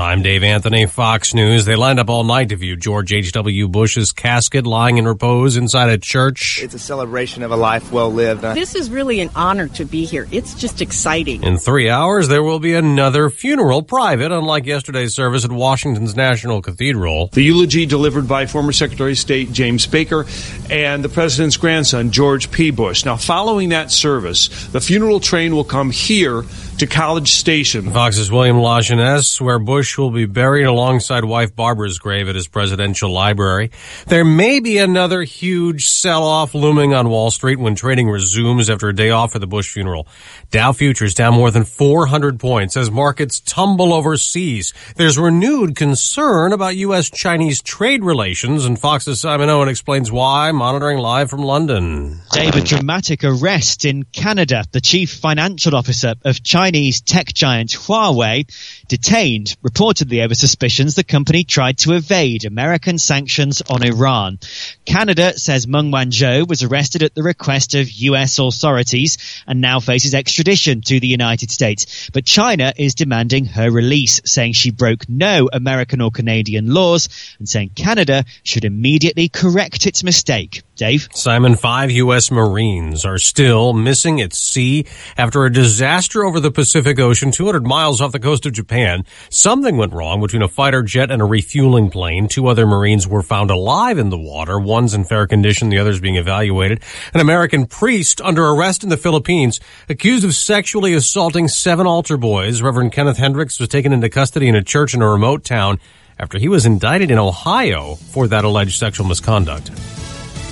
I'm Dave Anthony, Fox News. They lined up all night to view George H.W. Bush's casket lying in repose inside a church. It's a celebration of a life well lived. This is really an honor to be here. It's just exciting. In 3 hours, there will be another funeral, private, unlike yesterday's service at Washington's National Cathedral. The eulogy delivered by former Secretary of State James Baker and the president's grandson, George P. Bush. Now, following that service, the funeral train will come here to College Station. Fox's William LaJeunesse, where Bush will be buried alongside wife Barbara's grave at his presidential library. There may be another huge sell-off looming on Wall Street when trading resumes after a day off for the Bush funeral. Dow futures down more than 400 points as markets tumble overseas. There's renewed concern about U.S.-Chinese trade relations, and Fox's Simon Owen explains why, monitoring live from London. Dave, a dramatic arrest in Canada. The chief financial officer of Chinese tech giant Huawei detained, reportedly over suspicions the company tried to evade American sanctions on Iran. Canada says Meng Wanzhou was arrested at the request of U.S. authorities and now faces extradition to the United States. But China is demanding her release, saying she broke no American or Canadian laws and saying Canada should immediately correct its mistake. Dave? Simon, 5 U.S. Marines are still missing at sea after a disaster over the Pacific Ocean 200 miles off the coast of Japan. Something went wrong between a fighter jet and a refueling plane. 2 other Marines were found alive in the water. One's in fair condition, the other's being evaluated. An American priest under arrest in the Philippines, accused of sexually assaulting 7 altar boys. Reverend Kenneth Hendricks was taken into custody in a church in a remote town after he was indicted in Ohio for that alleged sexual misconduct.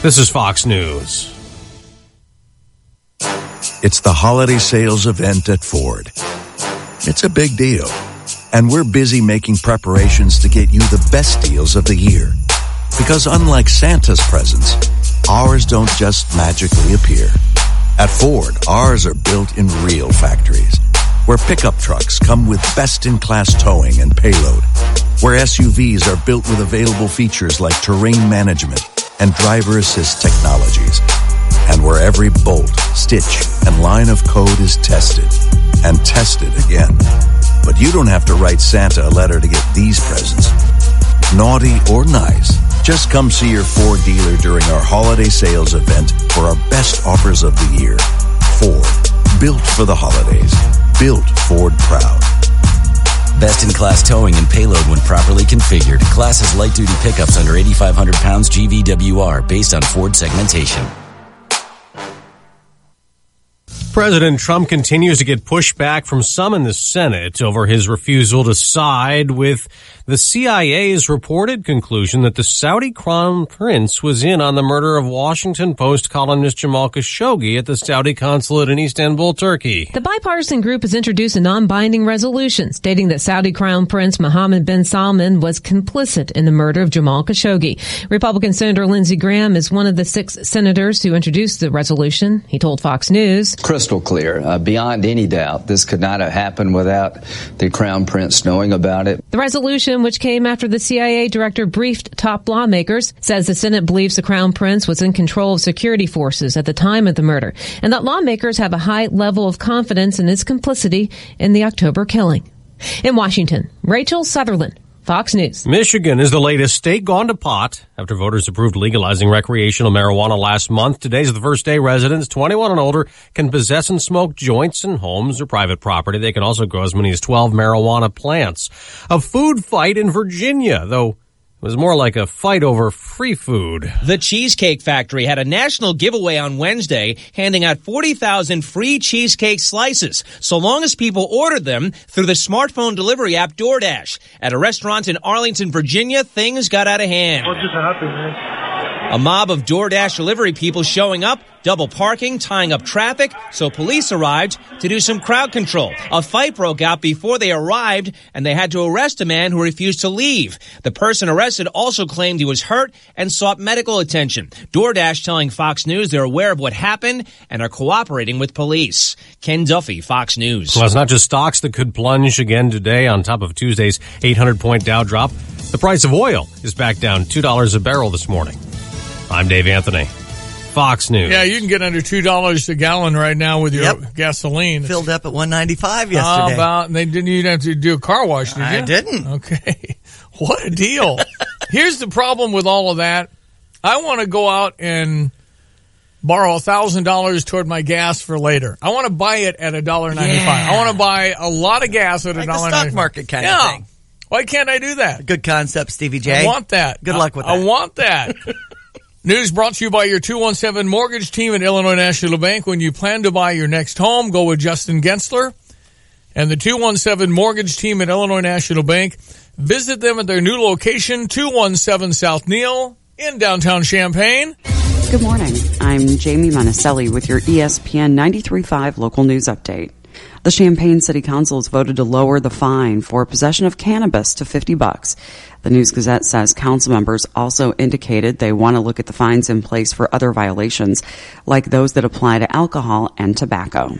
This is Fox News. It's the holiday sales event at Ford. It's a big deal, and we're busy making preparations to get you the best deals of the year. Because unlike Santa's presents, ours don't just magically appear. At Ford, ours are built in real factories, where pickup trucks come with best-in-class towing and payload, where SUVs are built with available features like terrain management and driver assist technologies, and where every bolt, stitch, and line of code is tested and tested again. But you don't have to write Santa a letter to get these presents. Naughty or nice, just come see your Ford dealer during our holiday sales event for our best offers of the year. Ford, built for the holidays, built Ford proud. Best-in-class towing and payload when properly configured. Class as light-duty pickups under 8,500 pounds GVWR based on Ford segmentation. President Trump continues to get pushback from some in the Senate over his refusal to side with the CIA's reported conclusion that the Saudi crown prince was in on the murder of Washington Post columnist Jamal Khashoggi at the Saudi consulate in Istanbul, Turkey. The bipartisan group has introduced a non-binding resolution stating that Saudi crown prince Mohammed bin Salman was complicit in the murder of Jamal Khashoggi. Republican Senator Lindsey Graham is one of the 6 senators who introduced the resolution. He told Fox News, crystal clear, beyond any doubt, this could not have happened without the crown prince knowing about it. The resolution, which came after the CIA director briefed top lawmakers, says the Senate believes the crown prince was in control of security forces at the time of the murder, and that lawmakers have a high level of confidence in his complicity in the October killing. In Washington, Rachel Sutherland, Fox News. Michigan is the latest state gone to pot after voters approved legalizing recreational marijuana last month. Today's the first day residents 21 and older can possess and smoke joints in homes or private property. They can also grow as many as 12 marijuana plants. A food fight in Virginia, though it was more like a fight over free food. The Cheesecake Factory had a national giveaway on Wednesday, handing out 40,000 free cheesecake slices, so long as people ordered them through the smartphone delivery app DoorDash. At a restaurant in Arlington, Virginia, things got out of hand. What just happened, man? A mob of DoorDash delivery people showing up, double parking, tying up traffic, so police arrived to do some crowd control. A fight broke out before they arrived, and they had to arrest a man who refused to leave. The person arrested also claimed he was hurt and sought medical attention. DoorDash telling Fox News they're aware of what happened and are cooperating with police. Ken Duffy, Fox News. Well, it's not just stocks that could plunge again today on top of Tuesday's 800-point Dow drop. The price of oil is back down $2 a barrel this morning. I'm Dave Anthony. Fox News. Yeah, you can get under $2 a gallon right now with your gasoline. Filled up at $1.95 yesterday. And they didn't even have to do a car wash, did you? I didn't. Okay. What a deal. Here's the problem with all of that. I want to go out and borrow $1,000 toward my gas for later. I want to buy it at $1.95. I want to buy a lot of gas at $1.95. Like the stock market kind of thing. Why can't I do that? Good concept, Stevie J. I want that. Good luck with that. I want that. News brought to you by your 217 mortgage team at Illinois National Bank. When you plan to buy your next home, go with Justin Gensler and the 217 mortgage team at Illinois National Bank. Visit them at their new location, 217 South Neal in downtown Champaign. Good morning. I'm Jamie Monticelli with your ESPN 93.5 local news update. The Champaign City Council has voted to lower the fine for possession of cannabis to $50. The News-Gazette says council members also indicated they want to look at the fines in place for other violations, like those that apply to alcohol and tobacco.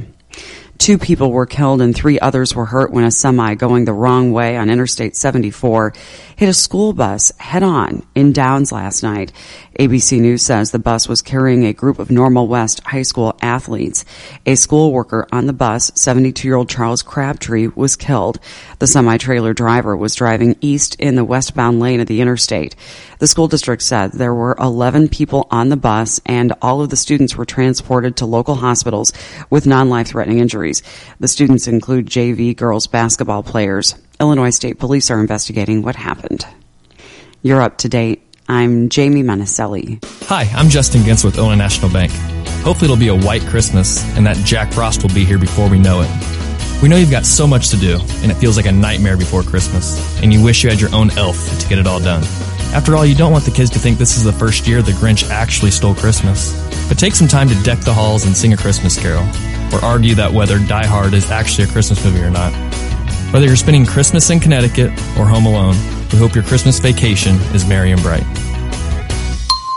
2 people were killed and 3 others were hurt when a semi going the wrong way on Interstate 74 hit a school bus head-on in Downs last night. ABC News says the bus was carrying a group of Normal West High School athletes. A school worker on the bus, 72-year-old Charles Crabtree, was killed. The semi-trailer driver was driving east in the westbound lane of the interstate. The school district said there were 11 people on the bus and all of the students were transported to local hospitals with non-life-threatening injuries. The students include JV girls basketball players. Illinois State Police are investigating what happened. You're up to date. I'm Jamie Monticelli. Hi, I'm Justin Gensler with Illinois National Bank. Hopefully it'll be a white Christmas and that Jack Frost will be here before we know it. We know you've got so much to do and it feels like a nightmare before Christmas and you wish you had your own elf to get it all done. After all, you don't want the kids to think this is the first year the Grinch actually stole Christmas. But take some time to deck the halls and sing a Christmas carol, or argue that whether Die Hard is actually a Christmas movie or not. Whether you're spending Christmas in Connecticut or home alone, we hope your Christmas vacation is merry and bright.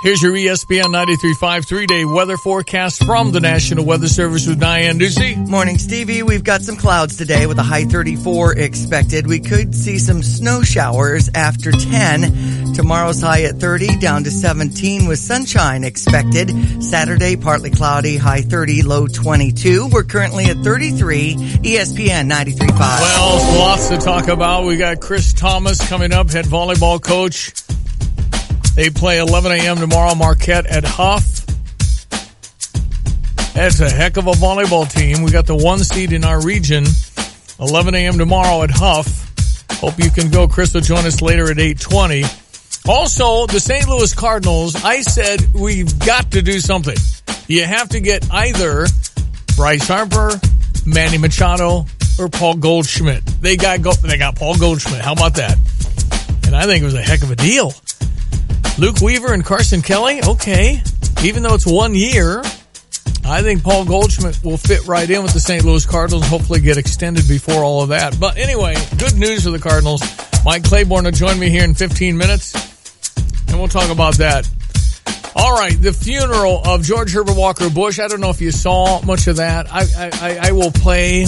Here's your ESPN 93.5 3-day weather forecast from the National Weather Service with Diane Ducey. Morning, Stevie. We've got some clouds today with a high 34 expected. We could see some snow showers after 10. Tomorrow's high at 30, down to 17 with sunshine expected. Saturday, partly cloudy, high 30, low 22. We're currently at 33, ESPN 93.5. Well, lots to talk about. We got Chris Thomas coming up, head volleyball coach. They play 11 a.m. tomorrow, Marquette at Huff. That's a heck of a volleyball team. We got the 1 seed in our region, 11 a.m. tomorrow at Huff. Hope you can go. Chris will join us later at 8:20. Also, the St. Louis Cardinals, I said we've got to do something. You have to get either Bryce Harper, Manny Machado, or Paul Goldschmidt. They got Paul Goldschmidt. How about that? And I think it was a heck of a deal. Luke Weaver and Carson Kelly, okay. Even though it's 1 year, I think Paul Goldschmidt will fit right in with the St. Louis Cardinals and hopefully get extended before all of that. But anyway, good news for the Cardinals. Mike Claiborne will join me here in 15 minutes, and we'll talk about that. All right, the funeral of George Herbert Walker Bush. I don't know if you saw much of that. I will play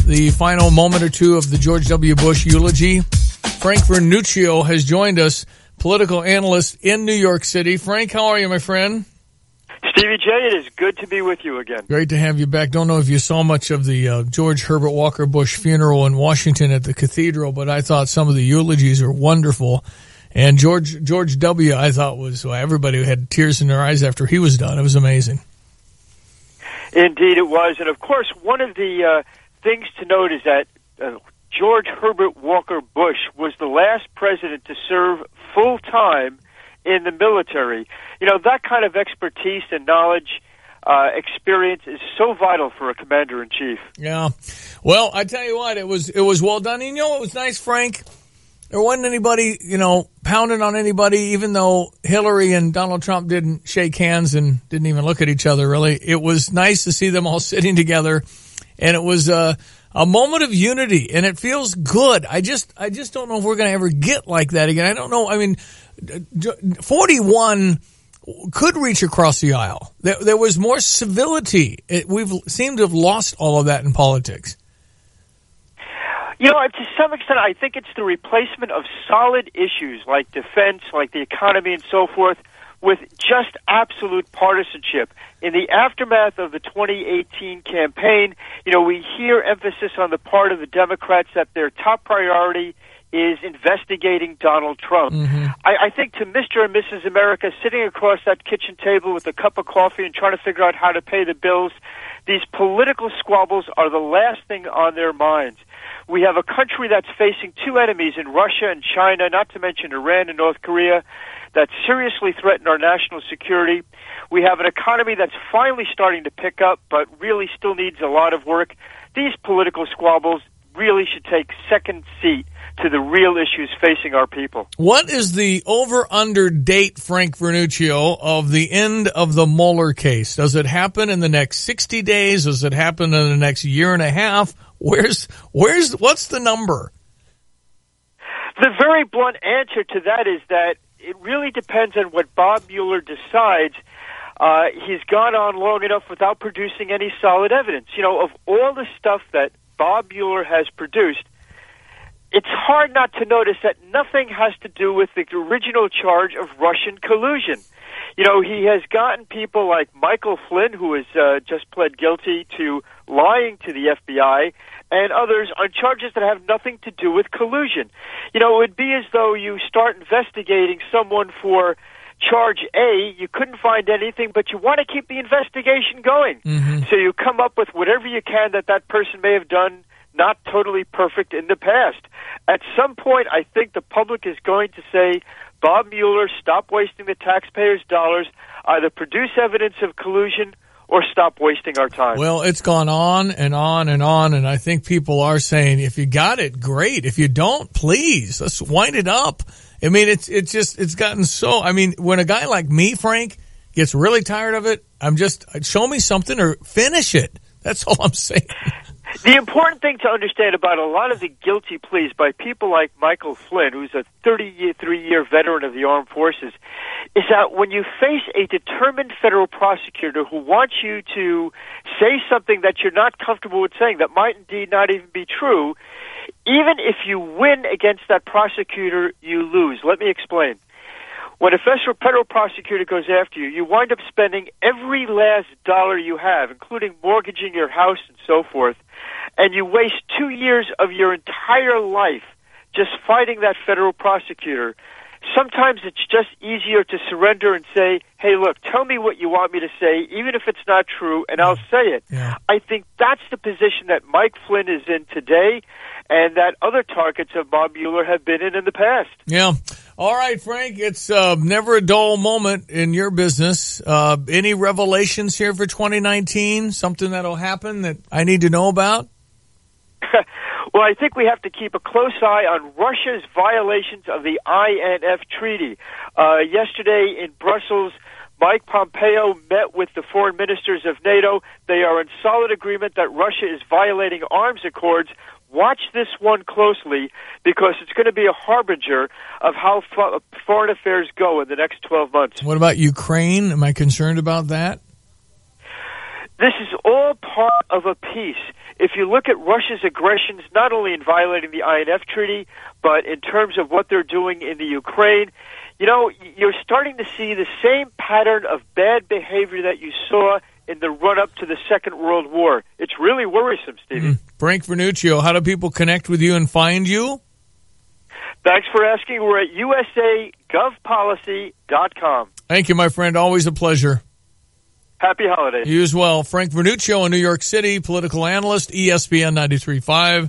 the final moment or two of the George W. Bush eulogy. Frank Vernuccio has joined us, political analyst in New York City. Frank, how are you, my friend? Stevie J, it is good to be with you again. Great to have you back. Don't know if you saw much of the George Herbert Walker Bush funeral in Washington at the cathedral, but I thought some of the eulogies are wonderful. And George W., I thought everybody had tears in their eyes after he was done. It was amazing. Indeed it was. And, of course, one of the things to note is that George Herbert Walker Bush was the last president to serve full-time in the military. You know, that kind of expertise and knowledge, experience is so vital for a commander-in-chief. Yeah. Well, I tell you what, it was well done. And you know what was nice, Frank? There wasn't anybody, pounding on anybody, even though Hillary and Donald Trump didn't shake hands and didn't even look at each other, really. It was nice to see them all sitting together, and it was a moment of unity, and it feels good. I just don't know if we're going to ever get like that again. I don't know. I mean, 41 could reach across the aisle. There was more civility. We've seemed to have lost all of that in politics. To some extent, I think it's the replacement of solid issues like defense, like the economy and so forth, with just absolute partisanship. In the aftermath of the 2018 campaign, we hear emphasis on the part of the Democrats that their top priority is investigating Donald Trump. Mm-hmm. I think to Mr. and Mrs. America sitting across that kitchen table with a cup of coffee and trying to figure out how to pay the bills, these political squabbles are the last thing on their minds. We have a country that's facing two enemies in Russia and China, not to mention Iran and North Korea, that seriously threaten our national security. We have an economy that's finally starting to pick up, but really still needs a lot of work. These political squabbles really should take second seat to the real issues facing our people. What is the over-under date, Frank Vernuccio, of the end of the Mueller case? Does it happen in the next 60 days? Does it happen in the next year and a half? What's the number? The very blunt answer to that is that it really depends on what Bob Mueller decides. He's gone on long enough without producing any solid evidence. Of all the stuff that Bob Mueller has produced, it's hard not to notice that nothing has to do with the original charge of Russian collusion. He has gotten people like Michael Flynn, who has just pled guilty to lying to the FBI, and others on charges that have nothing to do with collusion. It would be as though you start investigating someone for charge A, you couldn't find anything, but you want to keep the investigation going. Mm-hmm. So you come up with whatever you can that person may have done not totally perfect in the past. At some point, I think the public is going to say, Bob Mueller, stop wasting the taxpayers' dollars, either produce evidence of collusion or stop wasting our time. Well, it's gone on and on and on, and I think people are saying, if you got it, great. If you don't, please, let's wind it up. I mean, it's gotten so, when a guy like me, Frank, gets really tired of it, show me something or finish it. That's all I'm saying. The important thing to understand about a lot of the guilty pleas by people like Michael Flynn, who's a 33-year veteran of the armed forces, is that when you face a determined federal prosecutor who wants you to say something that you're not comfortable with saying, that might indeed not even be true, even if you win against that prosecutor, you lose. Let me explain. When a federal prosecutor goes after you, you wind up spending every last dollar you have, including mortgaging your house and so forth, and you waste 2 years of your entire life just fighting that federal prosecutor. Sometimes it's just easier to surrender and say, hey, look, tell me what you want me to say, even if it's not true, and I'll say it. Yeah. I think that's the position that Mike Flynn is in today and that other targets of Bob Mueller have been in the past. Yeah. All right, Frank, it's never a dull moment in your business. Any revelations here for 2019? Something that'll happen that I need to know about? Well, I think we have to keep a close eye on Russia's violations of the INF Treaty. Yesterday in Brussels, Mike Pompeo met with the foreign ministers of NATO. They are in solid agreement that Russia is violating arms accords. Watch this one closely because it's going to be a harbinger of how foreign affairs go in the next 12 months. What about Ukraine? Am I concerned about that? This is all part of a piece. If you look at Russia's aggressions, not only in violating the INF Treaty, but in terms of what they're doing in the Ukraine, you're starting to see the same pattern of bad behavior that you saw in the run-up to the Second World War. It's really worrisome, Stevie. Frank Vernuccio, how do people connect with you and find you? Thanks for asking. We're at usagovpolicy.com. Thank you, my friend. Always a pleasure. Happy holidays. You as well. Frank Vernuccio in New York City, political analyst, ESPN 93.5.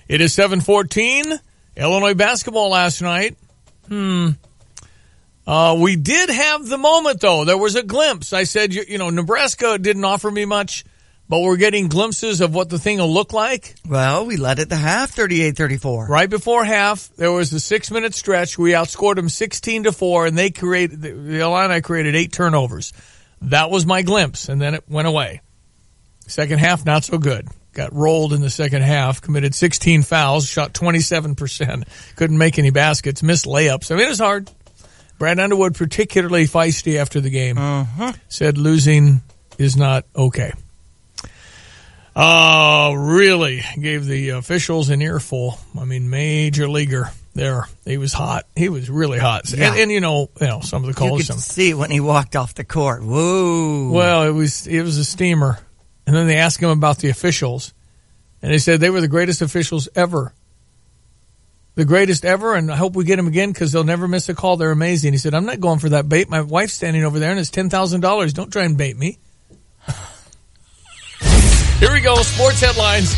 It is 7:14. Illinois basketball last night. We did have the moment, though. There was a glimpse. I said, Nebraska didn't offer me much, but we're getting glimpses of what the thing will look like. Well, we led at the half, 38-34. Right before half, there was a 6-minute stretch. We outscored them 16-4, and the Illini created 8 turnovers. That was my glimpse, and then it went away. Second half, not so good. Got rolled in the second half, committed 16 fouls, shot 27%, couldn't make any baskets, missed layups. It was hard. Brad Underwood particularly feisty after the game. Said losing is not okay. Really gave the officials an earful. Major leaguer. there. He was hot. He was really hot. Yeah. And you know, some of the calls. You could see when he walked off the court. Whoa. Well, it was a steamer. And then they asked him about the officials. And they said they were the greatest officials ever. The greatest ever, and I hope we get them again because they'll never miss a call. They're amazing. He said, I'm not going for that bait. My wife's standing over there, and it's $10,000. Don't try and bait me. Here we go. Sports headlines.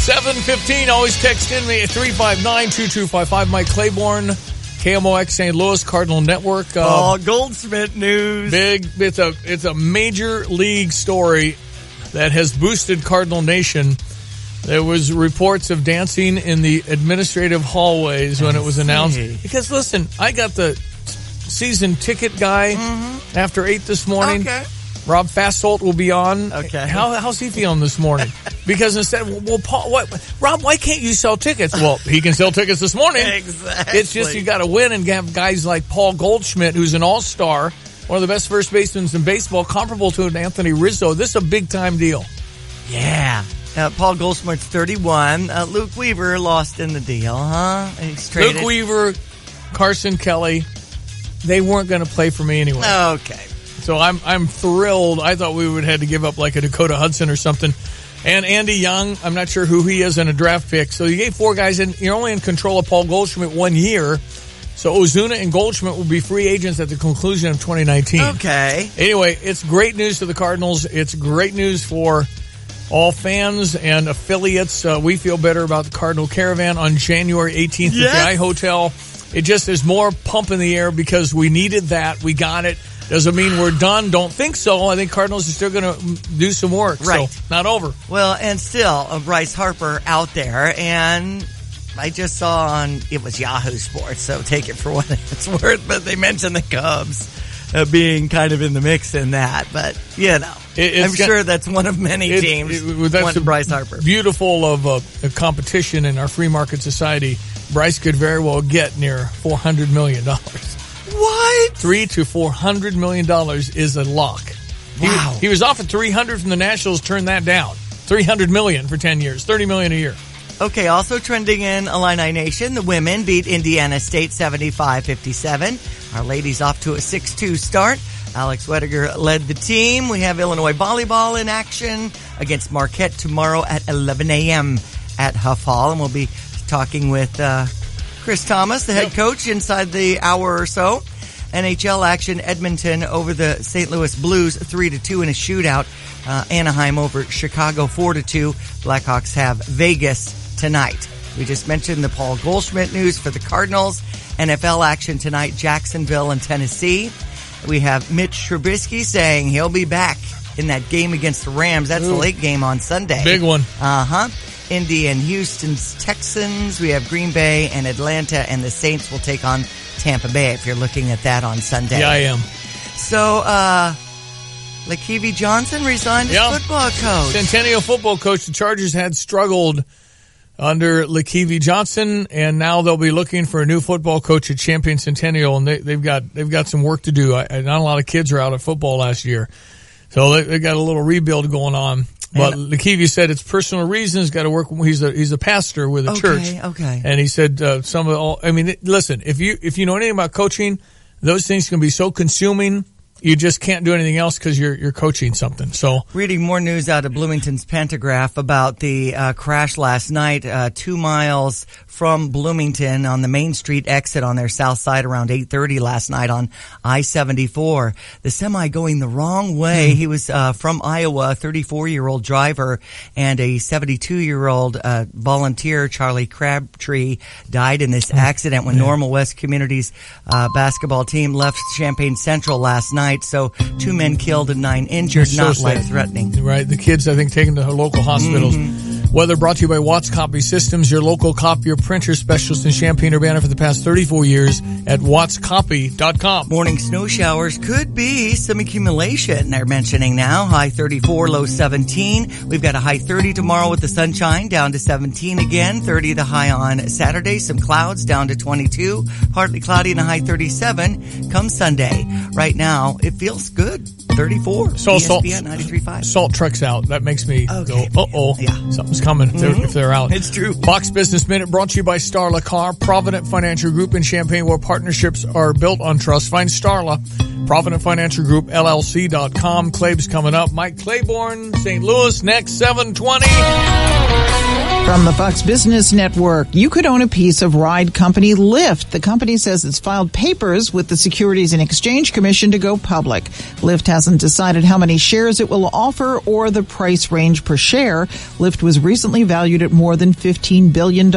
7:15. Always text in me at 359-2255. Mike Claiborne, KMOX St. Louis, Cardinal Network. Paul Goldschmidt news. Big. It's a major league story that has boosted Cardinal Nation. There was reports of dancing in the administrative hallways when it was announced. Because, listen, I got the season ticket guy after 8 this morning. Okay. Rob Fastholt will be on. Okay. How's he feeling this morning? Because instead, well, Paul, Rob, why can't you sell tickets? Well, he can sell tickets this morning. Exactly. It's just you got to win and have guys like Paul Goldschmidt, who's an all-star, one of the best first basemen in baseball, comparable to Anthony Rizzo. This is a big-time deal. Yeah. Paul Goldschmidt's 31. Luke Weaver lost in the deal, huh? He's traded. Luke Weaver, Carson Kelly, they weren't going to play for me anyway. Okay. So I'm thrilled. I thought we would have to give up like a Dakota Hudson or something. And Andy Young, I'm not sure who he is in a draft pick. So you gave 4 guys, and you're only in control of Paul Goldschmidt 1 year. So Ozuna and Goldschmidt will be free agents at the conclusion of 2019. Okay. Anyway, it's great news for the Cardinals. It's great news for all fans and affiliates. We feel better about the Cardinal Caravan on January 18th at the iHotel. It just is more pump in the air because we needed that. We got it. Doesn't mean we're done. Don't think so. I think Cardinals are still going to do some work. Right. So, not over. Well, and still, Bryce Harper out there, and I just saw on, it was Yahoo Sports, so take it for what it's worth, but they mentioned the Cubs being kind of in the mix in that. But, I'm sure that's one of many teams wanting Bryce Harper. Beautiful of a competition in our free market society. Bryce could very well get near $400 million. What? $300 to $400 million is a lock. Wow. He was offered $300 from the Nationals, turned that down. $300 million for 10 years, $30 million a year. Okay, also trending in Illini Nation, the women beat Indiana State 75-57. Our ladies off to a 6-2 start. Alex Wettiger led the team. We have Illinois volleyball in action against Marquette tomorrow at 11 a.m. at Huff Hall. And we'll be talking with Chris Thomas, the head coach, inside the hour or so. NHL action, Edmonton over the St. Louis Blues 3-2 in a shootout. Anaheim over Chicago 4-2. Blackhawks have Vegas tonight. We just mentioned the Paul Goldschmidt news for the Cardinals. NFL action tonight, Jacksonville and Tennessee. We have Mitch Trubisky saying he'll be back in that game against the Rams. That's the late game on Sunday. Big one. Indy and Houston's Texans. We have Green Bay and Atlanta, and the Saints will take on Tampa Bay if you're looking at that on Sunday. Yeah, I am. So, Lakevi Johnson resigned as football coach. Centennial football coach. The Chargers had struggled under Lakevi Johnson, and now they'll be looking for a new football coach at Champion Centennial, and they've got some work to do. Not a lot of kids are out of football last year, so they got a little rebuild going on. But Lakevi said it's personal reasons. Got to work. He's a pastor with a church. Okay. And he said listen, if you know anything about coaching, those things can be so consuming. You just can't do anything else because you're coaching something. So, reading more news out of Bloomington's Pantograph about the crash last night, 2 miles from Bloomington on the Main Street exit on their south side around 8:30 last night on I-74. The semi going the wrong way. He was from Iowa, a 34-year-old driver, and a 72-year-old volunteer, Charlie Crabtree, died in this accident when Normal West Community's basketball team left Champaign Central last night. So 2 men killed and 9 injured, not life-threatening. Right. The kids, I think, taken to local hospitals. Weather brought to you by Watts Copy Systems, your local copier printer specialist in Champaign-Urbana for the past 34 years at wattscopy.com. Morning snow showers could be some accumulation, they're mentioning now. High 34, low 17. We've got a high 30 tomorrow with the sunshine, down to 17 again. 30 the high on Saturday. Some clouds, down to 22. Partly cloudy and a high 37 come Sunday. Right now, it feels good. 34. So ESPN 93.5. Salt truck's out. That makes me go, uh-oh. Yeah. Something's coming if they're out. It's true. Fox Business Minute brought to you by Starla Car, Provident Financial Group in Champaign, where partnerships are built on trust. Find Starla, Provident Financial Group, LLC.com. Claib's coming up. Mike Claiborne, St. Louis, next 720. From the Fox Business Network, you could own a piece of ride company Lyft. The company says it's filed papers with the Securities and Exchange Commission to go public. Lyft hasn't decided how many shares it will offer or the price range per share. Lyft was recently valued at more than $15 billion.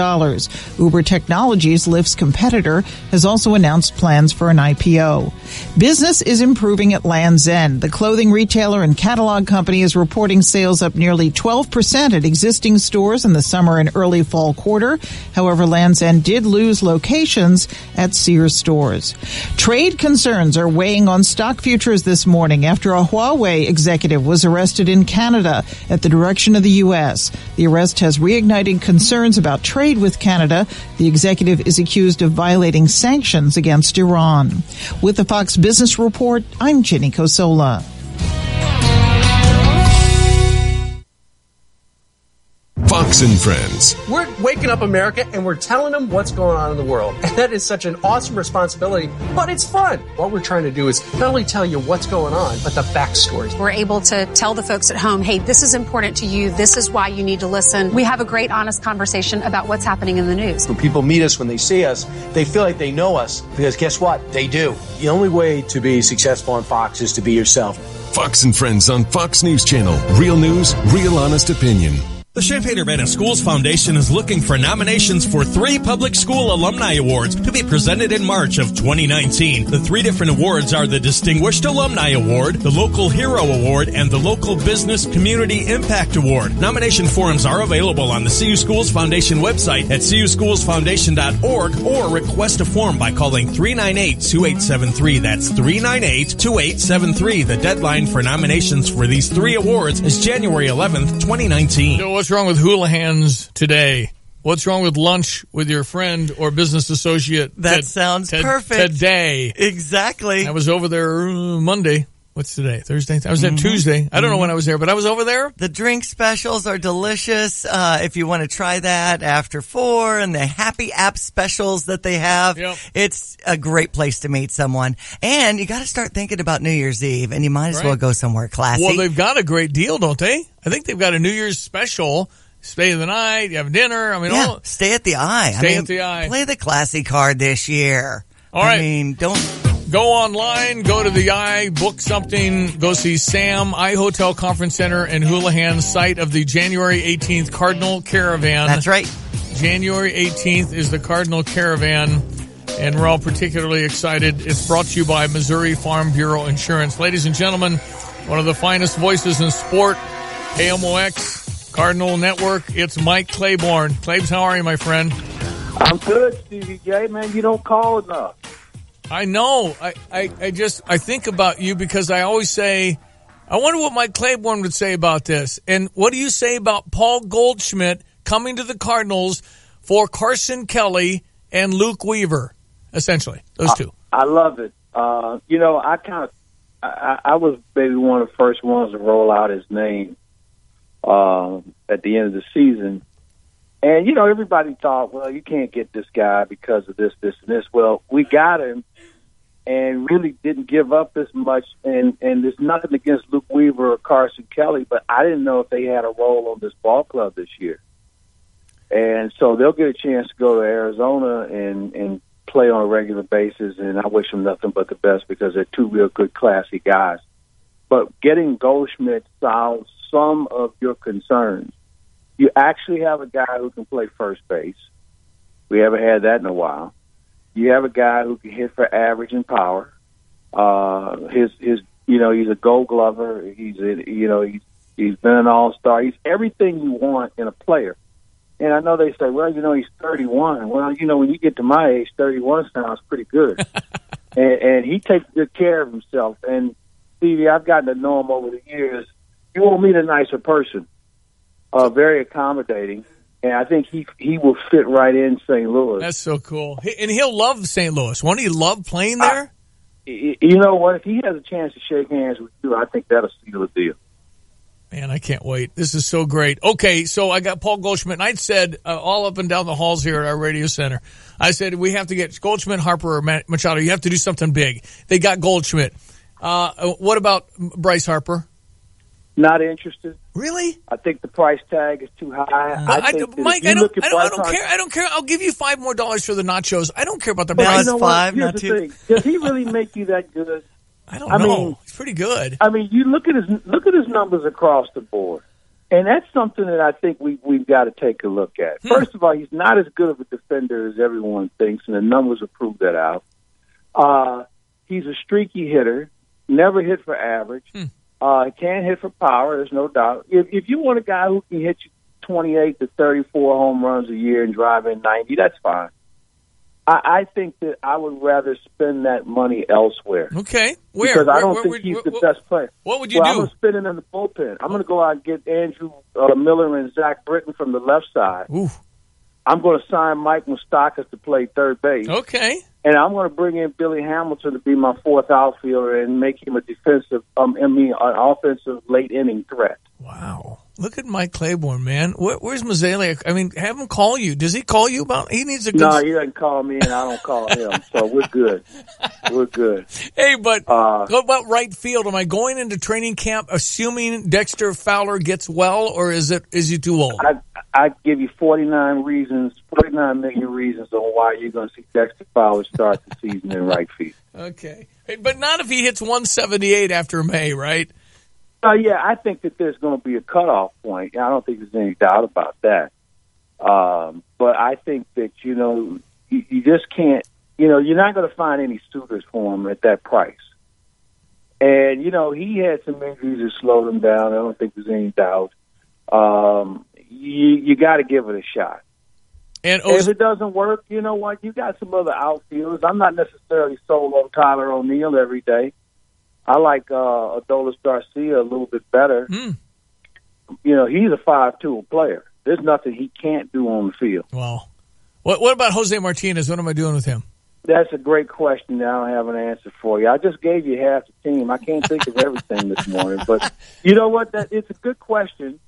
Uber Technologies, Lyft's competitor, has also announced plans for an IPO. Business is improving at Land's End. The clothing retailer and catalog company is reporting sales up nearly 12% at existing stores in the summer and early fall quarter. However, Land's End did lose locations at Sears stores. Trade concerns are weighing on stock futures this morning after a Huawei executive was arrested in Canada at the direction of the U.S. The arrest has reignited concerns about trade with Canada. The executive is accused of violating sanctions against Iran. With the Fox Business Report, I'm Jenny Cosola. Fox and Friends. We're waking up America and we're telling them what's going on in the world. And that is such an awesome responsibility, but it's fun. What we're trying to do is not only tell you what's going on, but the backstory. We're able to tell the folks at home, hey, this is important to you. This is why you need to listen. We have a great, honest conversation about what's happening in the news. When people meet us, when they see us, they feel like they know us because guess what? They do. The only way to be successful on Fox is to be yourself. Fox and Friends on Fox News Channel. Real news, real honest opinion. The Champaign-Urbana Schools Foundation is looking for nominations for 3 public school alumni awards to be presented in March of 2019. The 3 different awards are the Distinguished Alumni Award, the Local Hero Award, and the Local Business Community Impact Award. Nomination forms are available on the CU Schools Foundation website at cuschoolsfoundation.org or request a form by calling 398-2873. That's 398-2873. The deadline for nominations for these 3 awards is January 11th, 2019. So what's wrong with Houlihan's today? What's wrong with lunch with your friend or business associate? That sounds perfect. Today. Exactly. I was over there Monday. What's today? Thursday? I was there Tuesday. I don't know when I was there, but I was over there. The drink specials are delicious. If you want to try that after 4 and the happy app specials that they have, it's a great place to meet someone. And you got to start thinking about New Year's Eve, and you might as well go somewhere classy. Well, they've got a great deal, don't they? I think they've got a New Year's special. Stay the night, you have dinner. I mean, stay at the Eye. Stay at the Eye. Play the classy card this year. All right. I mean, don't... Go online, go to the Eye, book something, go see Sam, Eye Hotel Conference Center, and Houlihan's site of the January 18th Cardinal Caravan. That's right. January 18th is the Cardinal Caravan, and we're all particularly excited. It's brought to you by Missouri Farm Bureau Insurance. Ladies and gentlemen, one of the finest voices in sport, KMOX, Cardinal Network, it's Mike Claiborne. Claibs, how are you, my friend? I'm good, Stevie J. Man, you don't call enough. I know. I think about you because I always say, I wonder what Mike Claiborne would say about this. And what do you say about Paul Goldschmidt coming to the Cardinals for Carson Kelly and Luke Weaver, essentially, those two? I love it. I was maybe one of the first ones to roll out his name at the end of the season. And, everybody thought, well, you can't get this guy because of this, and this. Well, we got him and really didn't give up as much. And there's nothing against Luke Weaver or Carson Kelly, but I didn't know if they had a role on this ball club this year. And so they'll get a chance to go to Arizona and play on a regular basis, and I wish them nothing but the best because they're 2 real good, classy guys. But getting Goldschmidt solves some of your concerns. You actually have a guy who can play first base. We haven't had that in a while. You have a guy who can hit for average and power. He's a Gold Glover. He's been an All-Star. He's everything you want in a player. And I know they say, well, he's 31. Well, when you get to my age, 31 sounds pretty good. and he takes good care of himself. And Stevie, I've gotten to know him over the years. You won't meet a nicer person. Very accommodating, and I think he will fit right in St. Louis. That's so cool. And he'll love St. Louis. Won't he love playing there? you know what? If he has a chance to shake hands with you, I think that'll seal the deal. Man, I can't wait. This is so great. Okay, so I got Paul Goldschmidt, and I'd said all up and down the halls here at our radio center, I said we have to get Goldschmidt, Harper, or Machado. You have to do something big. They got Goldschmidt. What about Bryce Harper? Not interested. Really? I think the price tag is too high. Mike, I don't care. I don't care. I'll give you $5 more for the nachos. I don't care about the price. You know what? Here's the thing. Does he really make you that good? I don't know. He's pretty good. I mean, you look at his numbers across the board, and that's something that I think we've got to take a look at. First of all, he's not as good of a defender as everyone thinks, and the numbers have proved that out. He's a streaky hitter, never hit for average. He can hit for power, there's no doubt. If you want a guy who can hit you 28 to 34 home runs a year and drive in 90, that's fine. I think that I would rather spend that money elsewhere. Okay. Where? Because I don't think he's the best player. What would you do? I'm going to spend it in the bullpen. I'm going to go out and get Andrew Miller and Zach Britton from the left side. Ooh. I'm going to sign Mike Moustakas to play third base. Okay. And I'm going to bring in Billy Hamilton to be my fourth outfielder and make him an offensive late inning threat. Wow. Look at Mike Claiborne, man. Where's Mozeliak? I mean, have him call you. Does he call you about? He needs a good. No, he doesn't call me, and I don't call him. So we're good. We're good. Hey, but what about right field? Am I going into training camp assuming Dexter Fowler gets well, or is he too old? I'd give you 49 million reasons on why you're going to see Dexter Fowler start the season in right field. Okay, but not if he hits 178 after May, right? Yeah, I think that there's going to be a cutoff point. I don't think there's any doubt about that. But I think that, you just can't, you're not going to find any suitors for him at that price. And, he had some injuries that slowed him down. I don't think there's any doubt. You got to give it a shot. And if it doesn't work, you know what? You got some other outfielders. I'm not necessarily sold on Tyler O'Neill every day. I like Adolis Garcia a little bit better. He's a 5-tool player. There's nothing he can't do on the field. Well, what about Jose Martinez? What am I doing with him? That's a great question that I don't have an answer for you. I just gave you half the team. I can't think of everything this morning. But you know what? It's a good question.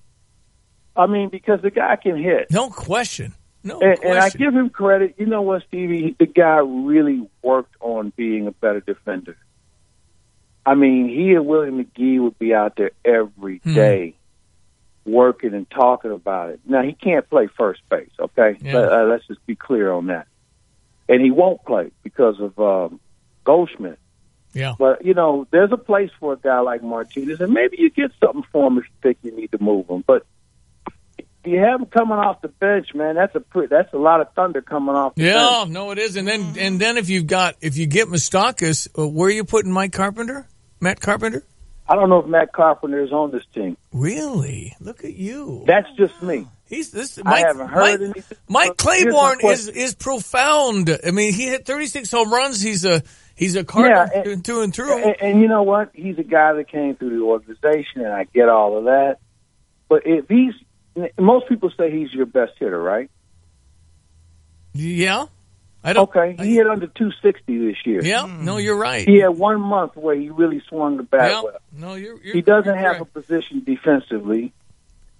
I mean, because the guy can hit. No question. And I give him credit. You know what, Stevie? The guy really worked on being a better defender. I mean, he and Willie McGee would be out there every day working and talking about it. Now, he can't play first base, okay? Yeah. Let's just be clear on that. And he won't play because of Goldschmidt. Yeah. But, there's a place for a guy like Martinez, and maybe you get something for him if you think you need to move him. But if you have him coming off the bench, man, that's a lot of thunder coming off the bench. Yeah, no, it is. And then if you get Moustakas, where are you putting Matt Carpenter? I don't know if Matt Carpenter is on this team. Really? Look at you. That's just me. I haven't heard anything. Mike Claiborne is profound. I mean, he hit 36 home runs. He's a Cardinal through and through. And you know what? He's a guy that came through the organization, and I get all of that. But most people say he's your best hitter, right? Yeah. He hit under 260 this year. Yeah, no, you're right. He had 1 month where he really swung the bat well. No, he doesn't have a position defensively.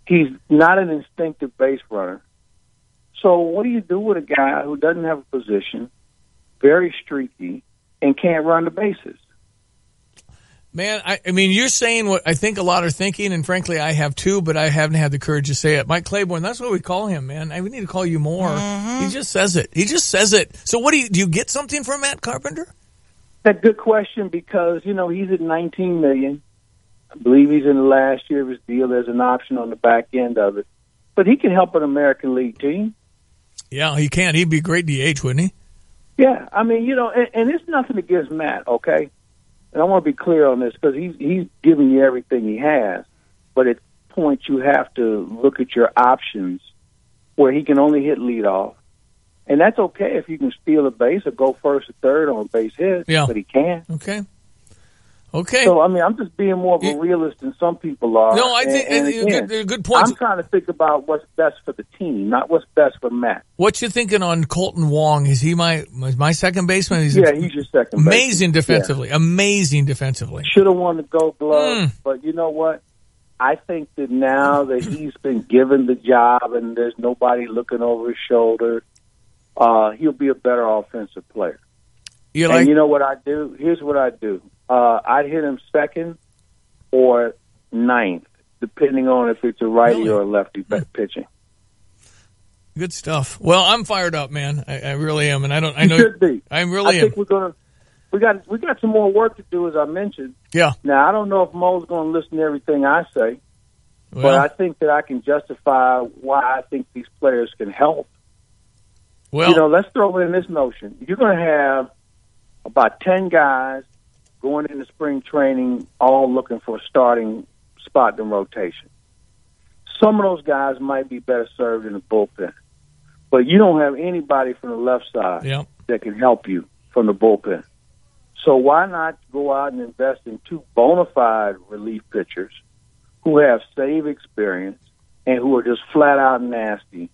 He's not an instinctive base runner. So what do you do with a guy who doesn't have a position, very streaky, and can't run the bases? Man, I mean, you're saying what I think a lot are thinking, and frankly, I have too, but I haven't had the courage to say it. Mike Claiborne, that's what we call him, man. We need to call you more. Mm-hmm. He just says it. So what do you get something from Matt Carpenter? That's a good question because, he's at $19 million. I believe he's in the last year of his deal. There's an option on the back end of it. But he can help an American League team. Yeah, he can. He'd be a great DH, wouldn't he? Yeah, I mean, and it's nothing against Matt, okay? And I want to be clear on this because he's giving you everything he has. But at points you have to look at your options where he can only hit leadoff. And that's okay if you can steal a base or go first or third on a base hit, but he can. Okay. So, I mean, I'm just being more of a realist than some people are. No, I think again, good points. I'm trying to think about what's best for the team, not what's best for Matt. What you thinking on Colton Wong? Is he my second baseman? He's your second baseman. Amazing defensively. Yeah. Amazing defensively. Should have won the Gold Glove, but you know what? I think that now that he's been given the job and there's nobody looking over his shoulder, he'll be a better offensive player. And you know what I do? Here's what I do. I'd hit him second or ninth, depending on if it's a righty or a lefty pitching. Good stuff. Well, I'm fired up, man. I really am, and I know you should be. I really am. I think we got some more work to do, as I mentioned. Yeah. Now I don't know if Mo's going to listen to everything I say, but I think that I can justify why I think these players can help. Well, let's throw in this notion: you're going to have about 10 guys going into spring training, all looking for a starting spot in rotation. Some of those guys might be better served in the bullpen, but you don't have anybody from the left side that can help you from the bullpen. So why not go out and invest in two bona fide relief pitchers who have save experience and who are just flat out nasty,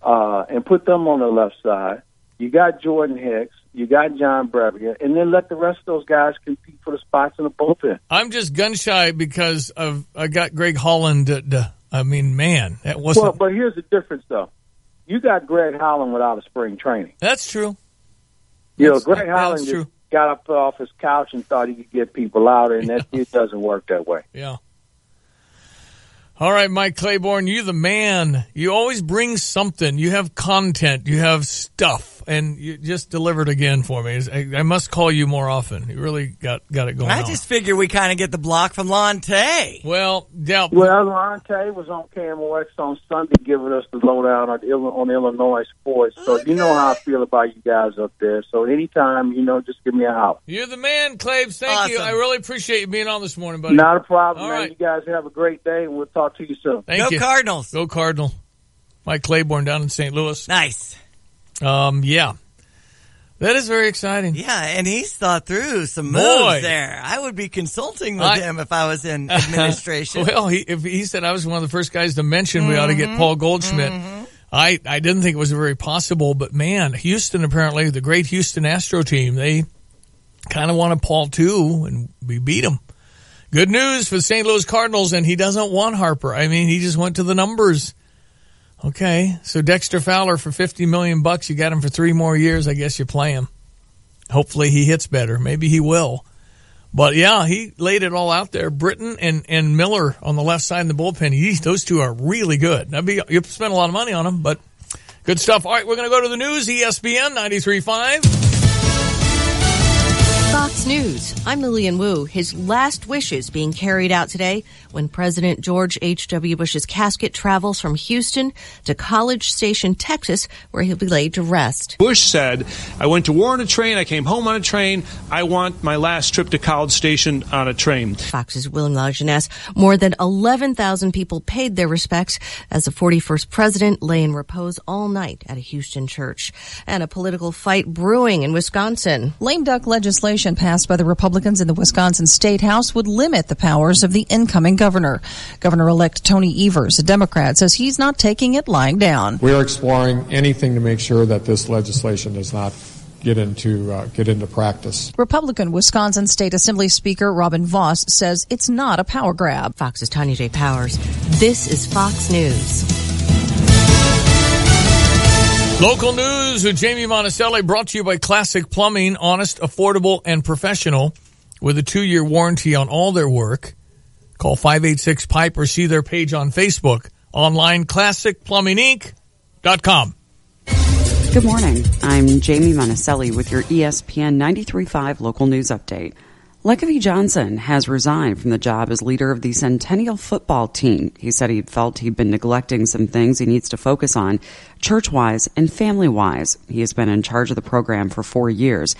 and put them on the left side? You got Jordan Hicks, you got John Brevier, and then let the rest of those guys compete for the spots in the bullpen. I'm just gun shy because I got Greg Holland. I mean, man, that wasn't. Well, but here's the difference, though. You got Greg Holland without a spring training. That's true. Greg Holland just got up off his couch and thought he could get people out, and it doesn't work that way. Yeah. All right, Mike Claiborne, you the man. You always bring something. You have content. You have stuff. And you just delivered again for me. I must call you more often. You really got it going on. I just figure we kind of get the block from Lonte. Well, yeah. Well, Lonte was on KMOX on Sunday giving us the lowdown on Illinois sports. So you know how I feel about you guys up there. So anytime, just give me a holler. You're the man, Claves. Thank you. I really appreciate you being on this morning, buddy. Not a problem, All man. right. You guys have a great day, and we'll talk to you soon. Thank you. Go Cardinals. Go Cardinal. Mike Claiborne down in St. Louis. Nice. Yeah. That is very exciting. Yeah, and he's thought through some moves there. I would be consulting with him if I was in administration. Well, he said I was one of the first guys to mention we ought to get Paul Goldschmidt. I didn't think it was very possible, but man, Houston apparently, the great Houston Astro team, they kind of wanted Paul too, and we beat him. Good news for the St. Louis Cardinals, and he doesn't want Harper. I mean, he just went to the numbers. Okay, so Dexter Fowler for $50 million, you got him for 3 more years. I guess you play him. Hopefully he hits better. Maybe he will. But yeah, he laid it all out there. Britton and Miller on the left side in the bullpen. Those two are really good. You spend a lot of money on them, but good stuff. All right, we're going to go to the news. ESPN 93.5. Fox News. I'm Lillian Wu. His last wishes being carried out today when President George H.W. Bush's casket travels from Houston to College Station, Texas, where he'll be laid to rest. Bush said, I went to war on a train, I came home on a train, I want my last trip to College Station on a train. Fox's William Lajeunesse. More than 11,000 people paid their respects as the 41st president lay in repose all night at a Houston church. And a political fight brewing in Wisconsin. Lame duck legislation passed by the Republicans in the Wisconsin State House would limit the powers of the incoming governor. Governor-elect Tony Evers, a Democrat, says he's not taking it lying down. We are exploring anything to make sure that this legislation does not get into practice. Republican Wisconsin State Assembly Speaker Robin Voss says it's not a power grab. Fox's Tanya J. Powers. This is Fox News. Local news with Jamie Monticelli, brought to you by Classic Plumbing, honest, affordable, and professional, with a 2-year warranty on all their work. Call 586-PIPE or see their page on Facebook. Online, classicplumbinginc.com. Good morning. I'm Jamie Monticelli with your ESPN 93.5 local news update. Lekavy Johnson has resigned from the job as leader of the Centennial football team. He said he felt he'd been neglecting some things he needs to focus on, church-wise and family-wise. He has been in charge of the program for 4 years.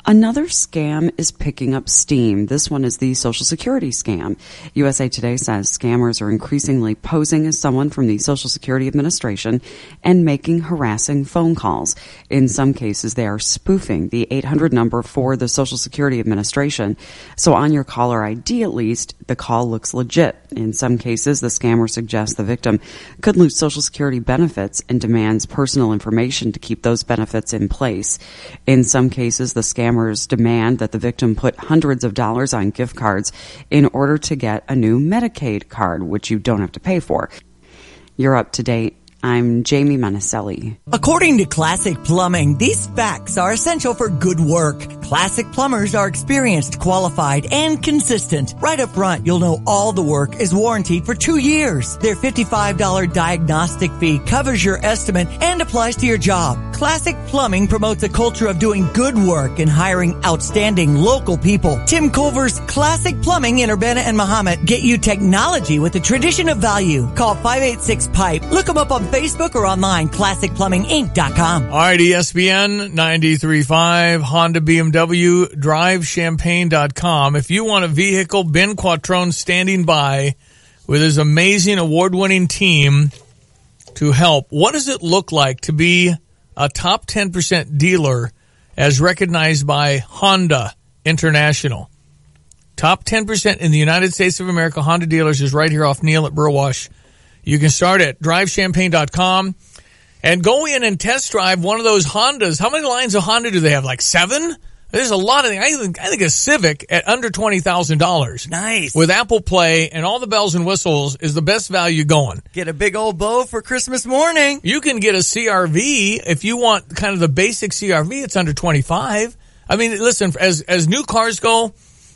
Another scam is picking up steam. This one is the Social Security scam. USA Today says scammers are increasingly posing as someone from the Social Security Administration and making harassing phone calls. In some cases, they are spoofing the 800 number for the Social Security Administration. So on your caller ID, at least, the call looks legit. In some cases, the scammer suggests the victim could lose Social Security benefits and demands personal information to keep those benefits in place. In some cases, the scammers demand that the victim put hundreds of dollars on gift cards in order to get a new Medicaid card, which you don't have to pay for. You're up to date. I'm Jamie Monticelli. According to Classic Plumbing, these facts are essential for good work. Classic plumbers are experienced, qualified, and consistent. Right up front, you'll know all the work is warranted for 2 years. Their $55 diagnostic fee covers your estimate and applies to your job. Classic Plumbing promotes a culture of doing good work and hiring outstanding local people. Tim Culver's Classic Plumbing in Urbana and Mahomet get you technology with a tradition of value. Call 586-PIPE. Look them up on Facebook or online, classicplumbinginc.com. All right, ESPN 93.5, Honda, BMW, drivechampagne.com. If you want a vehicle, Ben Quattrone standing by with his amazing award-winning team to help. What does it look like to be a top 10% dealer as recognized by Honda International? Top 10% in the United States of America, Honda dealers is right here off Neal at Burwash. You can start at drivechampagne.com and go in and test drive one of those Hondas. How many lines of Honda do they have? Like 7? There's a lot of things. I think a Civic at under $20,000. Nice. With Apple Play and all the bells and whistles is the best value going. Get a big old bow for Christmas morning. You can get a CRV if you want kind of the basic CRV. It's under $25,000. I mean, listen, as new cars go,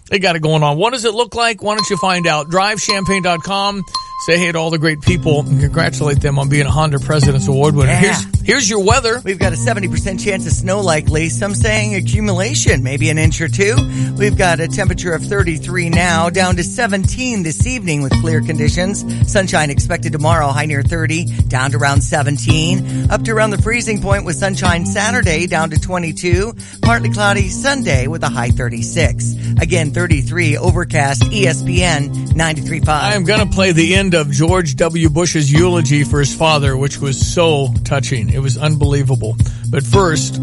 they got it going on. What does it look like? Why don't you find out? DriveChampagne.com. Say hey to all the great people and congratulate them on being a Honda President's Award winner. Yeah. Here's your weather. We've got a 70% chance of snow likely. Some saying accumulation, maybe an inch or two. We've got a temperature of 33 now, down to 17 this evening with clear conditions. Sunshine expected tomorrow, high near 30, down to around 17. Up to around the freezing point with sunshine Saturday, down to 22. Partly cloudy Sunday with a high 36. Again, 33, overcast, ESPN 93.5. I am going to play the end of George W. Bush's eulogy for his father, which was so touching. It was unbelievable. But first,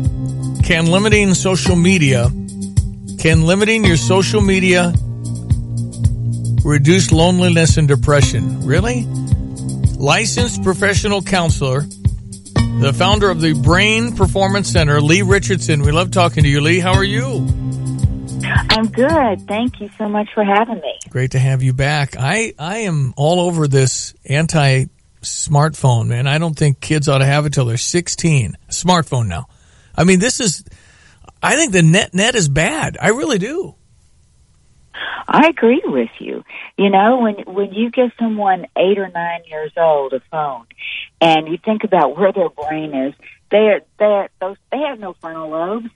can limiting your social media reduce loneliness and depression? Really? Licensed professional counselor, the founder of the Brain Performance Center, Lee Richardson. We love talking to you, Lee. How are you? I'm good. Thank you so much for having me. Great to have you back. I am all over this anti-smartphone, man. I don't think kids ought to have it till they're 16. Smartphone now. I mean, I think the net is bad. I really do. I agree with you. You know, when you give someone 8 or 9 years old a phone and you think about where their brain is, they have no frontal lobes.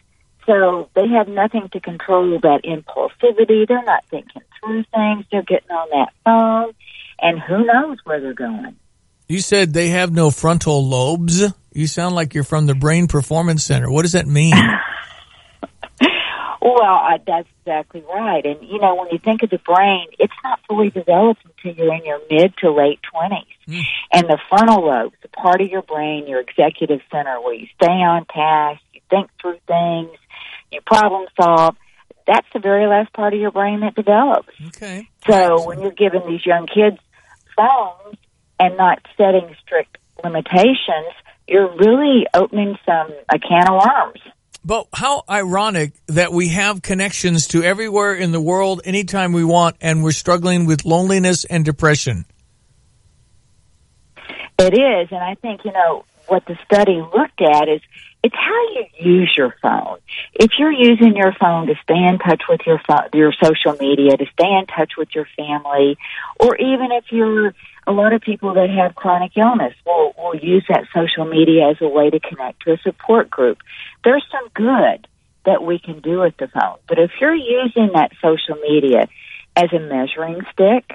So they have nothing to control that impulsivity. They're not thinking through things. They're getting on that phone, and who knows where they're going. You said they have no frontal lobes. You sound like you're from the Brain Performance Center. What does that mean? Well, that's exactly right. And, you know, when you think of the brain, it's not fully developed until you're in your mid to late 20s. And the frontal lobe, the part of your brain, your executive center, where you stay on task, you think through things, you problem solve, that's the very last part of your brain that develops. Okay. So when you're giving these young kids phones and not setting strict limitations, you're really opening a can of worms. But how ironic that we have connections to everywhere in the world anytime we want, and we're struggling with loneliness and depression. It is, and I think, you know, what the study looked at is it's how you use your phone. If you're using your phone to stay in touch with your social media, to stay in touch with your family, or even if you're a lot of people that have chronic illness will use that social media as a way to connect to a support group. There's some good that we can do with the phone. But if you're using that social media as a measuring stick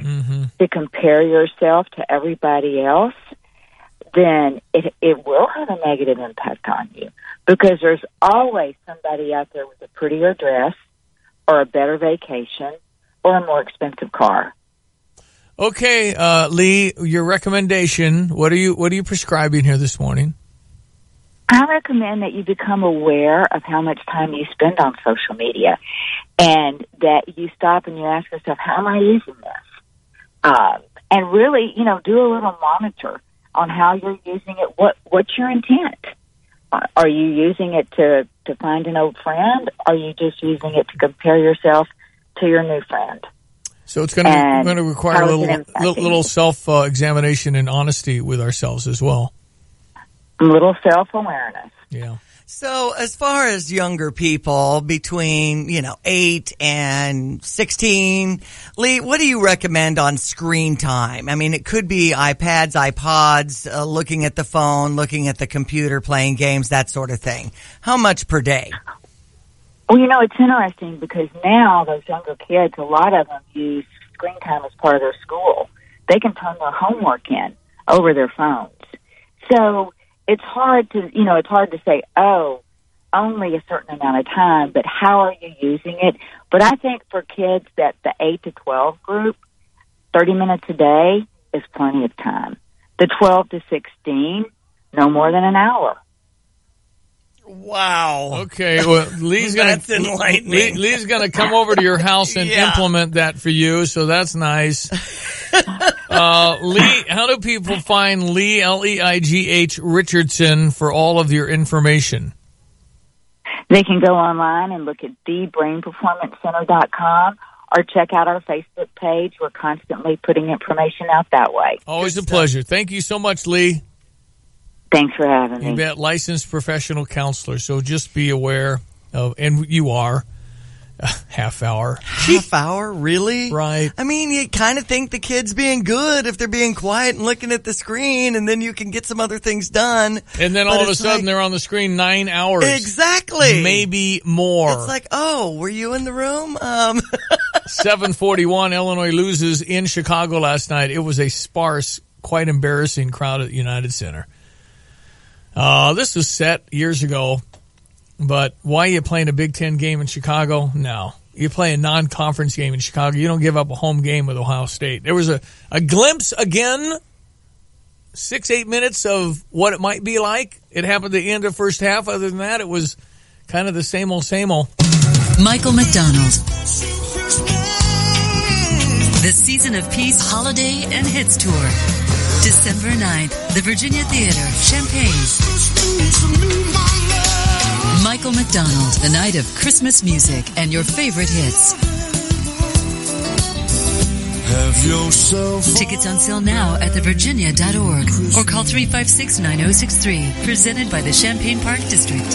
to compare yourself to everybody else, then it will have a negative impact on you, because there's always somebody out there with a prettier dress or a better vacation or a more expensive car. Okay, Lee, your recommendation. What are you prescribing here this morning? I recommend that you become aware of how much time you spend on social media, and that you stop and you ask yourself, how am I using this? And really, do a little monitor on how you're using it. What's your intent? Are you using it to find an old friend? Are you just using it to compare yourself to your new friend? So it's going to require a little self-examination and honesty with ourselves as well. A little self-awareness. Yeah. So as far as younger people between, 8 and 16, Lee, what do you recommend on screen time? I mean, it could be iPads, iPods, looking at the phone, looking at the computer, playing games, that sort of thing. How much per day? Well, it's interesting because now those younger kids, a lot of them use screen time as part of their school. They can turn their homework in over their phones. So it's hard to say, only a certain amount of time, but how are you using it? But I think for kids that the 8 to 12 group, 30 minutes a day is plenty of time. The 12 to 16, no more than an hour. Wow. Okay, well, Lee's going to come over to your house and implement that for you, so that's nice. Lee, how do people find Lee, Leigh Richardson, for all of your information? They can go online and look at thebrainperformancecenter.com or check out our Facebook page. We're constantly putting information out that way. Always a pleasure. Thank you so much, Lee. Thanks for having me. You bet. Licensed professional counselor, so just be aware of, and you are, half hour. Half hour? Really? Right. I mean, you kind of think the kid's being good if they're being quiet and looking at the screen, and then you can get some other things done. And then all of a sudden they're on the screen 9 hours. Exactly. Maybe more. It's like, were you in the room? 7:41, Illinois loses in Chicago last night. It was a sparse, quite embarrassing crowd at United Center. This was set years ago, but why are you playing a Big Ten game in Chicago? No. You play a non-conference game in Chicago. You don't give up a home game with Ohio State. There was a glimpse again, 6-8 minutes of what it might be like. It happened at the end of the first half. Other than that, it was kind of the same old, same old. Michael McDonald. The Season of Peace Holiday and Hits Tour. December 9th, the Virginia Theater, Champaign. Michael McDonald, the night of Christmas music and your favorite hits. Tickets on sale now at thevirginia.org or call 356-9063. Presented by the Champaign Park District.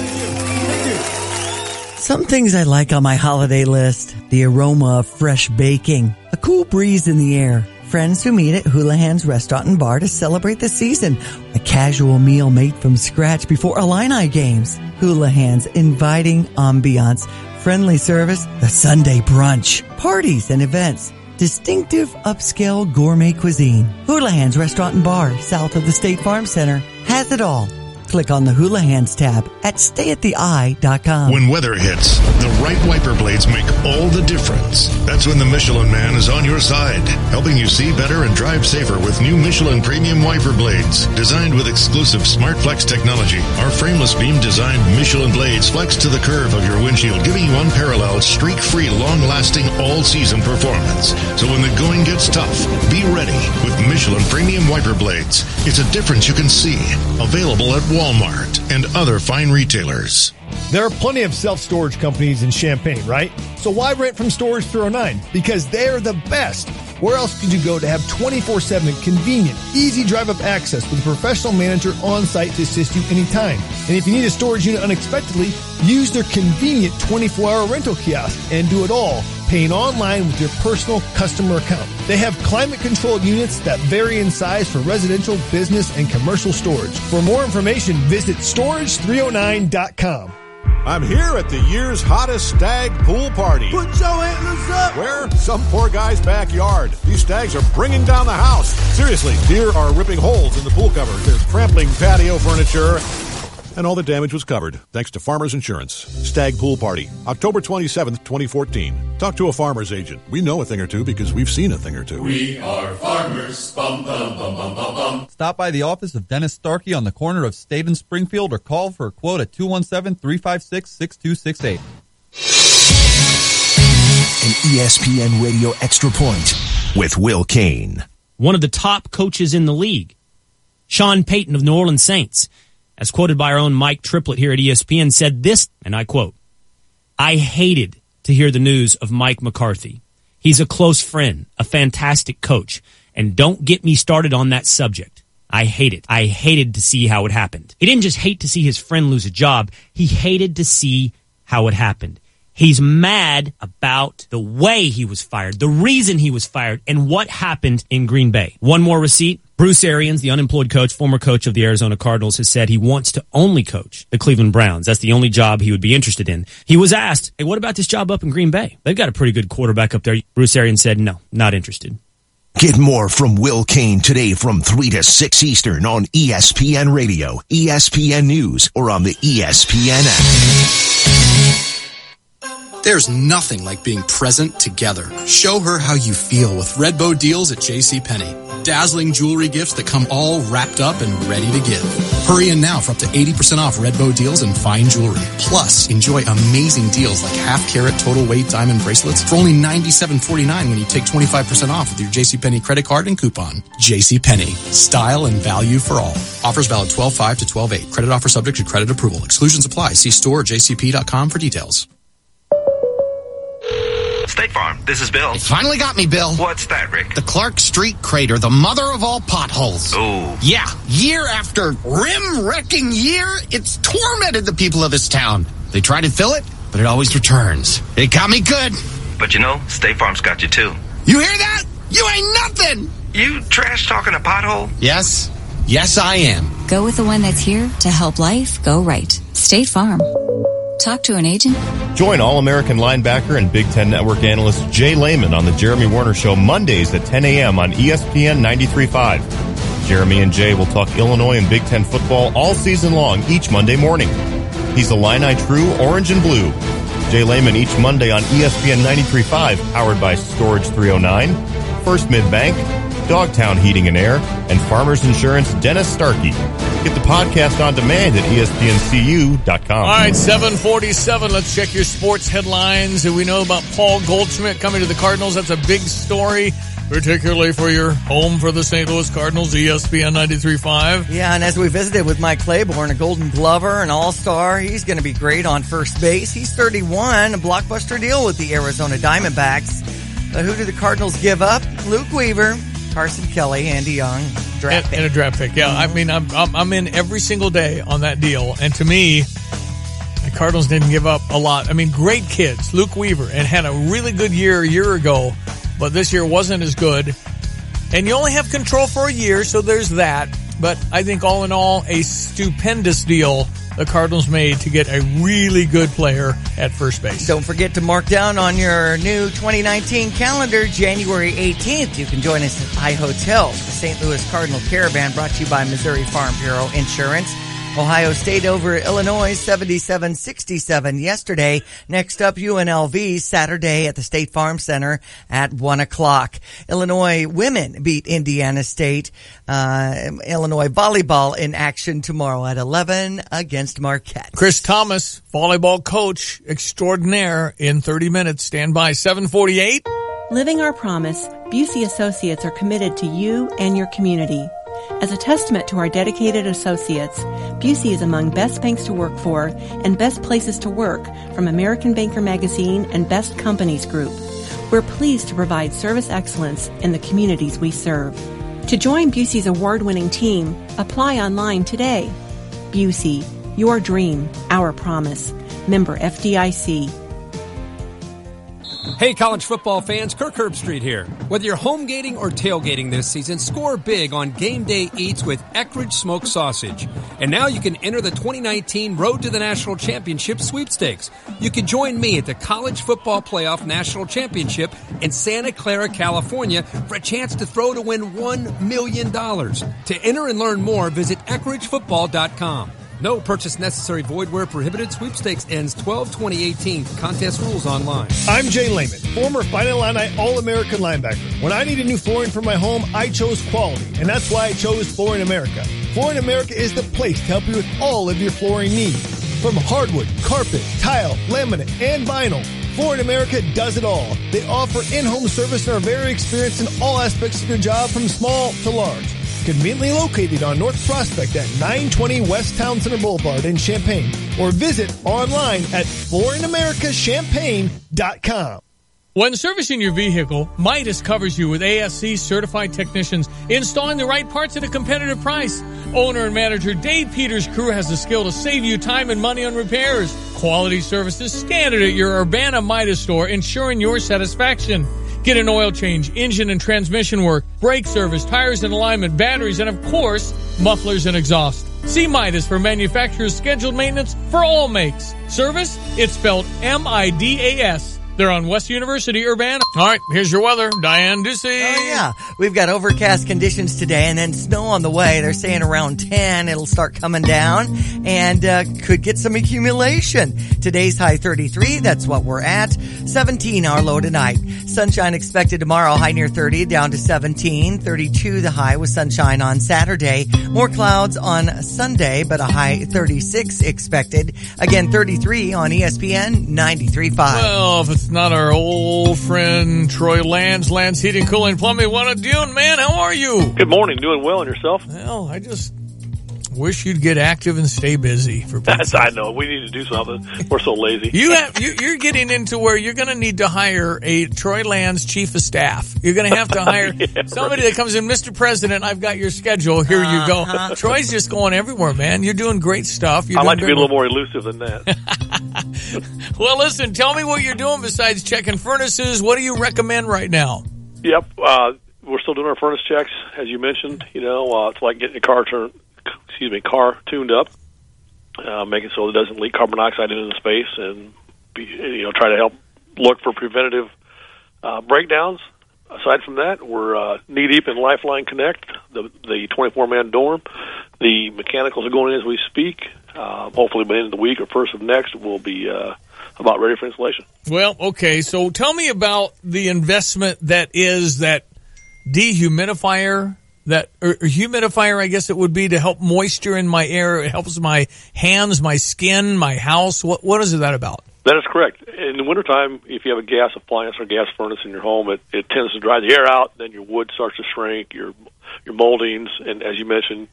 Some things I like on my holiday list. The aroma of fresh baking, a cool breeze in the air, friends who meet at Houlihan's Restaurant and Bar to celebrate the season, a casual meal made from scratch before Illini games, Houlihan's inviting ambiance, friendly service, the Sunday brunch, parties and events, distinctive upscale gourmet cuisine. Houlihan's Restaurant and Bar, south of the State Farm Center, has it all. Click on the Houlihan's tab at stayattheeye.com. When weather hits, the right wiper blades make all the difference. That's when the Michelin Man is on your side, helping you see better and drive safer with new Michelin Premium Wiper Blades. Designed with exclusive Smart Flex technology, our frameless beam-designed Michelin blades flex to the curve of your windshield, giving you unparalleled, streak-free, long-lasting, all-season performance. So when the going gets tough, be ready with Michelin Premium Wiper Blades. It's a difference you can see. Available at Walmart and other fine retailers. There are plenty of self-storage companies in Champaign, right? So why rent from Storage 309? Because they're the best. Where else could you go to have 24/7 convenient, easy drive-up access with a professional manager on site to assist you anytime? And if you need a storage unit unexpectedly, use their convenient 24-hour rental kiosk and do it all, paying online with your personal customer account. They have climate-controlled units that vary in size for residential, business, and commercial storage. For more information, visit storage309.com. I'm here at the year's hottest stag pool party. Put your antlers up! Where? Some poor guy's backyard. These stags are bringing down the house. Seriously, deer are ripping holes in the pool cover. They're trampling patio furniture. And all the damage was covered, thanks to Farmers Insurance. Stag Pool Party, October 27th, 2014. Talk to a farmer's agent. We know a thing or two because we've seen a thing or two. We are farmers. Bum, bum, bum, bum, bum, bum. Stop by the office of Dennis Starkey on the corner of State and Springfield or call for a quote at 217-356-6268. An ESPN Radio Extra Point with Will Kane. One of the top coaches in the league, Sean Payton of New Orleans Saints, as quoted by our own Mike Triplett here at ESPN, said this, and I quote, "I hated to hear the news of Mike McCarthy. He's a close friend, a fantastic coach, and don't get me started on that subject. I hate it. I hated to see how it happened." He didn't just hate to see his friend lose a job. He hated to see how it happened. He's mad about the way he was fired, the reason he was fired, and what happened in Green Bay. One more receipt. Bruce Arians, the unemployed coach, former coach of the Arizona Cardinals, has said he wants to only coach the Cleveland Browns. That's the only job he would be interested in. He was asked, hey, what about this job up in Green Bay? They've got a pretty good quarterback up there. Bruce Arians said, no, not interested. Get more from Will Kane today from 3 to 6 Eastern on ESPN Radio, ESPN News, or on the ESPN app. There's nothing like being present together. Show her how you feel with Redbow deals at JCPenney. Dazzling jewelry gifts that come all wrapped up and ready to give. Hurry in now for up to 80% off Redbow deals and fine jewelry. Plus, enjoy amazing deals like half-carat total weight diamond bracelets for only $97.49 when you take 25% off with your JCPenney credit card and coupon. JCPenney. Style and value for all. Offers valid 12/5 to 12/8. Credit offer subject to credit approval. Exclusions apply. See store or jcp.com for details. State Farm, this is Bill. It finally got me, Bill. What's that, Rick? The Clark Street crater, the mother of all potholes. Oh. Yeah, year after rim-wrecking year, it's tormented the people of this town. They try to fill it, but it always returns. It got me good. But you know, State Farm's got you too. You hear that? You ain't nothing! You trash talking a pothole? Yes. Yes, I am. Go with the one that's here to help life go right. State Farm. Talk to an agent. Join All-American linebacker and Big Ten Network analyst Jay Lehman on the Jeremy Warner Show Mondays at 10 a.m. on ESPN 93.5. Jeremy and Jay will talk Illinois and Big Ten football all season long each Monday morning. He's the Illini True Orange and Blue. Jay Lehman each Monday on ESPN 93.5, powered by Storage 309, First Mid-Bank, Dogtown Heating and Air, and Farmers Insurance Dennis Starkey. Get the podcast on demand at ESPNCU.com. All right, 7:47. Let's check your sports headlines. We know about Paul Goldschmidt coming to the Cardinals. That's a big story, particularly for your home for the St. Louis Cardinals, ESPN 93.5. Yeah, and as we visited with Mike Claiborne, a Golden Glover, an All-Star, he's going to be great on first base. He's 31, a blockbuster deal with the Arizona Diamondbacks. But who do the Cardinals give up? Luke Weaver, Carson Kelly, Andy Young, draft pick. And a draft pick, yeah. I mean, I'm in every single day on that deal. And to me, the Cardinals didn't give up a lot. I mean, great kids. Luke Weaver, and had a really good year a year ago, but this year wasn't as good. And you only have control for a year, so there's that. But I think all in all, a stupendous deal the Cardinals made to get a really good player at first base. Don't forget to mark down on your new 2019 calendar, January 18th. You can join us at iHotel, the St. Louis Cardinal Caravan, brought to you by Missouri Farm Bureau Insurance. Ohio State over Illinois 77-67 yesterday. Next up, UNLV Saturday at the State Farm Center at 1 o'clock. Illinois women beat Indiana State. Illinois volleyball in action tomorrow at 11 against Marquette. Chris Thomas, volleyball coach extraordinaire in 30 minutes. Stand by. 7:48. Living our promise, Busey Associates are committed to you and your community. As a testament to our dedicated associates, Busey is among Best Banks to Work For and Best Places to Work from American Banker Magazine and Best Companies Group. We're pleased to provide service excellence in the communities we serve. To join Busey's award-winning team, apply online today. Busey, your dream, our promise. Member FDIC. Hey, college football fans, Kirk Herbstreit here. Whether you're home gating or tailgating this season, score big on Game Day Eats with Eckridge Smoked Sausage. And now you can enter the 2019 Road to the National Championship sweepstakes. You can join me at the College Football Playoff National Championship in Santa Clara, California for a chance to throw to win $1 million. To enter and learn more, visit EckridgeFootball.com. No purchase necessary, void where prohibited. Sweepstakes ends 12/2018. Contest rules online. I'm Jay Lehman, former Fighting Illini All-American linebacker. When I needed new flooring for my home, I chose quality, and that's why I chose Flooring America. Flooring America is the place to help you with all of your flooring needs. From hardwood, carpet, tile, laminate, and vinyl, Flooring America does it all. They offer in-home service and are very experienced in all aspects of your job from small to large. Conveniently located on North Prospect at 920 West Town Center Boulevard in Champaign, or visit online at flooringamericachampaign.com. When servicing your vehicle, Midas covers you with ASC certified technicians installing the right parts at a competitive price. Owner and manager Dave Peters' crew has the skill to save you time and money on repairs. Quality services standard at your Urbana Midas store, ensuring your satisfaction. Get an oil change, engine and transmission work, brake service, tires and alignment, batteries, and of course, mufflers and exhaust. See Midas for manufacturer's scheduled maintenance for all makes. Service? It's spelled M-I-D-A-S. They're on West University, Urbana. All right, here's your weather. Diane Ducey. Oh, yeah. We've got overcast conditions today and then snow on the way. They're saying around 10 it'll start coming down and could get some accumulation. Today's high 33. That's what we're at. 17 our low tonight. Sunshine expected tomorrow, high near 30, down to 17. 32 the high with sunshine on Saturday. More clouds on Sunday, but a high 36 expected. Again, 33 on ESPN 93.5. Well, if it's not our old friend Troy Lance Heating, Cooling, Plumbing, what a doing, man. How are you? Good morning. Doing well, and yourself? Well, I just wish you'd get active and stay busy. For I know. We need to do something. We're so lazy. You're getting into where you're going to need to hire a Troy Lance chief of staff. You're going to have to hire somebody that comes in, Mr. President, I've got your schedule. Here you go. Troy's just going everywhere, man. You're doing great stuff. I'd like to be a little more elusive than that. Well, listen, tell me what you're doing besides checking furnaces. What do you recommend right now? Yep. We're still doing our furnace checks, as you mentioned. It's like getting a car tuned up, making so it doesn't leak carbon dioxide into the space, and try to help look for preventative breakdowns. Aside from that, we're knee deep in Lifeline Connect, the 24-man dorm. The mechanicals are going in as we speak. Hopefully by the end of the week or first of next, we'll be about ready for installation. Well, okay, so tell me about the investment that is that dehumidifier, or humidifier, I guess it would be, to help moisture in my air. It helps my hands, my skin, my house. What is that about? That is correct. In the wintertime, if you have a gas appliance or gas furnace in your home, it tends to dry the air out. Then your wood starts to shrink, your moldings, and as you mentioned,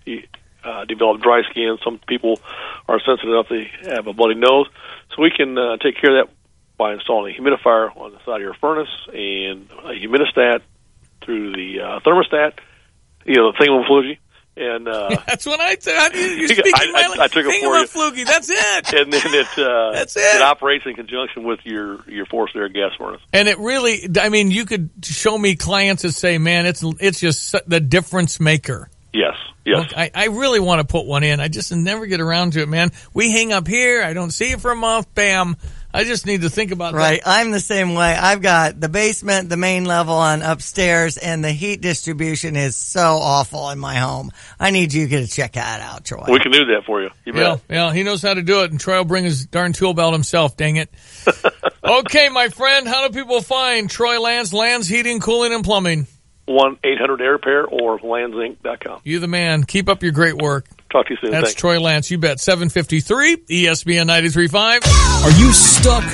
develop dry skin. Some people are sensitive enough they have a bloody nose. So we can take care of that by installing a humidifier on the side of your furnace and a humidistat through the thermostat, the thingamaflugy. And that's what I said. You're speaking I took it for you. Thingamaflugy, that's it. And then it operates in conjunction with your forced air gas furnace. And it really, you could show me clients that say, man, it's just the difference maker. Yes. Look, I really want to put one in. I just never get around to it, man. We hang up here. I don't see it for a month. Bam. I just need to think about that. Right. I'm the same way. I've got the basement, the main level on upstairs, and the heat distribution is so awful in my home. I need you to check that out, Troy. We can do that for you. You bet. Yeah, he knows how to do it, and Troy will bring his darn tool belt himself, dang it. Okay, my friend, how do people find Troy Lance, Lands Heating, Cooling, and Plumbing? 1-800-AIR-REPAIR or landsinc.com. You the man. Keep up your great work. Talk to you soon. That's Thanks. Troy Lance. You bet. 753 ESPN 93.5. Are you stuck,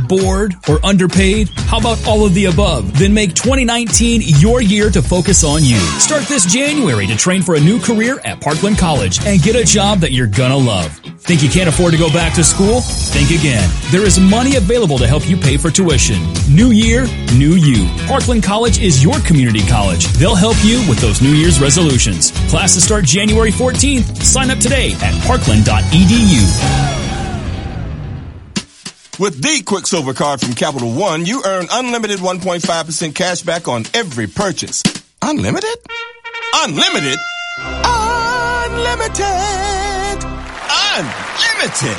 bored, or underpaid? How about all of the above? Then make 2019 your year to focus on you. Start this January to train for a new career at Parkland College and get a job that you're gonna love. Think you can't afford to go back to school? Think again. There is money available to help you pay for tuition. New year, new you. Parkland College is your community college. They'll help you with those New Year's resolutions. Classes start January 14th. Sign up today at parkland.edu. With the Quicksilver card from Capital One, you earn unlimited 1.5% cash back on every purchase. Unlimited? Unlimited? Unlimited! Unlimited!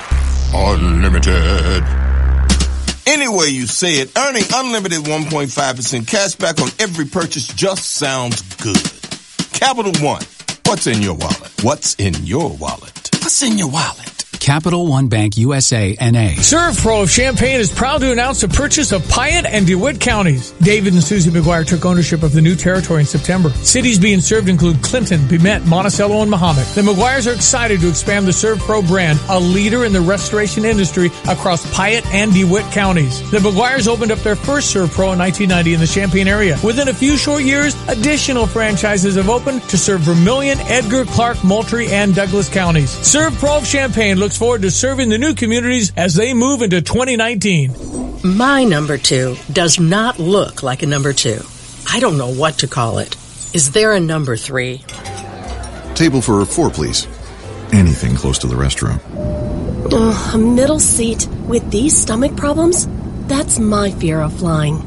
Unlimited! Any way you say it, earning unlimited 1.5% cash back on every purchase just sounds good. Capital One. What's in your wallet? What's in your wallet? What's in your wallet? Capital One Bank USA, N.A. ServPro of Champaign is proud to announce the purchase of Piatt and DeWitt counties. David and Susie McGuire took ownership of the new territory in September. Cities being served include Clinton, Bemet, Monticello, and Mahomet. The McGuires are excited to expand the ServPro brand, a leader in the restoration industry across Piatt and DeWitt counties. The McGuires opened up their first ServPro in 1990 in the Champaign area. Within a few short years, additional franchises have opened to serve Vermilion, Edgar, Clark, Moultrie, and Douglas counties. ServPro of Champaign looks forward to serving the new communities as they move into 2019. My number 2 does not look like a number 2. I don't know what to call it. Is there a number 3? Table for 4, please. Anything close to the restroom. A middle seat with these stomach problems? That's my fear of flying.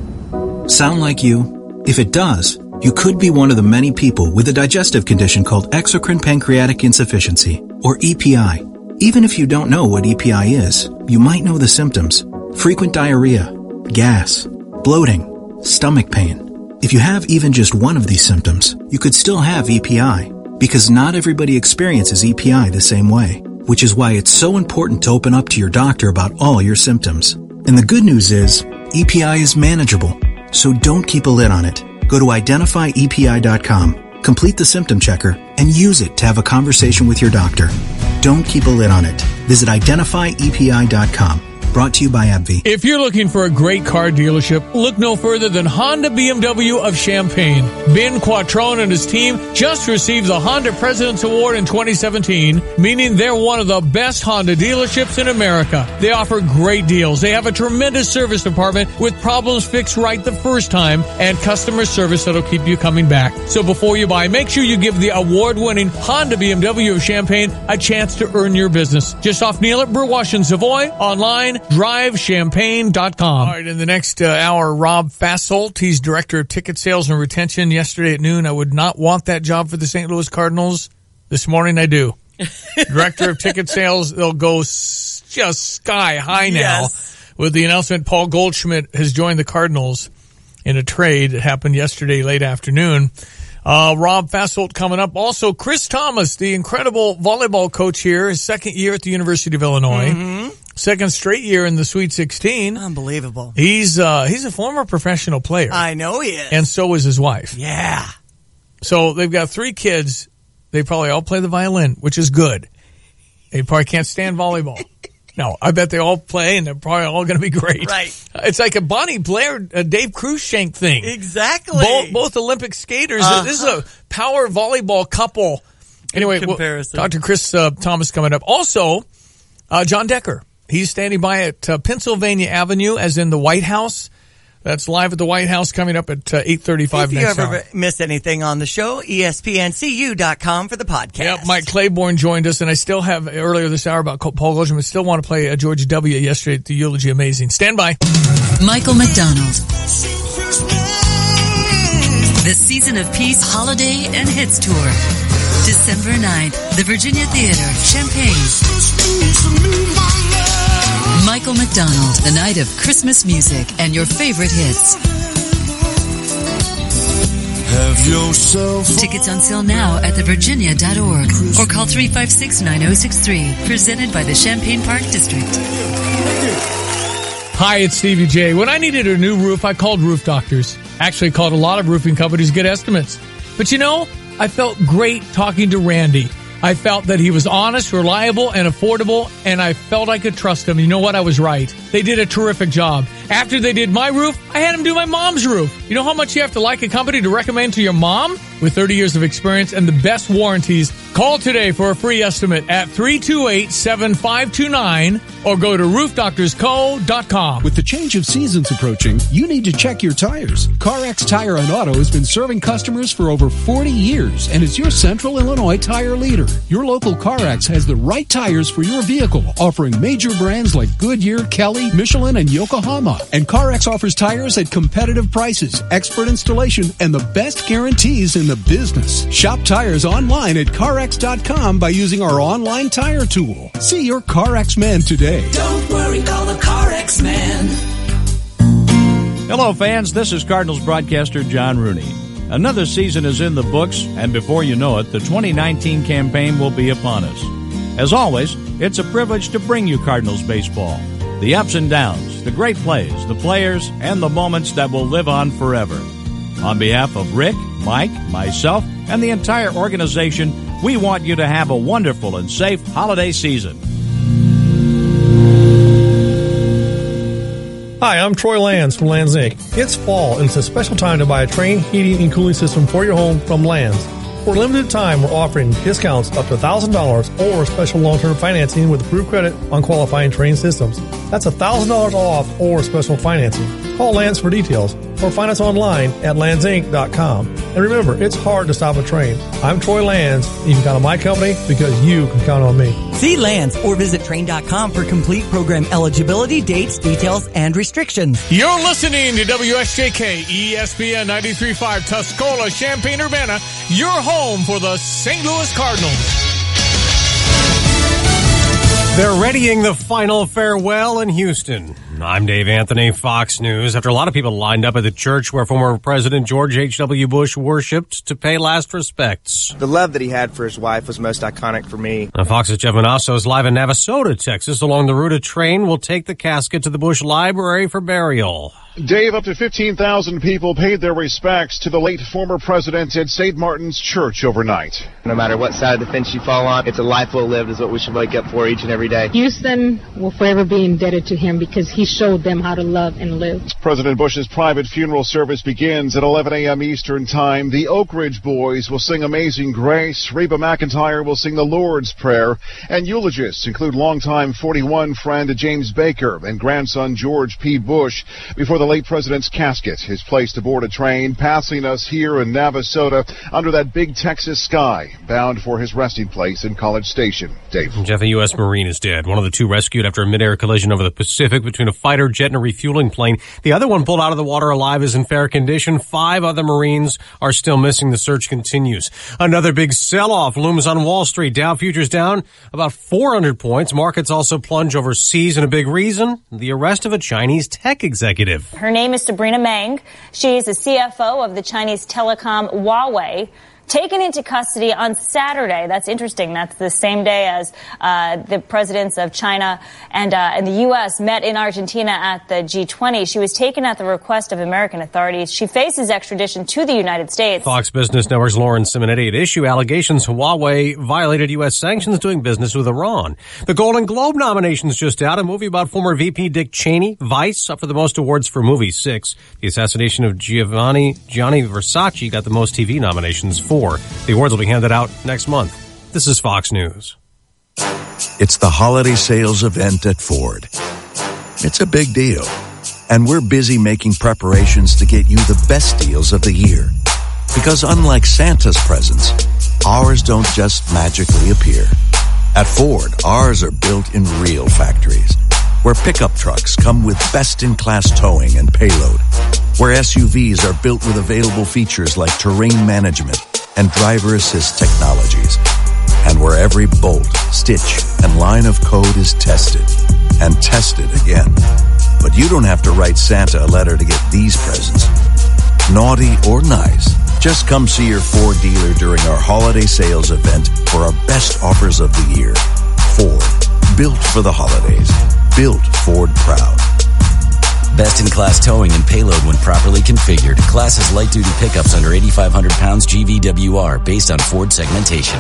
Sound like you? If it does, you could be one of the many people with a digestive condition called exocrine pancreatic insufficiency, or EPI. Even if you don't know what EPI is, you might know the symptoms. Frequent diarrhea, gas, bloating, stomach pain. If you have even just one of these symptoms, you could still have EPI, because not everybody experiences EPI the same way, which is why it's so important to open up to your doctor about all your symptoms. And the good news is, EPI is manageable, so don't keep a lid on it. Go to identifyepi.com. Complete the symptom checker and use it to have a conversation with your doctor. Don't keep a lid on it. Visit identifyepi.com. Brought to you by AbbVie. If you're looking for a great car dealership, look no further than Honda BMW of Champaign. Ben Quattrone and his team just received the Honda President's Award in 2017, meaning they're one of the best Honda dealerships in America. They offer great deals. They have a tremendous service department with problems fixed right the first time and customer service that'll keep you coming back. So before you buy, make sure you give the award-winning Honda BMW of Champaign a chance to earn your business. Just off Neal at Burwash and Savoy, online, drivechampagne.com. All right, in the next hour, Rob Fassolt, he's Director of Ticket Sales and Retention. Yesterday at noon, I would not want that job for the St. Louis Cardinals. This morning, I do. Director of Ticket Sales, they'll go just sky high now with the announcement Paul Goldschmidt has joined the Cardinals in a trade that happened yesterday late afternoon. Rob Fassolt coming up. Also, Chris Thomas, the incredible volleyball coach here, his second year at the University of Illinois. Mm-hmm. Second straight year in the Sweet 16. Unbelievable. He's a former professional player. I know he is. And so is his wife. Yeah. So they've got 3 kids. They probably all play the violin, which is good. They probably can't stand volleyball. No, I bet they all play, and they're probably all going to be great. Right. It's like a Bonnie Blair, Dave Cruikshank thing. Exactly. Both Olympic skaters. This is a power volleyball couple. Anyway, we'll talk to Chris Thomas coming up. Also, John Decker. He's standing by at Pennsylvania Avenue, as in the White House. That's live at the White House coming up at 8:35 next hour. If you ever miss anything on the show, ESPNCU.com for the podcast. Yep, Mike Claiborne joined us, and I still have, earlier this hour about Paul Goldschmidt, I still want to play George W. yesterday at the Eulogy. Amazing. Stand by. Michael McDonald. The Season of Peace Holiday and Hits Tour. December 9th, the Virginia Theater, Champaign. Michael McDonald, the night of Christmas music and your favorite hits. Have yourself. Tickets on sale now at thevirginia.org or call 356-9063. Presented by the Champaign Park District. Hi, it's Stevie J. When I needed a new roof, I called Roof Doctors. Actually called a lot of roofing companies to get estimates. But you know, I felt great talking to Randy. I felt that he was honest, reliable, and affordable, and I felt I could trust him. You know what? I was right. They did a terrific job. After they did my roof, I had them do my mom's roof. You know how much you have to like a company to recommend to your mom? With 30 years of experience and the best warranties, call today for a free estimate at 328-7529 or go to roofdoctorsco.com. With the change of seasons approaching, you need to check your tires. CarX Tire and Auto has been serving customers for over 40 years and is your Central Illinois tire leader. Your local CarX has the right tires for your vehicle, offering major brands like Goodyear, Kelly, Pirelli, Michelin, and Yokohama. And CarX offers tires at competitive prices, expert installation, and the best guarantees in the business. Shop tires online at CarX.com by using our online tire tool. See your CarX man today. Don't worry, call the CarX man. Hello, fans. This is Cardinals broadcaster John Rooney. Another season is in the books, and before you know it, the 2019 campaign will be upon us. As always, it's a privilege to bring you Cardinals baseball. The ups and downs, the great plays, the players, and the moments that will live on forever. On behalf of Rick, Mike, myself, and the entire organization, we want you to have a wonderful and safe holiday season. Hi, I'm Troy Lands from Lands Inc. It's fall, and it's a special time to buy a Trane heating and cooling system for your home from Lands. For a limited time, we're offering discounts up to $1,000 or special long-term financing with approved credit on qualifying Trane systems. That's $1,000 off or special financing. Call Lands for details or find us online at landsinc.com. And remember, it's hard to stop a Trane. I'm Troy Lands. You can count on my company because you can count on me. See Lands or visit Trane.com for complete program eligibility, dates, details, and restrictions. You're listening to WSJK ESPN 93.5 Tuscola, Champaign-Urbana, your home for the St. Louis Cardinals. They're readying the final farewell in Houston. I'm Dave Anthony, Fox News. After a lot of people lined up at the church where former President George H.W. Bush worshipped to pay last respects. The love that he had for his wife was most iconic for me. Now, Fox's Jeff Manasso is live in Navasota, Texas. Along the route, a train will take the casket to the Bush Library for burial. Dave, up to 15,000 people paid their respects to the late former president at St. Martin's Church overnight. No matter what side of the fence you fall on, it's a life well lived is what we should wake up for each and every day. Houston will forever be indebted to him because he showed them how to love and live. President Bush's private funeral service begins at 11 a.m. Eastern Time. The Oak Ridge Boys will sing Amazing Grace. Reba McEntire will sing the Lord's Prayer. And eulogists include longtime 41 friend James Baker and grandson George P. Bush. Before the late president's casket is placed aboard a train, passing us here in Navasota under that big Texas sky, bound for his resting place in College Station. Dave. Jeff, a U.S. Marine is dead. One of the two rescued after a midair collision over the Pacific between a fighter jet and a refueling plane. The other one pulled out of the water alive is in fair condition. 5 other Marines are still missing. The search continues. Another big sell-off looms on Wall Street. Dow futures down about 400 points. Markets also plunge overseas, and a big reason, the arrest of a Chinese tech executive. Her name is Sabrina Meng. She is the CFO of the Chinese telecom Huawei, taken into custody on Saturday. That's interesting. That's the same day as the presidents of China and the U.S. met in Argentina at the G20. She was taken at the request of American authorities. She faces extradition to the United States. Fox Business Network's Lauren Simonetti at issue allegations Huawei violated U.S. sanctions doing business with Iran. The Golden Globe nominations just out. A movie about former VP Dick Cheney. Vice up for the most awards for movie 6. The assassination of Gianni Versace got the most TV nominations 4. The awards will be handed out next month. This is Fox News. It's the holiday sales event at Ford. It's a big deal, and we're busy making preparations to get you the best deals of the year. Because unlike Santa's presents, ours don't just magically appear. At Ford, ours are built in real factories, where pickup trucks come with best-in-class towing and payload, where SUVs are built with available features like terrain management and driver assist technologies, and where every bolt, stitch, and line of code is tested and tested again. But you don't have to write Santa a letter to get these presents. Naughty or nice, just come see your Ford dealer during our holiday sales event for our best offers of the year. Ford, built for the holidays, built Ford proud. Best-in-class towing and payload when properly configured. Class is light-duty pickups under 8,500 pounds GVWR based on Ford segmentation.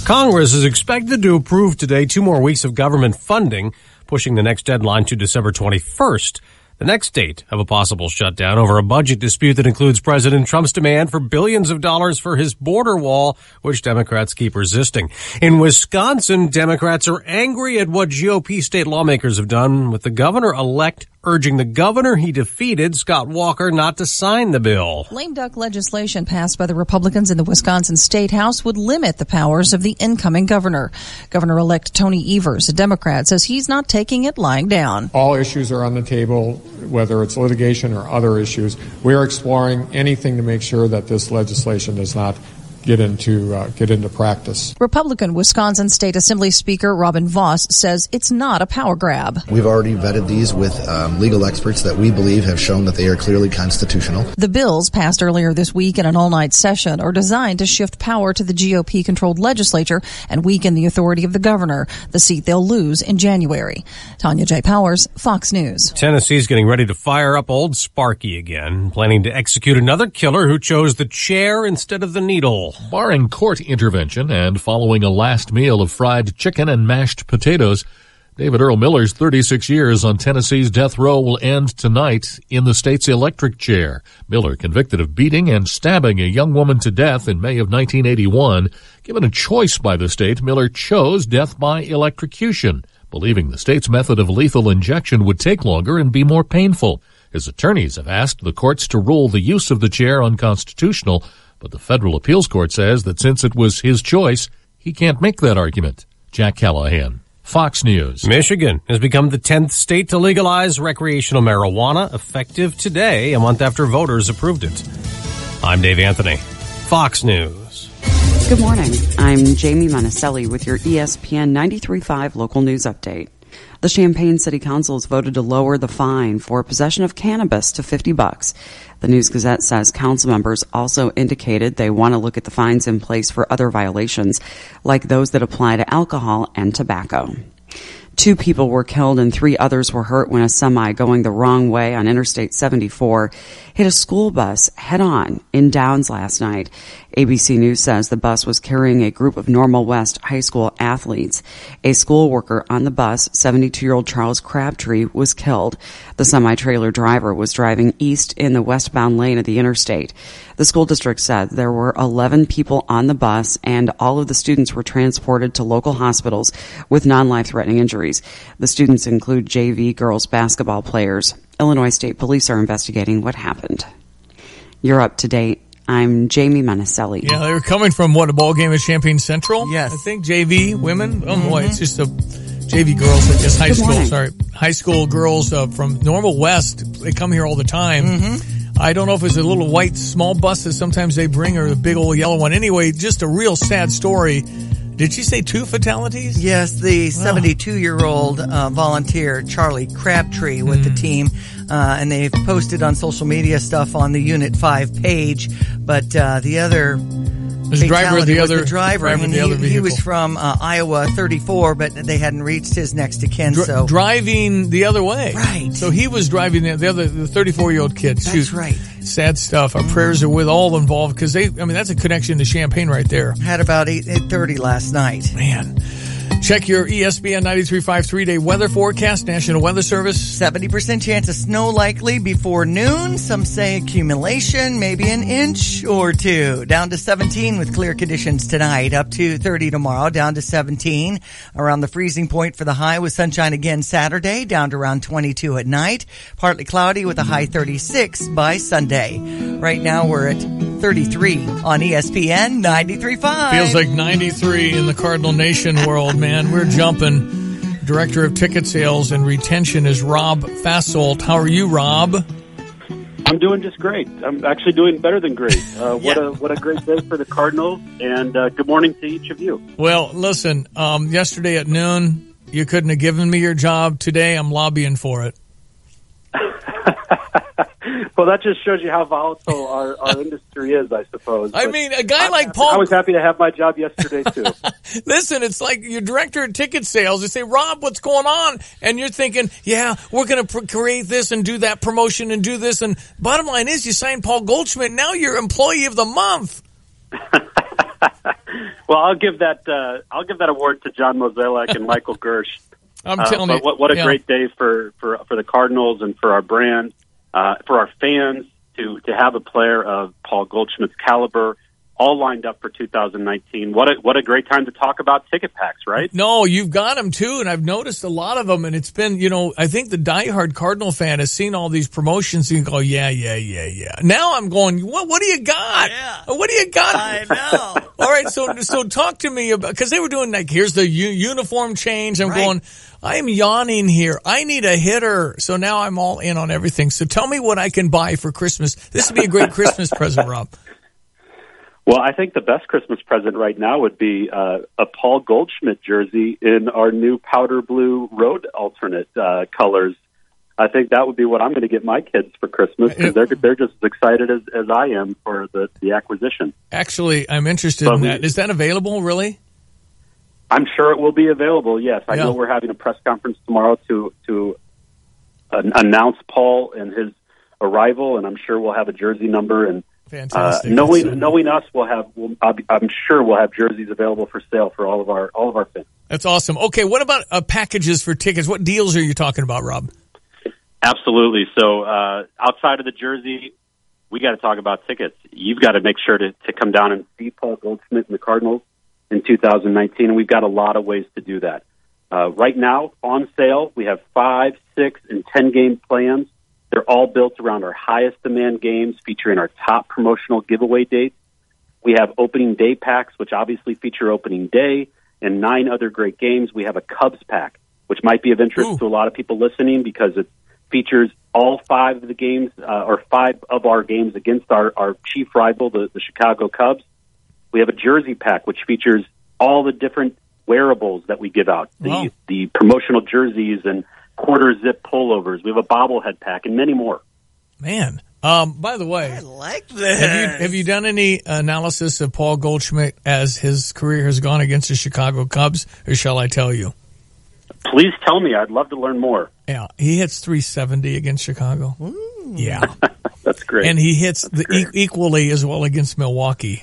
Congress is expected to approve today 2 more weeks of government funding, pushing the next deadline to December 21st. The next date of a possible shutdown over a budget dispute that includes President Trump's demand for billions of dollars for his border wall, which Democrats keep resisting. In Wisconsin, Democrats are angry at what GOP state lawmakers have done with the governor-elect urging the governor he defeated, Scott Walker, not to sign the bill. Lame duck legislation passed by the Republicans in the Wisconsin State House would limit the powers of the incoming governor. Governor-elect Tony Evers, a Democrat, says he's not taking it lying down. All issues are on the table, whether it's litigation or other issues. We are exploring anything to make sure that this legislation does not get into practice. Republican Wisconsin State Assembly Speaker Robin Voss says it's not a power grab. We've already vetted these with legal experts that we believe have shown that they are clearly constitutional. The bills passed earlier this week in an all-night session are designed to shift power to the GOP-controlled legislature and weaken the authority of the governor, the seat they'll lose in January. Tanya J. Powers, Fox News. Tennessee's getting ready to fire up old Sparky again, planning to execute another killer who chose the chair instead of the needle. Barring court intervention and following a last meal of fried chicken and mashed potatoes, David Earl Miller's 36 years on Tennessee's death row will end tonight in the state's electric chair. Miller, convicted of beating and stabbing a young woman to death in May of 1981. Given a choice by the state, Miller chose death by electrocution, believing the state's method of lethal injection would take longer and be more painful. His attorneys have asked the courts to rule the use of the chair unconstitutional, but the federal appeals court says that since it was his choice, he can't make that argument. Jack Callahan, Fox News. Michigan has become the 10th state to legalize recreational marijuana, effective today, a month after voters approved it. I'm Dave Anthony, Fox News. Good morning. I'm Jamie Monticelli with your ESPN 93.5 local news update. The Champaign City Council has voted to lower the fine for possession of cannabis to $50. The News-Gazette says council members also indicated they want to look at the fines in place for other violations, like those that apply to alcohol and tobacco. 2 people were killed and 3 others were hurt when a semi going the wrong way on Interstate 74 hit a school bus head-on in Downs last night. ABC News says the bus was carrying a group of Normal West High School athletes. A school worker on the bus, 72-year-old Charles Crabtree, was killed. The semi-trailer driver was driving east in the westbound lane of the interstate. The school district said there were 11 people on the bus and all of the students were transported to local hospitals with non-life-threatening injuries. The students include JV girls basketball players. Illinois State Police are investigating what happened. You're up to date. I'm Jamie Monticelli. Yeah, they were coming from, a ball game at Champaign Central? Yes. I think JV women. Oh, boy, it's just a JV girls, I guess, high school girls from Normal West. They come here all the time. Mm-hmm. I don't know if it's a little white small bus that sometimes they bring or a big old yellow one. Anyway, just a real sad story. Did she say 2 fatalities? Yes, the 72-year-old volunteer, Charlie Crabtree, with the team. And they've posted on social media stuff on the Unit 5 page. But the other fatality was the driver. And he was from Iowa 34, but they hadn't reached his next of kin. So driving the other way. Right. So he was driving the 34-year-old kid. That's right. Sad stuff. Our prayers are with all involved because that's a connection to Champaign right there. Had about 8:30 last night. Man. Check your ESPN 93.5 3-day weather forecast, National Weather Service. 70% chance of snow likely before noon. Some say accumulation, maybe an inch or 2. Down to 17 with clear conditions tonight. Up to 30 tomorrow. Down to 17. Around the freezing point for the high with sunshine again Saturday. Down to around 22 at night. Partly cloudy with a high 36 by Sunday. Right now we're at 33 on ESPN 93.5. Feels like 93 in the Cardinal Nation world, man. We're jumping. Director of Ticket Sales and Retention is Rob Fassolt. How are you, Rob? I'm doing just great. I'm actually doing better than great. What a great day for the Cardinals, and good morning to each of you. Well, listen, yesterday at noon, you couldn't have given me your job. Today, I'm lobbying for it. Well, that just shows you how volatile our industry is, I suppose. I mean, a guy like Paul... I was happy to have my job yesterday, too. Listen, it's like you're director of ticket sales. You say, Rob, what's going on? And you're thinking, yeah, we're going to create this and do that promotion and do this. And bottom line is you signed Paul Goldschmidt. Now you're employee of the month. Well, I'll give that award to John Moselak and Michael Gersh. I'm telling you. What a great day for the Cardinals and for our brand. For our fans to have a player of Paul Goldschmidt's caliber, all lined up for 2019. What a great time to talk about ticket packs, right? No, you've got them too, and I've noticed a lot of them, and it's been, I think the diehard Cardinal fan has seen all these promotions and go, yeah. Now I'm going, what do you got? Yeah. What do you got? I know. All right, so talk to me about, because they were doing like, here's the uniform change. I'm going, I'm yawning here. I need a hitter. So now I'm all in on everything. So tell me what I can buy for Christmas. This would be a great Christmas present, Rob. Well, I think the best Christmas present right now would be a Paul Goldschmidt jersey in our new powder blue road alternate colors. I think that would be what I'm going to get my kids for Christmas, because they're just as excited as I am for the acquisition. Actually, I'm interested in that. Is that available, really? I'm sure it will be available, yes. I know we're having a press conference tomorrow to announce Paul and his arrival, and I'm sure we'll have a jersey number. And fantastic. Knowing us, I'm sure we'll have jerseys available for sale for all of our fans. That's awesome. Okay, what about packages for tickets? What deals are you talking about, Rob? Absolutely. So outside of the jersey, we got to talk about tickets. You've got to make sure to come down and see Paul Goldschmidt and the Cardinals in 2019, and we've got a lot of ways to do that. Right now, on sale, we have 5, 6, and 10-game plans. They're all built around our highest demand games, featuring our top promotional giveaway dates. We have opening day packs, which obviously feature opening day, and 9 other great games. We have a Cubs pack, which might be of interest to a lot of people listening, because it features all 5 of the games, or 5 of our games against our chief rival, the Chicago Cubs. We have a jersey pack, which features all the different wearables that we give out, the promotional jerseys and quarter zip pullovers. We have a bobblehead pack and many more. Man, by the way, I like this. Have you done any analysis of Paul Goldschmidt as his career has gone against the Chicago Cubs, or shall I tell you? Please tell me. I'd love to learn more. Yeah, he hits .370 against Chicago. Ooh. Yeah. That's great. And he hits equally as well against Milwaukee.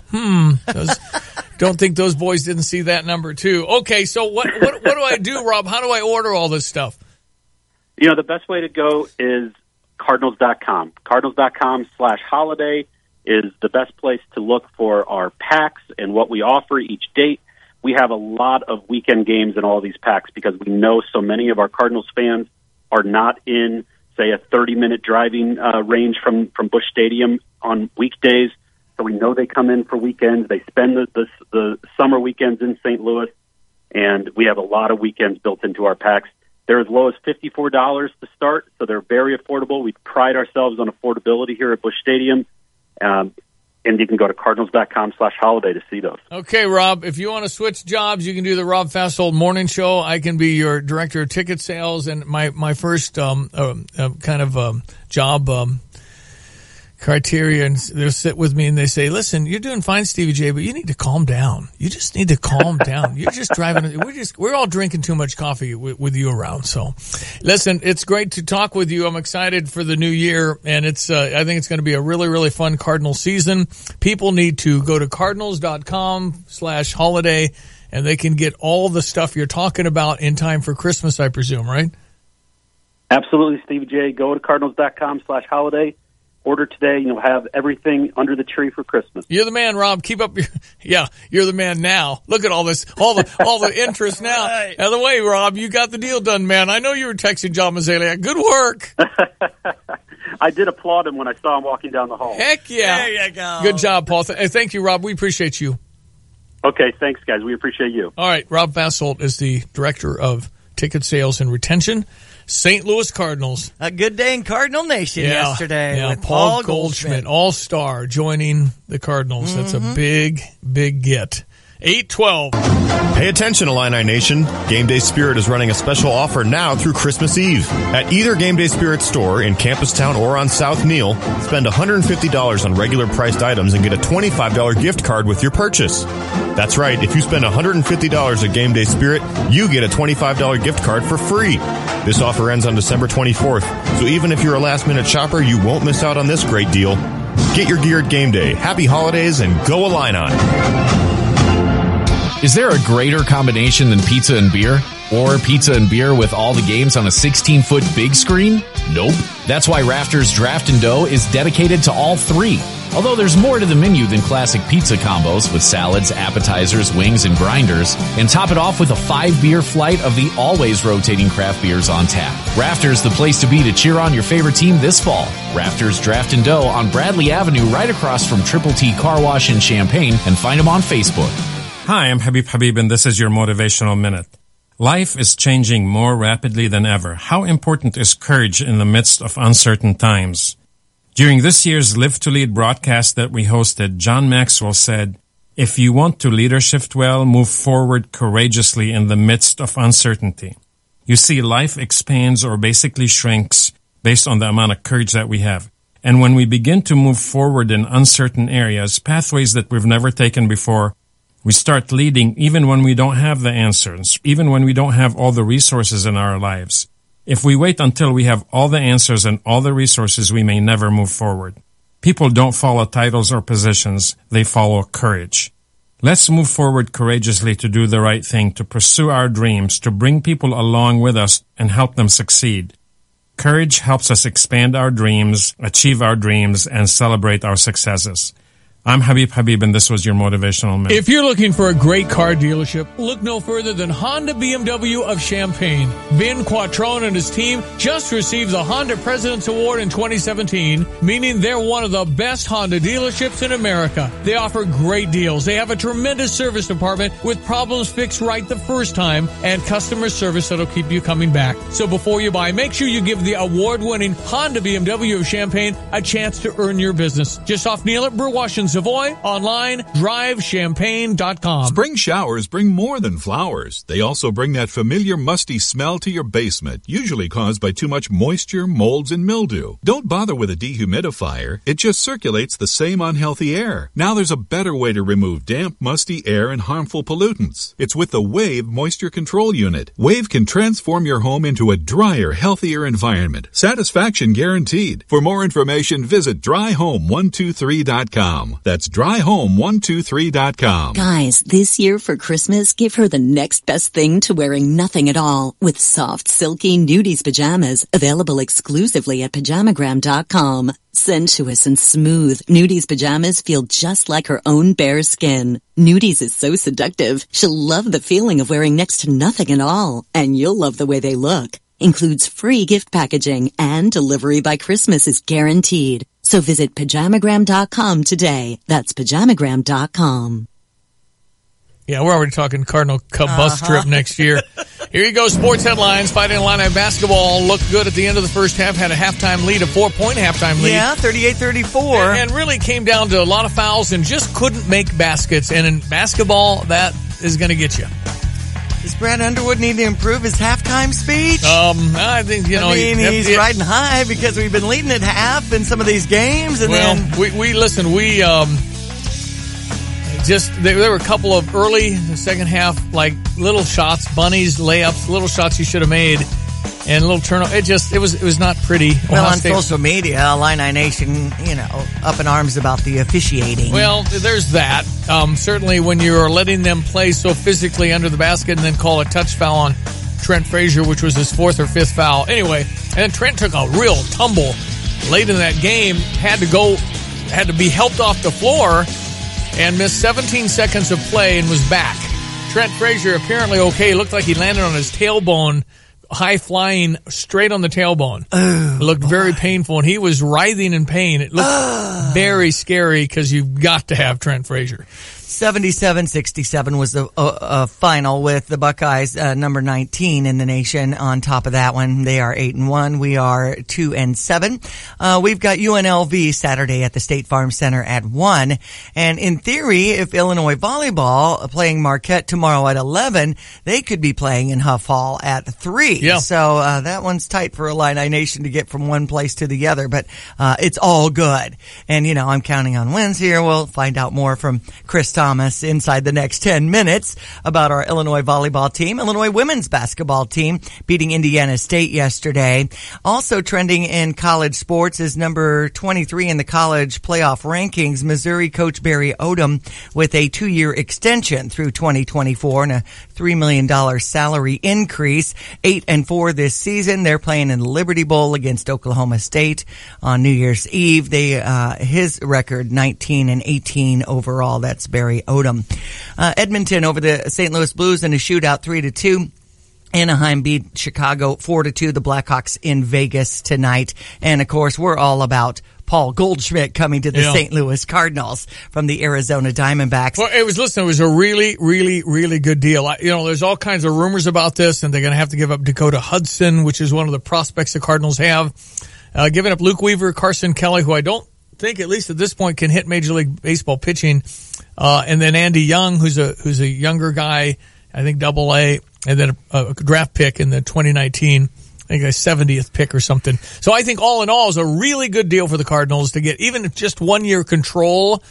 Don't think those boys didn't see that number too. Okay, so what do I do, Rob? How do I order all this stuff? The best way to go is Cardinals.com. Cardinals.com/holiday is the best place to look for our packs and what we offer each date. We have a lot of weekend games in all these packs, because we know so many of our Cardinals fans are not in, say, a 30-minute driving range from Busch Stadium on weekdays. So we know they come in for weekends. They spend the summer weekends in St. Louis, and we have a lot of weekends built into our packs. They're as low as $54 to start, so they're very affordable. We pride ourselves on affordability here at Busch Stadium. And you can go to Cardinals.com/holiday to see those. Okay, Rob, if you want to switch jobs, you can do the Rob Fasold Morning Show. I can be your director of ticket sales, and my first job criteria, and they'll sit with me and they say, listen, you're doing fine, Stevie J, but you need to calm down. You just need to calm down. You're just driving. We're all drinking too much coffee with you around. So listen, it's great to talk with you. I'm excited for the new year, and I think it's going to be a really, really fun Cardinal season. People need to go to Cardinals.com/holiday, and they can get all the stuff you're talking about in time for Christmas, I presume, right? Absolutely, Stevie J. Go to Cardinals.com/holiday. Order today, and you'll have everything under the tree for Christmas. You're the man, Rob. Keep up you're the man now. Look at all this, all the interest now. Right. Out of the way, Rob. You got the deal done, man. I know you were texting John Mazzaliak. Good work. I did applaud him when I saw him walking down the hall. Heck yeah. There you go. Good job, Paul. Thank you, Rob. We appreciate you. Okay, thanks, guys. We appreciate you. All right, Rob Fasold is the Director of Ticket Sales and Retention, St. Louis Cardinals. A good day in Cardinal Nation yesterday. Yeah, with Paul Goldschmidt, all-star, joining the Cardinals. Mm-hmm. That's a big, big get. 8-12. Pay attention, Illini Nation. Game Day Spirit is running a special offer now through Christmas Eve. At either Game Day Spirit store in Campustown or on South Neal, spend $150 on regular priced items and get a $25 gift card with your purchase. That's right, if you spend $150 at Game Day Spirit, you get a $25 gift card for free. This offer ends on December 24th, so even if you're a last-minute shopper, you won't miss out on this great deal. Get your gear at Game Day. Happy holidays and go Illini. Is there a greater combination than pizza and beer? Or pizza and beer with all the games on a 16-foot big screen? Nope. That's why Rafters Draft and Dough is dedicated to all three. Although there's more to the menu than classic pizza combos with salads, appetizers, wings, and grinders, and top it off with a 5-beer flight of the always rotating craft beers on tap. Rafters, the place to be to cheer on your favorite team this fall. Rafters Draft and Dough on Bradley Avenue right across from Triple T Car Wash in Champaign, and find them on Facebook. Hi, I'm Habib, and this is your Motivational Minute. Life is changing more rapidly than ever. How important is courage in the midst of uncertain times? During this year's Live to Lead broadcast that we hosted, John Maxwell said, "If you want to leadership well, move forward courageously in the midst of uncertainty." You see, life expands or basically shrinks based on the amount of courage that we have. And when we begin to move forward in uncertain areas, pathways that we've never taken before, we start leading even when we don't have the answers, even when we don't have all the resources in our lives. If we wait until we have all the answers and all the resources, we may never move forward. People don't follow titles or positions, they follow courage. Let's move forward courageously to do the right thing, to pursue our dreams, to bring people along with us and help them succeed. Courage helps us expand our dreams, achieve our dreams, and celebrate our successes. I'm Habib, and this was your Motivational Minute. If you're looking for a great car dealership, look no further than Honda BMW of Champaign. Ben Quattrone and his team just received the Honda President's Award in 2017, meaning they're one of the best Honda dealerships in America. They offer great deals. They have a tremendous service department with problems fixed right the first time and customer service that'll keep you coming back. So before you buy, make sure you give the award-winning Honda BMW of Champaign a chance to earn your business. Just off Neal at Burwash and Savoy, online, drivechampagne.com. Spring showers bring more than flowers. They also bring that familiar musty smell to your basement, usually caused by too much moisture, molds, and mildew. Don't bother with a dehumidifier. It just circulates the same unhealthy air. Now there's a better way to remove damp, musty air and harmful pollutants. It's with the Wave Moisture Control Unit. Wave can transform your home into a drier, healthier environment. Satisfaction guaranteed. For more information, visit dryhome123.com. That's dryhome123.com. Guys, this year for Christmas, give her the next best thing to wearing nothing at all with soft, silky Nudies pajamas available exclusively at pajamagram.com. Sensuous and smooth, Nudies pajamas feel just like her own bare skin. Nudies is so seductive, she'll love the feeling of wearing next to nothing at all, and you'll love the way they look. Includes free gift packaging and delivery by Christmas is guaranteed. So visit pajamagram.com today. That's pajamagram.com. Yeah, we're already talking Cardinal Cup bus trip next year. Here you go, sports headlines. Fighting Illini basketball looked good at the end of the first half, had a halftime lead, a 4-point halftime lead. Yeah, 38-34. And really came down to a lot of fouls and just couldn't make baskets. And in basketball, that is going to get you. Does Brad Underwood need to improve his halftime speech? I think, he's riding high because we've been leading at half in some of these games. And there were a couple of early, the second half, like little shots, bunnies, layups, little shots you should have made. And a little turnover. It was not pretty. Well, on social media, Illini Nation, up in arms about the officiating. Well, there's that. Certainly when you're letting them play so physically under the basket and then call a touch foul on Trent Frazier, which was his fourth or fifth foul. Anyway, and then Trent took a real tumble late in that game, had to be helped off the floor and missed 17 seconds of play and was back. Trent Frazier apparently okay. Looked like he landed on his tailbone, high flying straight on the tailbone. It looked very painful, and he was writhing in pain. It looked very scary because you've got to have Trent Frazier. 77-67 was the final with the Buckeyes number 19 in the nation. On top of that one, they are 8-1. We are 2-7. We've got UNLV Saturday at the State Farm Center at 1. And in theory, if Illinois volleyball playing Marquette tomorrow at 11, they could be playing in Huff Hall at 3. Yeah. So that one's tight for Illini Nation to get from one place to the other, but it's all good. And I'm counting on wins here. We'll find out more from Chris Thomas inside the next 10 minutes about our Illinois volleyball team. Illinois women's basketball team beating Indiana State yesterday. Also trending in college sports is number 23 in the college playoff rankings, Missouri coach Barry Odom, with a 2-year extension through 2024 and a $3 million salary increase. 8-4 this season. They're playing in the Liberty Bowl against Oklahoma State on New Year's Eve. His record 19-18 overall. That's Barry Odom. Edmonton over the St. Louis Blues in a shootout 3-2. Anaheim beat Chicago 4-2. The Blackhawks in Vegas tonight. And of course, we're all about Paul Goldschmidt coming to the St. Louis Cardinals from the Arizona Diamondbacks. Well, it was a really, really, really good deal. There's all kinds of rumors about this, and they're going to have to give up Dakota Hudson, which is one of the prospects the Cardinals have. Giving up Luke Weaver, Carson Kelly, who I don't think, at least at this point, can hit Major League Baseball pitching. And then Andy Young, who's a younger guy, I think AA, and then a draft pick in the 2019, I think a 70th pick or something. So I think all in all is a really good deal for the Cardinals to get even just 1 year control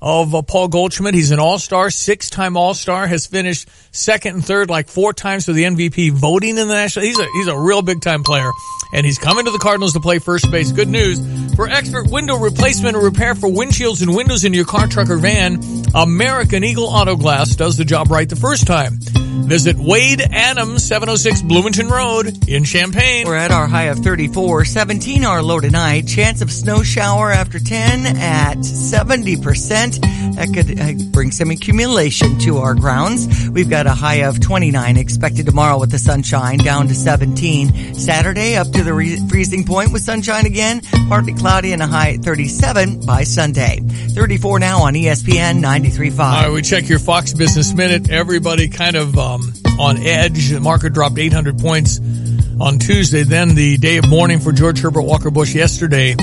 of Paul Goldschmidt. He's an all-star, 6-time all-star, has finished second and third like 4 times for the MVP voting in the National. He's a real big-time player, and he's coming to the Cardinals to play first base. Good news. For expert window replacement or repair for windshields and windows in your car, truck, or van, American Eagle Auto Glass does the job right the first time. Visit Wade Adams, 706 Bloomington Road in Champaign. We're at our high of 34, 17 our low tonight. Chance of snow shower after 10 at 70%. That could bring some accumulation to our grounds. We've got a high of 29 expected tomorrow with the sunshine, down to 17. Saturday up to the freezing point with sunshine again. Partly cloudy and a high at 37 by Sunday. 34 now on ESPN 93.5. All right, we check your Fox Business Minute. Everybody kind of on edge. The market dropped 800 points on Tuesday. Then the day of mourning for George Herbert Walker Bush yesterday.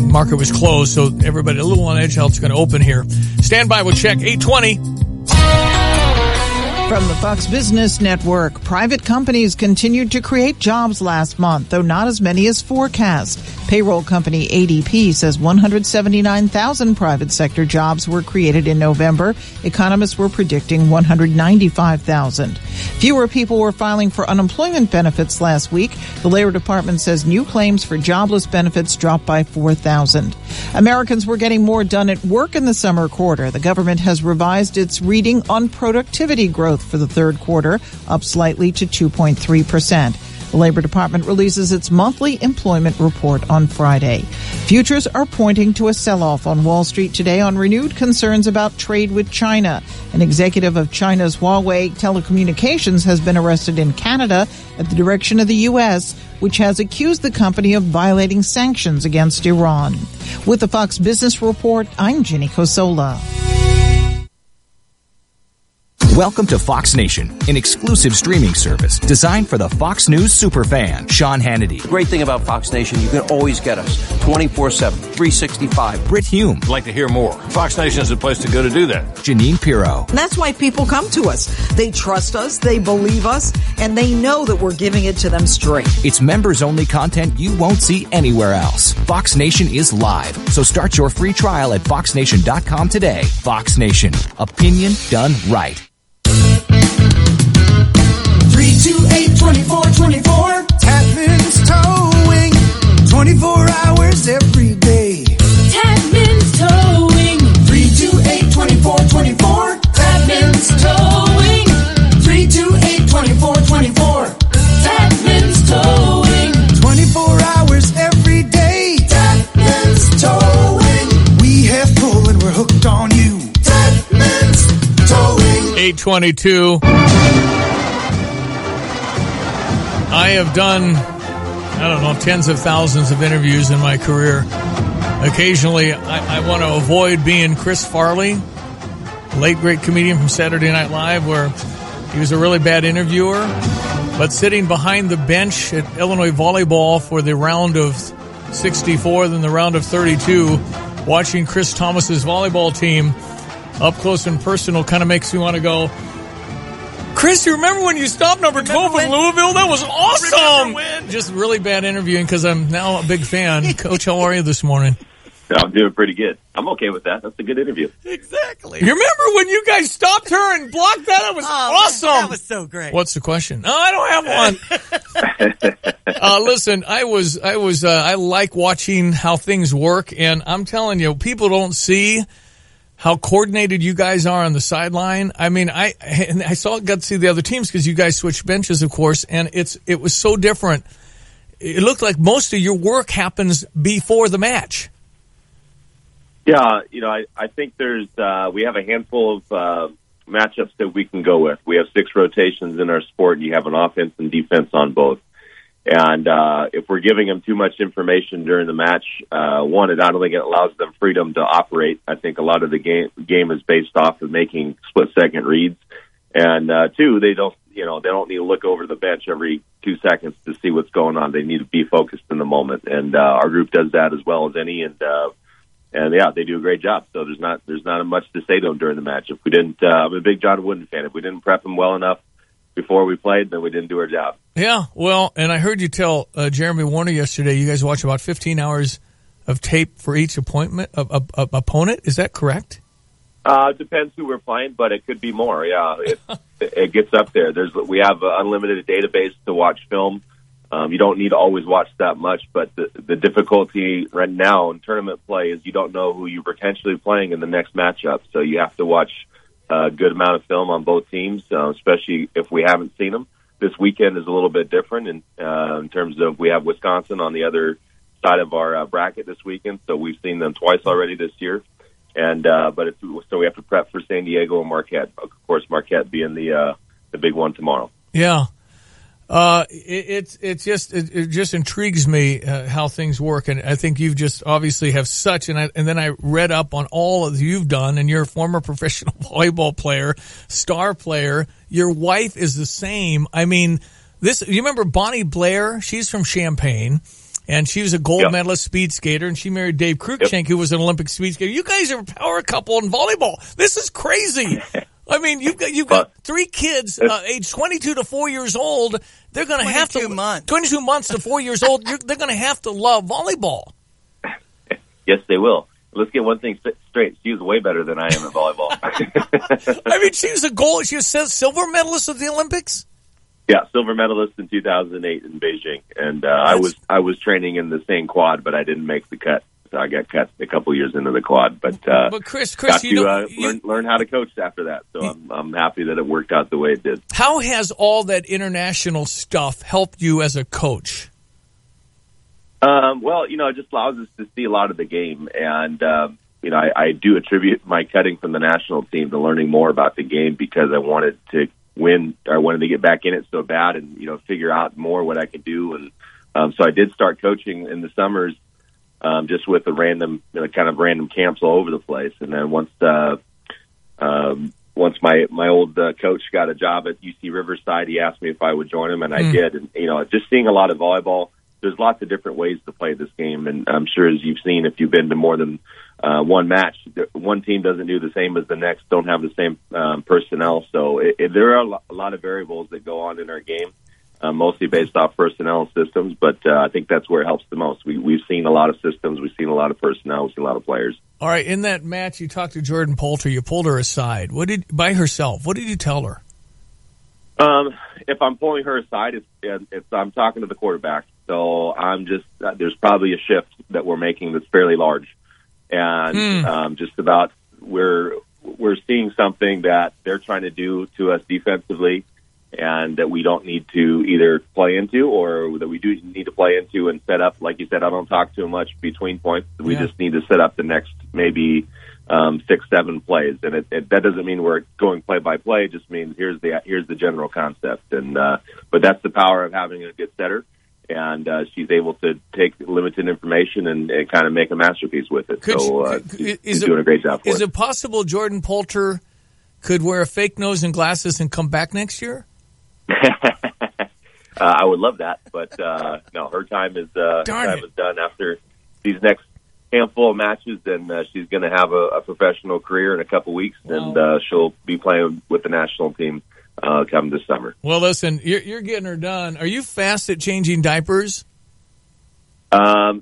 Market was closed, so everybody a little on edge how it's going to open here. Stand by, we'll check 820. From the Fox Business Network, private companies continued to create jobs last month, though not as many as forecast. Payroll company ADP says 179,000 private sector jobs were created in November. Economists were predicting 195,000. Fewer people were filing for unemployment benefits last week. The Labor Department says new claims for jobless benefits dropped by 4,000. Americans were getting more done at work in the summer quarter. The government has revised its reading on productivity growth for the third quarter, up slightly to 2.3%. The Labor Department releases its monthly employment report on Friday. Futures are pointing to a sell-off on Wall Street today on renewed concerns about trade with China. An executive of China's Huawei Telecommunications has been arrested in Canada at the direction of the U.S., which has accused the company of violating sanctions against Iran. With the Fox Business Report, I'm Ginny Cosola. Welcome to Fox Nation, an exclusive streaming service designed for the Fox News superfan. Sean Hannity. The great thing about Fox Nation, you can always get us 24/7, 365. Britt Hume. I'd like to hear more. Fox Nation is the place to go to do that. Janine Pirro. That's why people come to us. They trust us, they believe us, and they know that we're giving it to them straight. It's members-only content you won't see anywhere else. Fox Nation is live, so start your free trial at foxnation.com today. Fox Nation. Opinion done right. 328-2424. Tapman's Towing. 24 hours every day. Tapman's Towing. 328-2424. Tapman's Towing. 328-2424. Tapman's Towing. 24 hours every day. Tapman's Towing. We have pull and we're hooked on you. Tapman's Towing. 822. I have done, tens of thousands of interviews in my career. Occasionally, I want to avoid being Chris Farley, late great comedian from Saturday Night Live, where he was a really bad interviewer. But sitting behind the bench at Illinois volleyball for the round of 64, then the round of 32, watching Chris Thomas's volleyball team up close and personal kind of makes me want to go, Chris, you remember when you stopped number 12 in Louisville? That was awesome. Just really bad interviewing because I'm now a big fan. Coach, how are you this morning? I'm doing pretty good. I'm okay with that. That's a good interview. Exactly. You remember when you guys stopped her and blocked that? That was awesome. That was so great. What's the question? No, I don't have one. Listen, I like watching how things work, and I'm telling you, people don't see how coordinated you guys are on the sideline. I mean, got to see the other teams because you guys switched benches, of course, and it was so different. It looked like most of your work happens before the match. Yeah, I think we have a handful of matchups that we can go with. We have 6 rotations in our sport, and you have an offense and defense on both. And if we're giving them too much information during the match, one, I don't think it allows them freedom to operate. I think a lot of the game is based off of making split-second reads. And two, they don't need to look over the bench every 2 seconds to see what's going on. They need to be focused in the moment. And our group does that as well as any. And yeah, they do a great job. So there's not much to say to them during the match. If we didn't, I'm a big John Wooden fan. If we didn't prep them well enough before we played, then we didn't do our job. Yeah, well, and I heard you tell Jeremy Warner yesterday you guys watch about 15 hours of tape for each opponent. Is that correct? It depends who we're playing, but it could be more. Yeah, it gets up there. We have an unlimited database to watch film. You don't need to always watch that much, but the difficulty right now in tournament play is you don't know who you're potentially playing in the next matchup. So you have to watch a good amount of film on both teams, especially if we haven't seen them. This weekend is a little bit different in terms of we have Wisconsin on the other side of our bracket this weekend, so we've seen them twice already this year. And so we have to prep for San Diego and Marquette. Of course, Marquette being the big one tomorrow. Yeah. It just intrigues me how things work, and I think you've just obviously have such. And then I read up on all that you've done, and you're a former professional volleyball player, star player. Your wife is the same. I mean, you remember Bonnie Blair? She's from Champaign, and she was a gold medalist speed skater, and she married Dave Cruikshank, who was an Olympic speed skater. You guys are a power couple in volleyball. This is crazy. I mean, you've got 3 kids, age 22 to 4 years old. They're going to have to 22 months to 4 years old. They're going to have to love volleyball. Yes, they will. Let's get one thing straight. She was way better than I am at volleyball. I mean, she was silver medalist at the Olympics. Yeah, silver medalist in 2008 in Beijing, and I was training in the same quad, but I didn't make the cut. So I got cut a couple years into the quad, but Chris, got to learn how to coach after that. So I'm happy that it worked out the way it did. How has all that international stuff helped you as a coach? Well, it just allows us to see a lot of the game, and I do attribute my cutting from the national team to learning more about the game because I wanted to win. I wanted to get back in it so bad, and figure out more what I could do, and so I did start coaching in the summers. Just with the random camps all over the place. And then once my old coach got a job at UC Riverside, he asked me if I would join him, and I did. And, just seeing a lot of volleyball, there's lots of different ways to play this game. And I'm sure as you've seen, if you've been to more than one match, one team doesn't do the same as the next, don't have the same personnel. So there are a lot of variables that go on in our game. Mostly based off personnel systems, but I think that's where it helps the most. We've seen a lot of systems, we've seen a lot of personnel, we've seen a lot of players. All right, in that match, you talked to Jordan Poulter. You pulled her aside. By herself? What did you tell her? If I'm pulling her aside, I'm talking to the quarterback. So there's probably a shift that we're making that's fairly large, and just about we're seeing something that they're trying to do to us defensively. And that we don't need to either play into or that we do need to play into and set up. Like you said, I don't talk too much between points. We just need to set up the next maybe 6-7 plays. And that doesn't mean we're going play by play. It just means here's the general concept. And but that's the power of having a good setter. And she's able to take limited information and kind of make a masterpiece with it. She's doing a great job for us. Is it possible Jordan Poulter could wear a fake nose and glasses and come back next year? I would love that, but no, her time is done after these next handful of matches, and she's going to have a professional career in a couple weeks, and she'll be playing with the national team come this summer. Well, listen, you're getting her done. Are you fast at changing diapers? I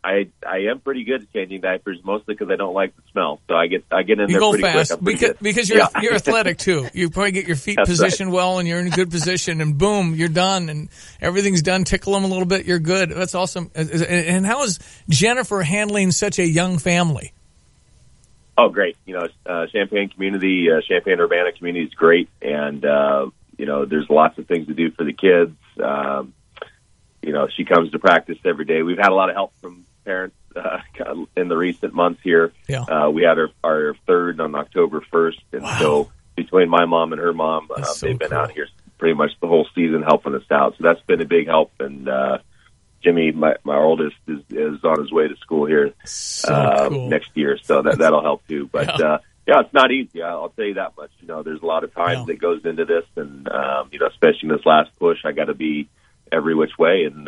am pretty good at changing diapers, mostly because I don't like the smell. So I get in there go pretty fast quick. because you're athletic too. You probably get your feet positioned well, and you're in a good position, and boom, you're done, and everything's done. Tickle them a little bit, you're good. That's awesome. And how is Jennifer handling such a young family? Oh, great. Champaign community, Champaign-Urbana community is great, and there's lots of things to do for the kids. She comes to practice every day. We've had a lot of help from parents in the recent months here. Yeah. We had our third on October 1st, and so between my mom and her mom, they've been out here pretty much the whole season helping us out. So that's been a big help. And Jimmy, my oldest, is on his way to school here next year, so that'll help too. But it's not easy. I'll tell you that much. There's a lot of time that goes into this, and especially in this last push, I got to be every which way and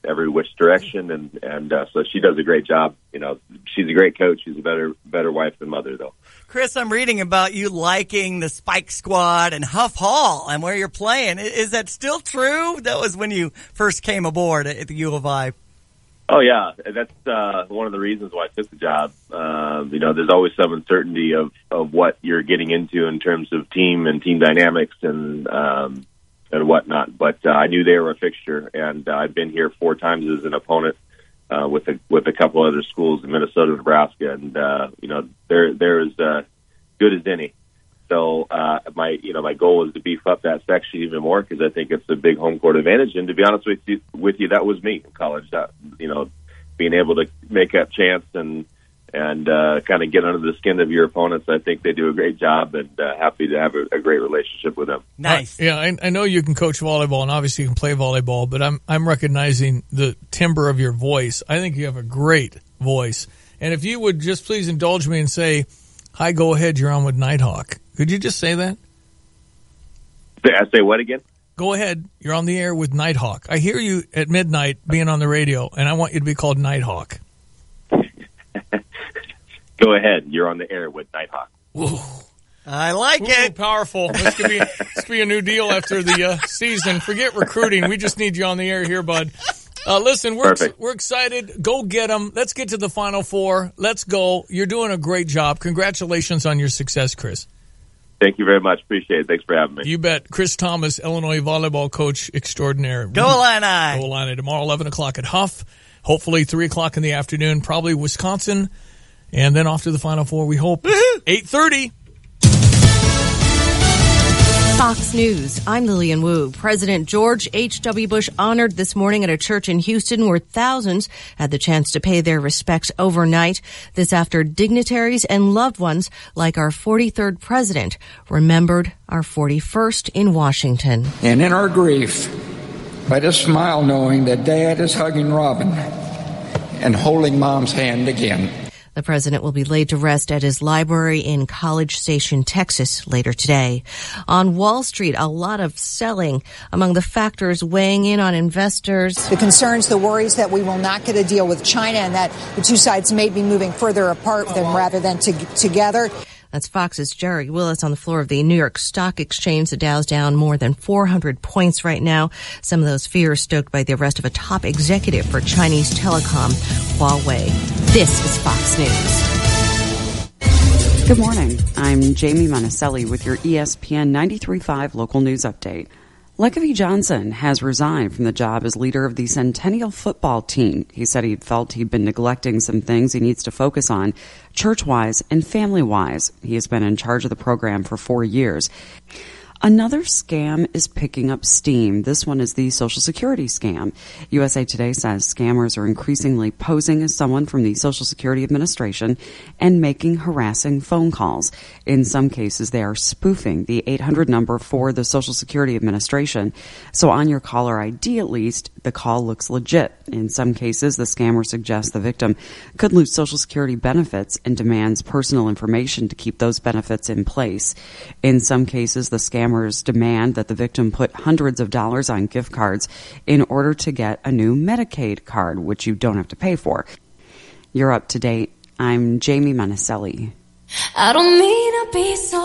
every which direction, and so she does a great job. She's a great coach. She's a better wife than mother, though. Chris, I'm reading about you liking the Spike Squad and Huff Hall and where you're playing. Is that still true? That was when you first came aboard at the U of I. Oh yeah, that's one of the reasons why I took the job. There's always some uncertainty of what you're getting into in terms of team and team dynamics and whatnot. But I knew they were a fixture, and I've been here 4 times as an opponent with a couple other schools in Minnesota, Nebraska, and they're as good as any. So my goal is to beef up that section even more because I think it's a big home court advantage. And to be honest with you, that was me in college. Being able to make up chance and kind of get under the skin of your opponents. I think they do a great job, and happy to have a great relationship with them. Nice. I know you can coach volleyball, and obviously you can play volleyball, but I'm recognizing the timbre of your voice. I think you have a great voice. And if you would just please indulge me and say, hi, go ahead, you're on with Nighthawk. Could you just say that? Say what again? Go ahead, you're on the air with Nighthawk. I hear you at midnight being on the radio, and I want you to be called Nighthawk. Go ahead, you're on the air with Nighthawk. Ooh. I like it. Powerful. This could be a new deal after the season. Forget recruiting. We just need you on the air here, bud. Listen, we're excited. Go get them. Let's get to the Final Four. Let's go. You're doing a great job. Congratulations on your success, Chris. Thank you very much. Appreciate it. Thanks for having me. You bet. Chris Thomas, Illinois volleyball coach extraordinaire. Go Illini. Go Illini. Tomorrow, 11 o'clock at Huff. Hopefully 3 o'clock in the afternoon, probably Wisconsin. And then off to the Final Four, we hope. 8:30. Fox News. I'm Lillian Wu. President George H.W. Bush honored this morning at a church in Houston where thousands had the chance to pay their respects overnight. This after dignitaries and loved ones like our 43rd president remembered our 41st in Washington. And in our grief, let us smile knowing that Dad is hugging Robin and holding Mom's hand again. The president will be laid to rest at his library in College Station, Texas, later today. On Wall Street, a lot of selling among the factors weighing in on investors. The concerns, the worries that we will not get a deal with China and that the two sides may be moving further apart rather than together. That's Fox's Jerry Willis on the floor of the New York Stock Exchange. The Dow's down more than 400 points right now. Some of those fears stoked by the arrest of a top executive for Chinese telecom, Huawei. This is Fox News. Good morning. I'm Jamie Monticelli with your ESPN 93.5 local news update. Lekavy Johnson has resigned from the job as leader of the Centennial football team. He said he felt he'd been neglecting some things he needs to focus on, church-wise and family-wise. He has been in charge of the program for 4 years. Another scam is picking up steam. This one is the Social Security scam. USA Today says scammers are increasingly posing as someone from the Social Security Administration and making harassing phone calls. In some cases, they are spoofing the 800 number for the Social Security Administration. So on your caller ID, at least, the call looks legit. In some cases, the scammer suggests the victim could lose Social Security benefits and demands personal information to keep those benefits in place. In some cases, the scammers demand that the victim put hundreds of dollars on gift cards in order to get a new Medicaid card, which you don't have to pay for. You're up to date. I'm Jamie Monticelli. I don't mean to be so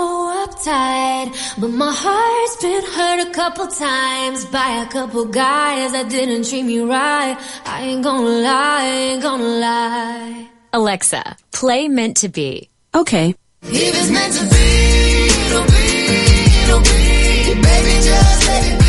uptight, but my heart's been hurt a couple times by a couple guys that didn't treat me right. I ain't gonna lie. Alexa, play Meant to Be. Okay. If it's meant to be, it'll be, it'll be. Baby, just let it be.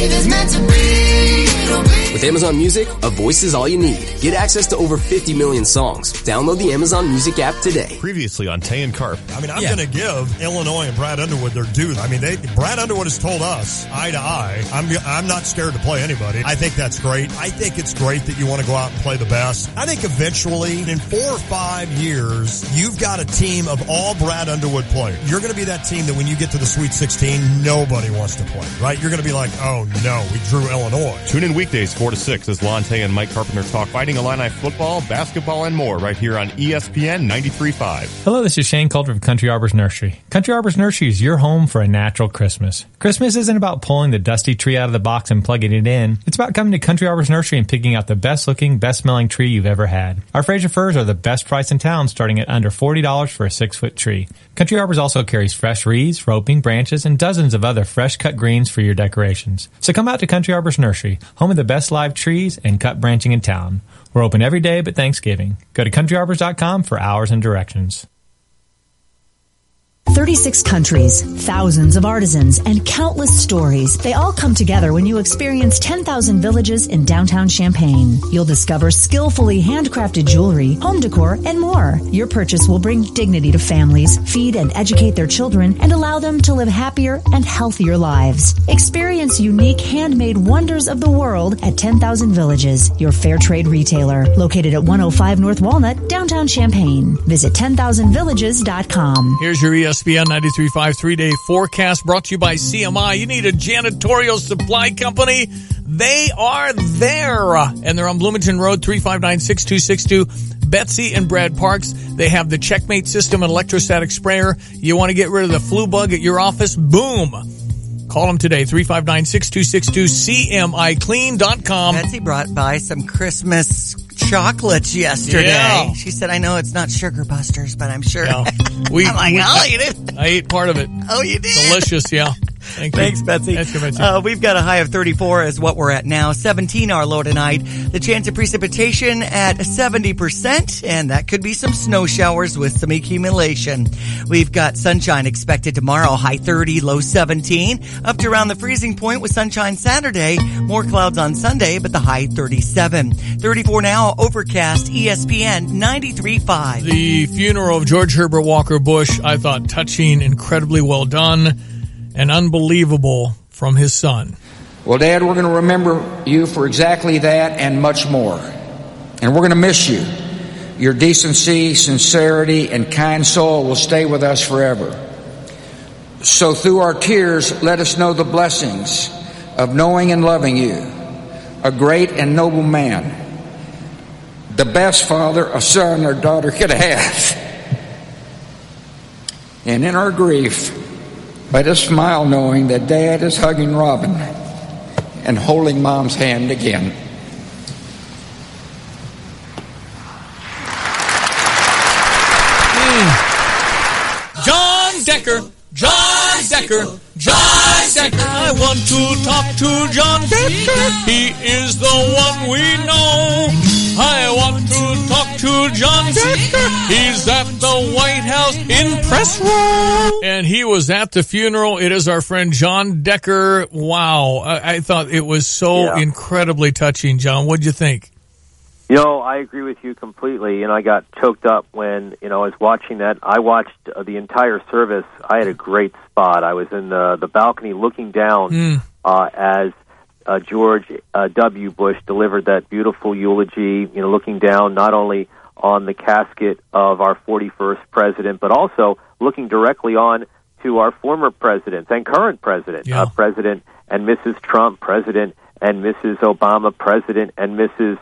If it's meant to be, it'll be. With Amazon Music, a voice is all you need. Get access to over 50 million songs. Download the Amazon Music app today. Previously on Tay and Carp. I mean, I'm going to give Illinois and Brad Underwood their due. I mean, Brad Underwood has told us eye to eye, I'm not scared to play anybody. I think that's great. I think it's great that you want to go out and play the best. I think eventually, in 4 or 5 years, you've got a team of all Brad Underwood players. You're going to be that team that when you get to the Sweet 16, nobody wants to play, right? You're going to be like, oh no, we drew Illinois. Tune in weekdays 4 to 6 as Lon Tay and Mike Carpenter talk Fighting Illini football, basketball, and more right here on ESPN 93.5. Hello, this is Shane Coulter of Country Arbors Nursery. Country Arbors Nursery is your home for a natural Christmas. Christmas isn't about pulling the dusty tree out of the box and plugging it in. It's about coming to Country Arbors Nursery and picking out the best-looking, best-smelling tree you've ever had. Our Fraser firs are the best price in town, starting at under $40 for a 6-foot tree. Country Arbors also carries fresh wreaths, roping, branches, and dozens of other fresh-cut greens for your decorations. So come out to Country Arbors Nursery, home of the best live trees and cut branching in town. We're open every day but Thanksgiving. Go to countryarbors.com for hours and directions. 36 countries, thousands of artisans, and countless stories. They all come together when you experience 10,000 Villages in downtown Champaign. You'll discover skillfully handcrafted jewelry, home decor, and more. Your purchase will bring dignity to families, feed and educate their children, and allow them to live happier and healthier lives. Experience unique handmade wonders of the world at 10,000 Villages, your fair trade retailer. Located at 105 North Walnut, downtown Champaign. Visit 10,000villages.com. Here's your ESPN 93.5 3-day forecast brought to you by CMI. You need a janitorial supply company? They are there. And they're on Bloomington Road, 359-6262. Betsy and Brad Parks. They have the Checkmate system and electrostatic sprayer. You want to get rid of the flu bug at your office? Boom. Call them today, 359-6262, CMIClean.com. Betsy brought by some Christmas chocolates yesterday. Yeah. She said, I know it's not Sugar Busters, but I'm sure. Yeah. I'll eat it. I ate part of it. Oh, you did? Delicious, yeah. Thanks, Betsy. Thanks, Betsy. We've got a high of 34 is what we're at now. 17 our low tonight. The chance of precipitation at 70%, and that could be some snow showers with some accumulation. We've got sunshine expected tomorrow, high 30, low 17, up to around the freezing point with sunshine Saturday. More clouds on Sunday, but the high 37. 34 now, overcast, ESPN 93.5. The funeral of George Herbert Walker Bush, I thought touching, incredibly well done, and unbelievable from his son. Well, Dad, we're going to remember you for exactly that and much more. And we're going to miss you. Your decency, sincerity, and kind soul will stay with us forever. So through our tears, let us know the blessings of knowing and loving you, a great and noble man, the best father a son or daughter could have. And in our grief, let us smile knowing that Dad is hugging Robin and holding Mom's hand again. John Decker. I want to talk to John Decker. He is the one we know. I want to talk to John Decker. He's at the White House in press row. And he was at the funeral. It is our friend John Decker. Wow. I thought it was so incredibly touching, John. What'd you think? I agree with you completely. I got choked up when, I was watching that. I watched the entire service. I had a great spot. I was in the balcony looking down as George W. Bush delivered that beautiful eulogy, looking down not only on the casket of our 41st president, but also looking directly on to our former presidents and current president, President and Mrs. Trump, President and Mrs. Obama, President and Mrs.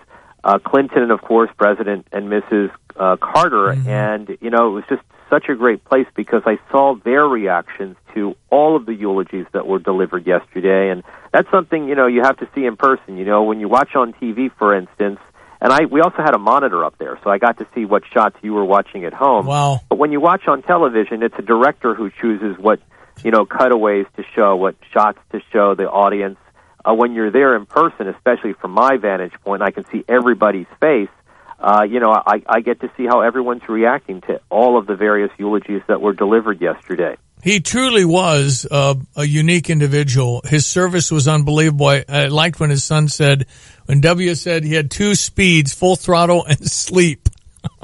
Clinton, and of course, President and Mrs. Carter. Mm-hmm. And, it was just such a great place because I saw their reactions to all of the eulogies that were delivered yesterday. And that's something, you have to see in person. When you watch on TV, for instance, And we also had a monitor up there, so I got to see what shots you were watching at home. Wow. But when you watch on television, it's a director who chooses what, cutaways to show, what shots to show the audience. When you're there in person, especially from my vantage point, I can see everybody's face. I get to see how everyone's reacting to all of the various eulogies that were delivered yesterday. He truly was a unique individual. His service was unbelievable. I liked when his son said, when W said he had 2 speeds, full throttle and sleep.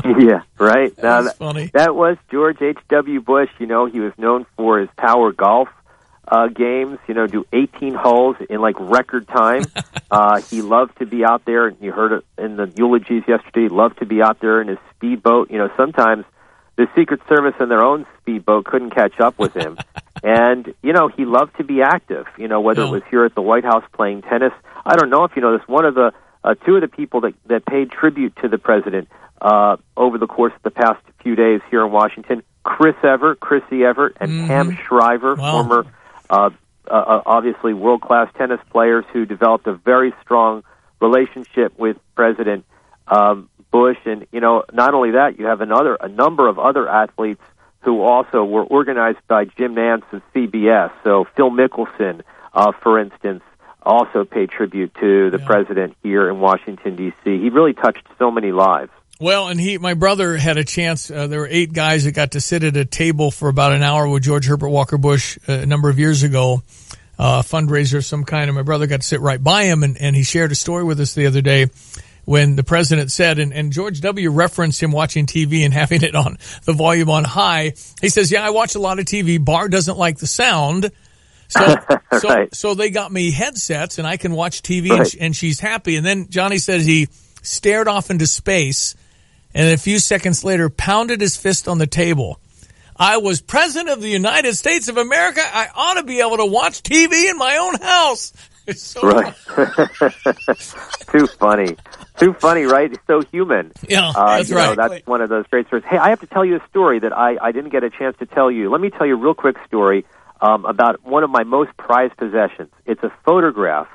Yeah, right. That's funny. That was George H.W. Bush. He was known for his power golf games, do 18 holes in record time. He loved to be out there. You heard it in the eulogies yesterday. He loved to be out there in his speedboat. Sometimes the Secret Service in their own speedboat couldn't catch up with him. And, he loved to be active, whether it was here at the White House playing tennis. I don't know if you know this, one of the 2 of the people that paid tribute to the president over the course of the past few days here in Washington, Chrissy Everett, and Pam Shriver, former obviously world-class tennis players who developed a very strong relationship with President Bush. And, not only that, you have a number of other athletes who also were organized by Jim Nantz of CBS. So Phil Mickelson, for instance, also paid tribute to the president here in Washington, D.C. He really touched so many lives. Well, and my brother had a chance. There were 8 guys that got to sit at a table for about an hour with George Herbert Walker Bush a number of years ago, a fundraiser of some kind, and my brother got to sit right by him, and he shared a story with us the other day when the president said, and George W. referenced him watching TV and having it on the volume on high. He says, I watch a lot of TV. Barr doesn't like the sound. So they got me headsets, and I can watch TV, and she's happy. And then Johnny says he stared off into space, and a few seconds later pounded his fist on the table. I was president of the United States of America. I ought to be able to watch TV in my own house. It's so right. Too funny, right? It's so human. Yeah, that's right. That's one of those great stories. Hey, I have to tell you a story that I didn't get a chance to tell you. Let me tell you a real quick story about one of my most prized possessions. It's a photograph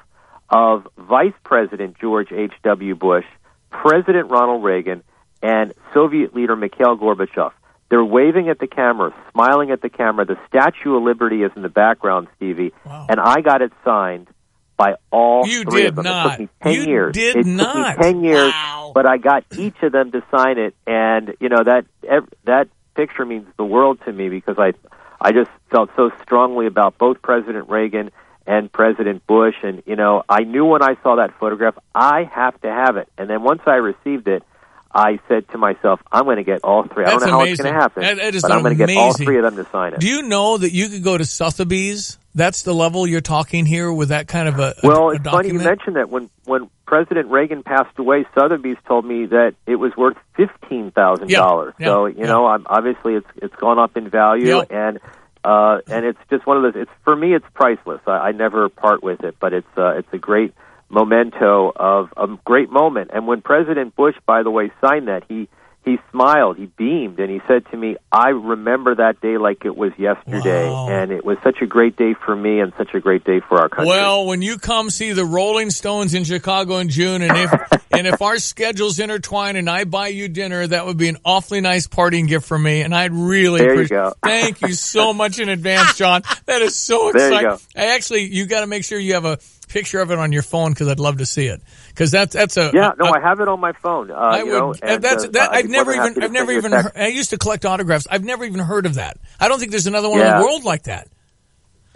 of Vice President George H.W. Bush, President Ronald Reagan, and Soviet leader Mikhail Gorbachev. They're waving at the camera, smiling at the camera. The Statue of Liberty is in the background, Stevie. Wow. And I got it signed by all 3 of them. Not. It took me 10 years. Did took not. me 10 years, wow. But I got each of them to sign it. And, that picture means the world to me because I just felt so strongly about both President Reagan and President Bush. And, I knew when I saw that photograph, I have to have it. And then once I received it, I said to myself, I'm going to get all 3. I don't know how it's going to happen, but I'm going to get all 3 of them to sign it. Do you know that you could go to Sotheby's? That's the level you're talking here with that kind of a Well, it's document? funny you mentioned that. When President Reagan passed away, Sotheby's told me that it was worth $15,000. So, obviously it's gone up in value, and it's just one of those. For me, it's priceless. I never part with it, but it's a great memento of a great moment. And when President Bush, by the way, signed that, he smiled, he beamed, and he said to me, I remember that day like it was yesterday. Wow. And it was such a great day for me and such a great day for our country. Well, when you come see the Rolling Stones in Chicago in June, and if our schedules intertwine and I buy you dinner, that would be an awfully nice parting gift for me, and I'd really appreciate it. Thank you so much in advance, John. That is so exciting. There you go. You got to make sure you have a picture of it on your phone because I'd love to see it. Because that's a I have it on my phone. I've never even heard, I used to collect autographs. I've never even heard of that. I don't think there's another one in the world like that.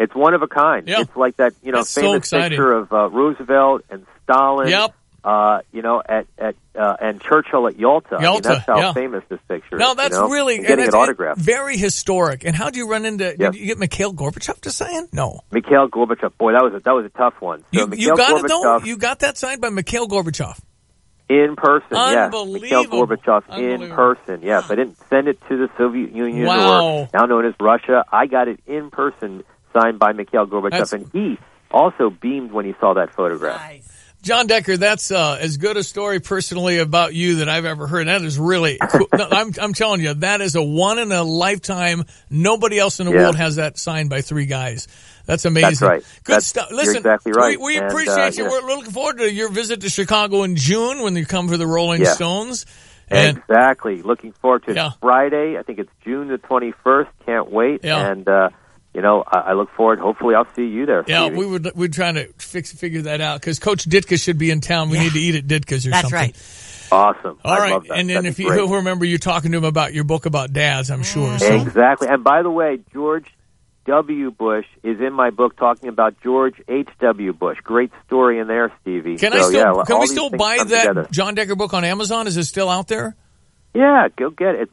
It's one of a kind. Yeah. It's like that famous picture of Roosevelt and Stalin. Yep. And Churchill at Yalta. I mean, that's how famous this picture is. No, that's really getting it autographed. Very historic. And how do you run into? Did you get Mikhail Gorbachev to sign? No. Mikhail Gorbachev. Boy, that was a tough one. So you got it though. You got that signed by Mikhail Gorbachev. In person, Unbelievable. yes. Mikhail Gorbachev in person, yes. I didn't send it to the Soviet Union or now known as Russia. I got it in person, signed by Mikhail Gorbachev, and he also beamed when he saw that photograph. Nice. John Decker, that's as good a story personally about you that I've ever heard. That is really cool. No, I'm telling you, that is a one in a lifetime. Nobody else in the world has that signed by 3 guys. That's amazing. That's right. Good stuff. Listen, you're exactly right. We appreciate you. We're looking forward to your visit to Chicago in June when you come for the Rolling Stones. And exactly. Looking forward to it. Friday. I think it's June the 21st. Can't wait. Yeah. And, I look forward. Hopefully, I'll see you there. Yeah, Stevie. we're trying to figure that out because Coach Ditka should be in town. We need to eat at Ditka's or something. That's right. Awesome. All right. Love that. And then if you remember, you're talking to him about your book about dads, I'm sure. So. Exactly. And by the way, George W. Bush is in my book talking about George H.W. Bush. Great story in there, Stevie. Can we still buy that together. John Decker book on Amazon? Is it still out there? Yeah, go get it.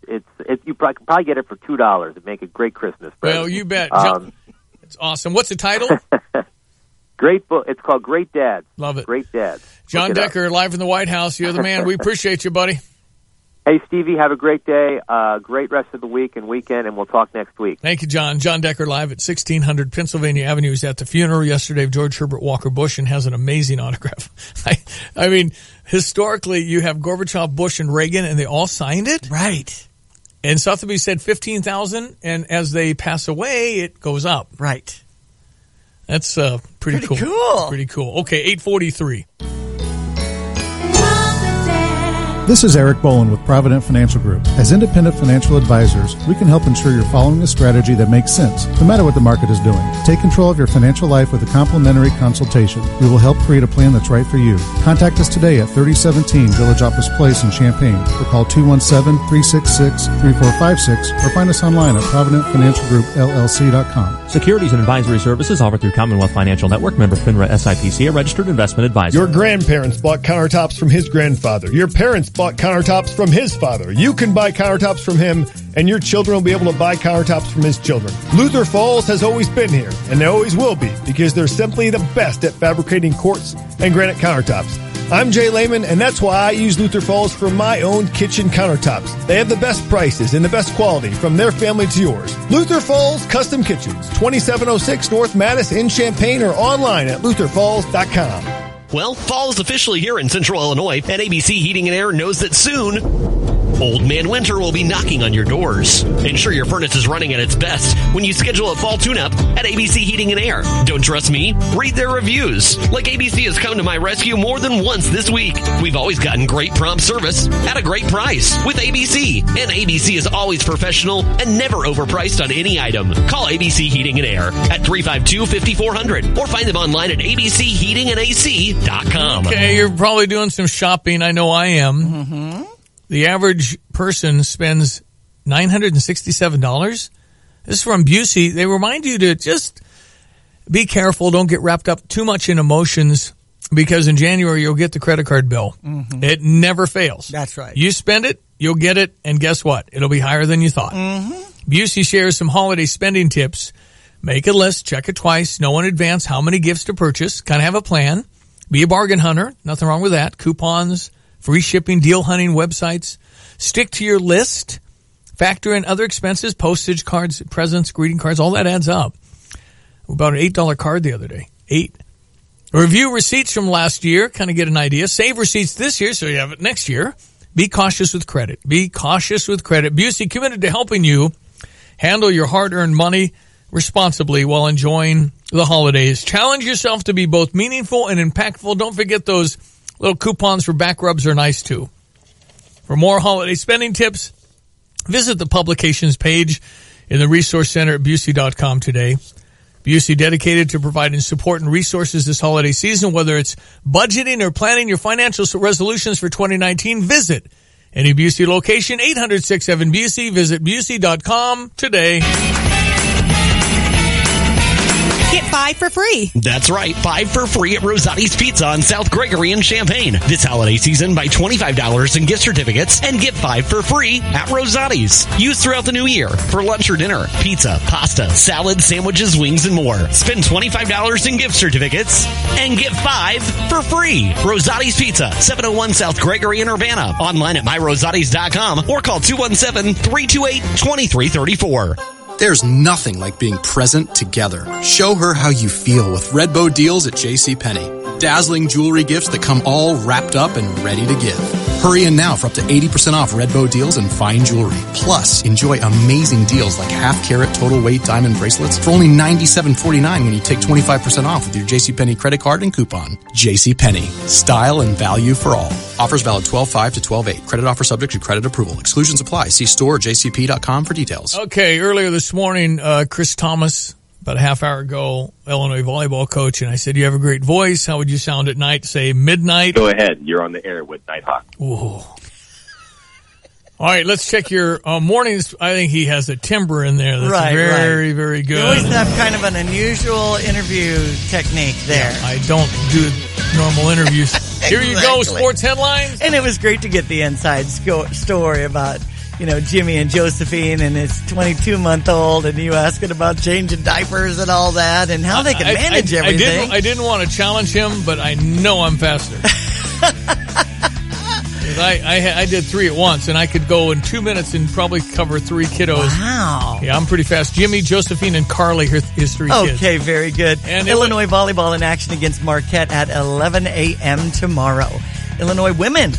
It's you can probably get it for $2. It'd make a great Christmas present. Well, you bet. It's awesome. What's the title? Great book. It's called Great Dads. Love it. Great Dads. John Decker, live from the White House. You're the man. We appreciate you, buddy. Hey, Stevie, have a great day, great rest of the week and weekend, and we'll talk next week. Thank you, John. John Decker live at 1600 Pennsylvania Avenue. He was at the funeral yesterday of George Herbert Walker Bush and has an amazing autograph. I mean, historically, you have Gorbachev, Bush, and Reagan, and they all signed it. Right. And Sotheby said 15,000, and as they pass away, it goes up. Right. That's pretty cool. Pretty cool. Okay, 843. This is Eric Boland with Provident Financial Group. As independent financial advisors, we can help ensure you're following a strategy that makes sense, no matter what the market is doing. Take control of your financial life with a complimentary consultation. We will help create a plan that's right for you. Contact us today at 3017 Village Office Place in Champaign, or call 217-366-3456, or find us online at ProvidentFinancialGroupLLC.com. Securities and advisory services offered through Commonwealth Financial Network, member FINRA SIPC, a registered investment advisor. Your grandparents bought countertops from his grandfather. Your parents bought countertops from his father. You can buy countertops from him, and your children will be able to buy countertops from his children. Luther Falls has always been here, and they always will be, because they're simply the best at fabricating quartz and granite countertops. I'm Jay Lehman, and that's why I use Luther Falls for my own kitchen countertops. They have the best prices and the best quality from their family to yours. Luther Falls Custom Kitchens, 2706 North Mattis in Champaign, or online at lutherfalls.com. Well, fall is officially here in Central Illinois, and ABC Heating and Air knows that soon Old Man Winter will be knocking on your doors. Ensure your furnace is running at its best when you schedule a fall tune-up at ABC Heating and Air. Don't trust me? Read their reviews. Like ABC has come to my rescue more than once this week. We've always gotten great prompt service at a great price with ABC. And ABC is always professional and never overpriced on any item. Call ABC Heating and Air at 352-5400 or find them online at abcheatingandac.com. Okay, you're probably doing some shopping. I know I am. Mm-hmm. The average person spends $967. This is from Busey. They remind you to just be careful. Don't get wrapped up too much in emotions, because in January you'll get the credit card bill. Mm-hmm. It never fails. That's right. You spend it, you'll get it, and guess what? It'll be higher than you thought. Mm-hmm. Busey shares some holiday spending tips. Make a list, check it twice, know in advance how many gifts to purchase, kind of have a plan. Be a bargain hunter. Nothing wrong with that. Coupons, free shipping, deal hunting websites. Stick to your list. Factor in other expenses, postage, cards, presents, greeting cards. All that adds up. We bought an $8 card the other day. Review receipts from last year. Kind of get an idea. Save receipts this year so you have it next year. Be cautious with credit. Busey committed to helping you handle your hard-earned money responsibly while enjoying the holidays. Challenge yourself to be both meaningful and impactful. Don't forget those little coupons for back rubs are nice too. For more holiday spending tips, visit the publications page in the Resource Center at Busey.com today. Busey dedicated to providing support and resources this holiday season, whether it's budgeting or planning your financial resolutions for 2019. Visit any Busey location, 800-67-BUSEY. Visit Busey.com today. Get 5 for free. That's right, 5 for free at Rosati's Pizza on South Gregory in Champaign. This holiday season, buy $25 in gift certificates and get 5 for free at Rosati's. Used throughout the new year for lunch or dinner, pizza, pasta, salad, sandwiches, wings, and more. Spend $25 in gift certificates and get 5 for free. Rosati's Pizza, 701 South Gregory in Urbana. Online at myrosatis.com or call 217-328-2334. There's nothing like being present together. Show her how you feel with Redbow deals at JCPenney. Dazzling jewelry gifts that come all wrapped up and ready to give. Hurry in now for up to 80% off Red Bow deals and fine jewelry. Plus, enjoy amazing deals like half-carat total weight diamond bracelets for only $97.49 when you take 25% off with your JCPenney credit card and coupon. JCPenney. Style and value for all. Offers valid 12/5 to 12/8. Credit offer subject to credit approval. Exclusions apply. See store or jcp.com for details. Okay, earlier this morning, Chris Thomas, about a half hour ago, Illinois volleyball coach, and I said, you have a great voice. How would you sound at night? Say midnight. Go ahead. You're on the air with Nighthawk. Ooh. All right, let's check your mornings. I think he has a timbre in there that's very, very good. You always have kind of an unusual interview technique there. Yeah, I don't do normal interviews. Here you go, sports headlines. And it was great to get the inside story about, Jimmy and Josephine and his 22-month-old, and you asking about changing diapers and all that, and how they can manage everything. I didn't want to challenge him, but I know I'm faster. I did 3 at once, and I could go in 2 minutes and probably cover 3 kiddos. Wow. Yeah, I'm pretty fast. Jimmy, Josephine, and Carly, his 3 kids. Okay, very good. And Illinois volleyball in action against Marquette at 11 a.m. tomorrow. Illinois women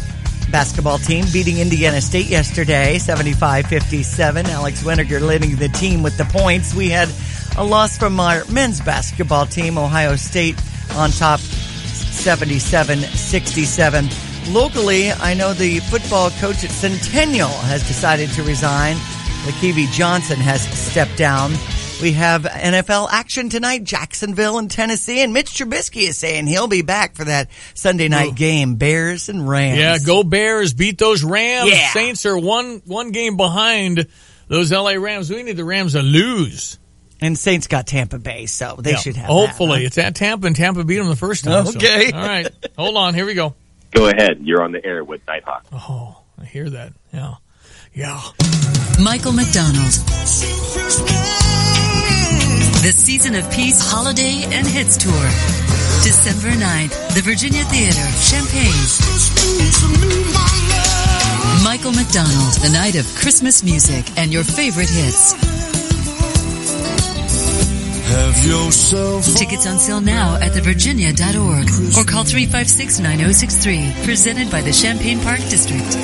basketball team beating Indiana State yesterday, 75-57. Alex Weniger leading the team with the points. We had a loss from our men's basketball team, Ohio State on top, 77-67. Locally, I know the football coach at Centennial has decided to resign. Lakevi Johnson has stepped down. We have NFL action tonight, Jacksonville and Tennessee, and Mitch Trubisky is saying he'll be back for that Sunday night game, Bears and Rams. Yeah, go Bears, beat those Rams. Yeah. Saints are one game behind those LA Rams. We need the Rams to lose. And Saints got Tampa Bay, so they should have hopefully. that, huh? It's at Tampa, and Tampa beat them the first time. Okay. So. All right, hold on. Here we go. Go ahead. You're on the air with Nighthawk. Oh, I hear that. Yeah. Yeah. Michael McDonald. The Season of Peace Holiday and Hits Tour. December 9th, the Virginia Theater, Champaign. Michael McDonald, the night of Christmas music and your favorite hits. Tickets on sale now at thevirginia.org or call 356-9063. Presented by the Champaign Park District.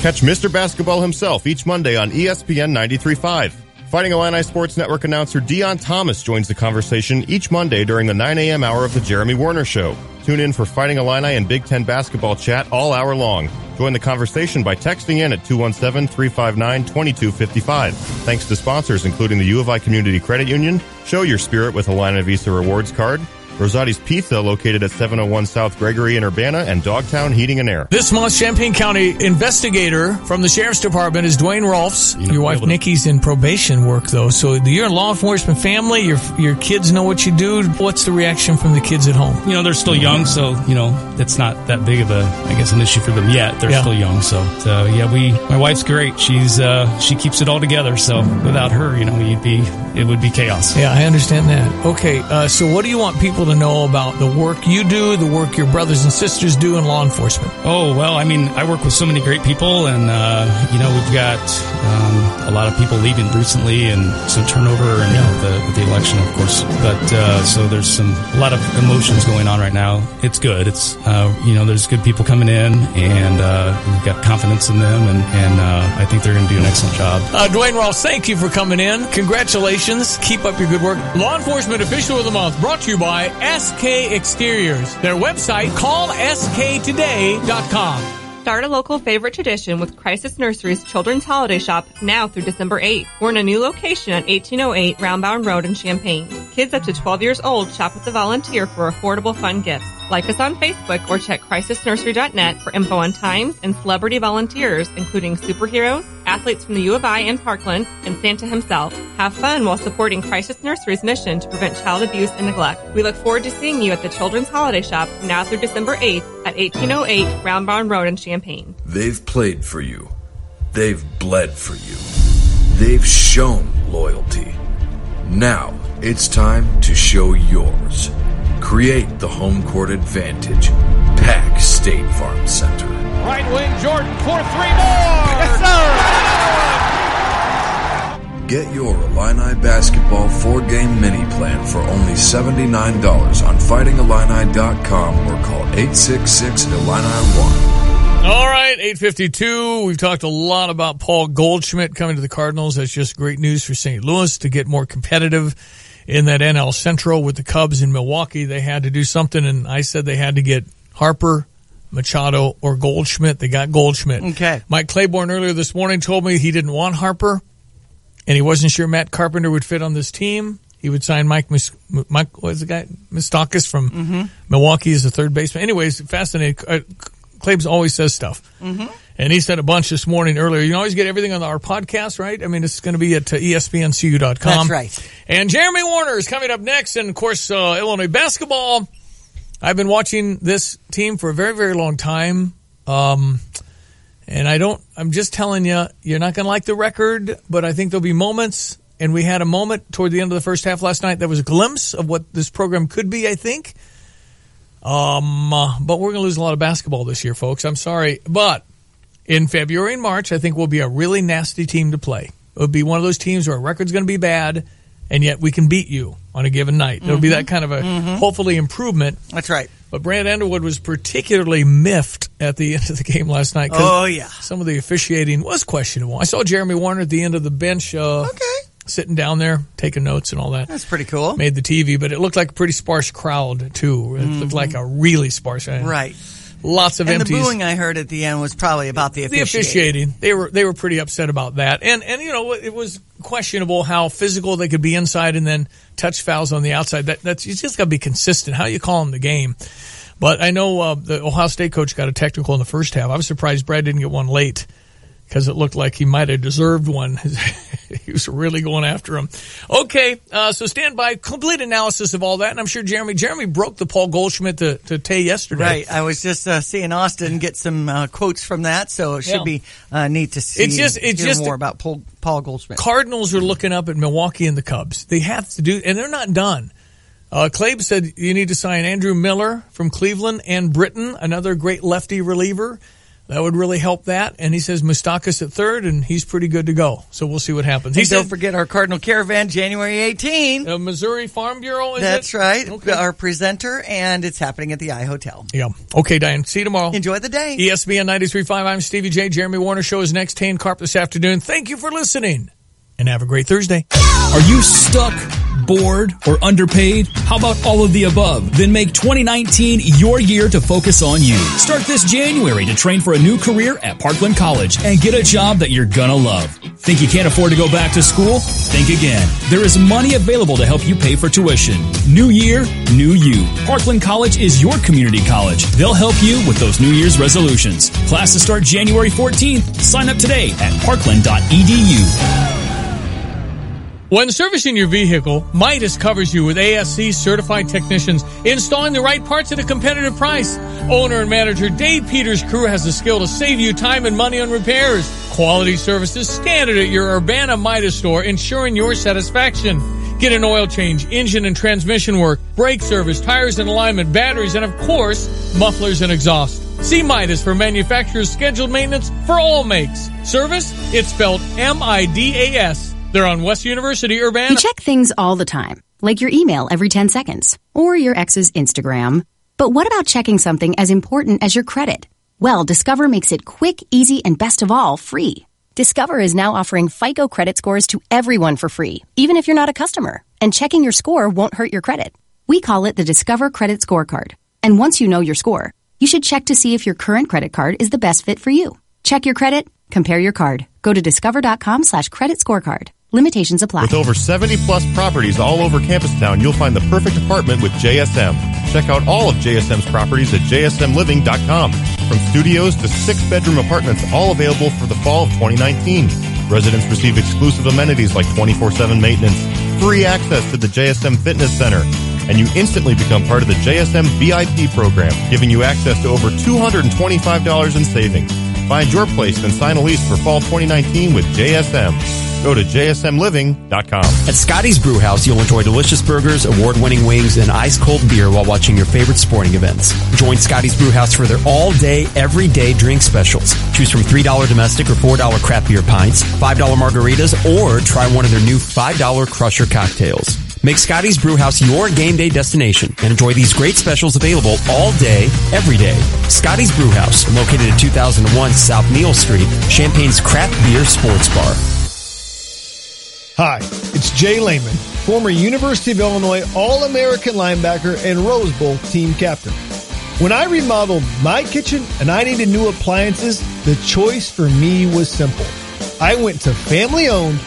Catch Mr. Basketball himself each Monday on ESPN 93.5. Fighting Illini Sports Network announcer Dion Thomas joins the conversation each Monday during the 9 a.m. hour of the Jeremy Warner Show. Tune in for Fighting Illini and Big Ten basketball chat all hour long. Join the conversation by texting in at 217-359-2255. Thanks to sponsors including the U of I Community Credit Union, Show Your Spirit with Illini Visa Rewards Card, Rosati's Pizza located at 701 South Gregory in Urbana, and Dogtown Heating and Air. This month's Champaign County investigator from the Sheriff's Department is Dwayne Rolfs. Your wife Nikki's in probation work, though, so you're a law enforcement family. Your kids know what you do. What's the reaction from the kids at home? They're still young, so, it's not that big of an issue for them yet. They're still young, so my wife's great. She keeps it all together, so without her, it would be chaos. Yeah, I understand that. Okay, so what do you want people to know about the work you do, the work your brothers and sisters do in law enforcement? Oh, well, I work with so many great people, and, we've got a lot of people leaving recently and some turnover and with the election, of course. But so there's a lot of emotions going on right now. It's good. It's, there's good people coming in, and we've got confidence in them, and I think they're going to do an excellent job. Dwayne Ross, thank you for coming in. Congratulations. Keep up your good work. Law Enforcement Official of the Month brought to you by SK Exteriors. Their website, callsktoday.com. Start a local favorite tradition with Crisis Nursery's Children's Holiday Shop now through December 8th. We're in a new location at 1808 Roundbound Road in Champaign. Kids up to 12 years old shop with a volunteer for affordable fun gifts. Like us on Facebook or check crisisnursery.net for info on times and celebrity volunteers, including superheroes, athletes from the U of I and Parkland, and Santa himself. Have fun while supporting Crisis Nursery's mission to prevent child abuse and neglect. We look forward to seeing you at the Children's Holiday Shop now through December 8th at 1808 Roundbound Road in Champaign. They've played for you. They've bled for you. They've shown loyalty. Now it's time to show yours. Create the home court advantage. Pack State Farm Center. Right wing, Jordan for 3 more. Yes, sir. Get your Illini Basketball 4-game mini plan for only $79 on fightingillini.com or call 866-ILLINI-1. All right, 8:52. We've talked a lot about Paul Goldschmidt coming to the Cardinals. That's just great news for St. Louis to get more competitive in that NL Central with the Cubs in Milwaukee. They had to do something, and I said they had to get Harper, Machado, or Goldschmidt. They got Goldschmidt. Okay. Mike Claiborne earlier this morning told me he didn't want Harper, and he wasn't sure Matt Carpenter would fit on this team. He would sign Mike what's the guy? Moustakas from Milwaukee as a third baseman. Anyways, fascinating. Claibs always says stuff. And he said a bunch this morning earlier. You can always get everything on our podcast, right? I mean, it's going to be at ESPNCU.com. That's right. And Jeremy Warner is coming up next. And, of course, Illinois basketball. I've been watching this team for a very, very long time. And I'm just telling you, you're not going to like the record, but I think there'll be moments. And we had a moment toward the end of the first half last night that was a glimpse of what this program could be, I think. But we're going to lose a lot of basketball this year, folks. I'm sorry. But in February and March, I think we'll be a really nasty team to play. It'll be one of those teams where our record's going to be bad, and yet we can beat you on a given night. It'll be that kind of a, hopefully, improvement. That's right. But Brad Underwood was particularly miffed at the end of the game last night. Oh, yeah. Some of the officiating was questionable. I saw Jeremy Warner at the end of the bench sitting down there, taking notes and all that. That's pretty cool. Made the TV, but it looked like a pretty sparse crowd, too. It looked like a really sparse. Right. Lots of empties. And the booing I heard at the end was probably about the officiating. They were pretty upset about that. And you know, it was questionable how physical they could be inside and then touch fouls on the outside. That's you just got to be consistent. How you call them the game. But I know the Ohio State coach got a technical in the first half. I was surprised Brad didn't get one late because it looked like he might have deserved one. He was really going after him. Okay, so stand by. Complete analysis of all that. And I'm sure Jeremy broke the Paul Goldschmidt to Tay yesterday. Right. I was just seeing Austin get some quotes from that, so it should be neat to see. It's just more about Paul Goldschmidt. Cardinals are looking up at Milwaukee and the Cubs. They have to do, and they're not done. Claib said you need to sign Andrew Miller from Cleveland and Britton, another great lefty reliever. That would really help that. And he says Moustakas at third, and he's pretty good to go. So we'll see what happens. Don't forget our Cardinal Caravan, January 18. Missouri Farm Bureau, That's right. Okay. Our presenter, and it's happening at the iHotel. Yeah. Okay, Diane. See you tomorrow. Enjoy the day. ESPN 93.5. I'm Stevie J. Jeremy Warner Show is next. Tane Carp this afternoon. Thank you for listening, and have a great Thursday. Are you stuck, bored, or underpaid? How about all of the above? Then make 2019 your year to focus on you. Start this January to train for a new career at Parkland College and get a job that you're gonna love. Think you can't afford to go back to school? Think again. There is money available to help you pay for tuition. New year, new you. Parkland College is your community college. They'll help you with those New Year's resolutions. Classes start January 14th. Sign up today at parkland.edu. When servicing your vehicle, Midas covers you with ASC certified technicians installing the right parts at a competitive price. Owner and manager Dave Peters' crew has the skill to save you time and money on repairs. Quality services standard at your Urbana Midas store, ensuring your satisfaction. Get an oil change, engine and transmission work, brake service, tires and alignment, batteries, and of course, mufflers and exhaust. See Midas for manufacturer's scheduled maintenance for all makes. Service? It's spelled MIDAS. They're on West University, Urbana. You check things all the time, like your email every 10 seconds, or your ex's Instagram. But what about checking something as important as your credit? Well, Discover makes it quick, easy, and best of all, free. Discover is now offering FICO credit scores to everyone for free, even if you're not a customer. And checking your score won't hurt your credit. We call it the Discover Credit Scorecard. And once you know your score, you should check to see if your current credit card is the best fit for you. Check your credit, compare your card. Go to discover.com/credit scorecard. Limitations apply. With over 70-plus properties all over Campus Town, you'll find the perfect apartment with JSM. Check out all of JSM's properties at jsmliving.com. From studios to 6-bedroom apartments, all available for the fall of 2019. Residents receive exclusive amenities like 24/7 maintenance, free access to the JSM Fitness Center, and you instantly become part of the JSM VIP program, giving you access to over $225 in savings. Find your place and sign a lease for fall 2019 with JSM. Go to jsmliving.com. At Scotty's Brewhouse, you'll enjoy delicious burgers, award-winning wings, and ice-cold beer while watching your favorite sporting events. Join Scotty's Brewhouse for their all-day, everyday drink specials. Choose from $3 domestic or $4 craft beer pints, $5 margaritas, or try one of their new $5 Crusher cocktails. Make Scotty's Brewhouse your game day destination and enjoy these great specials available all day, every day. Scotty's Brewhouse, located at 2001 South Neal Street, Champagne's craft beer sports bar. Hi, it's Jay Lehman, former University of Illinois All-American linebacker and Rose Bowl team captain. When I remodeled my kitchen and I needed new appliances, the choice for me was simple. I went to family-owned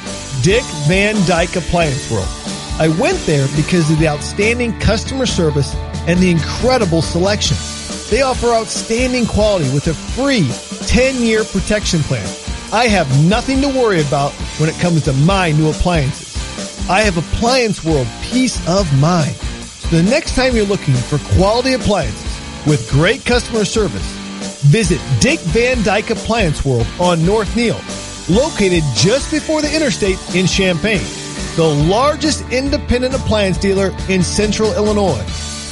Dick Van Dyke Appliance World. I went there because of the outstanding customer service and the incredible selection. They offer outstanding quality with a free 10-year protection plan. I have nothing to worry about when it comes to my new appliances. I have Appliance World peace of mind. So the next time you're looking for quality appliances with great customer service, visit Dick Van Dyke Appliance World on North Neal, located just before the interstate in Champaign, the largest independent appliance dealer in Central Illinois.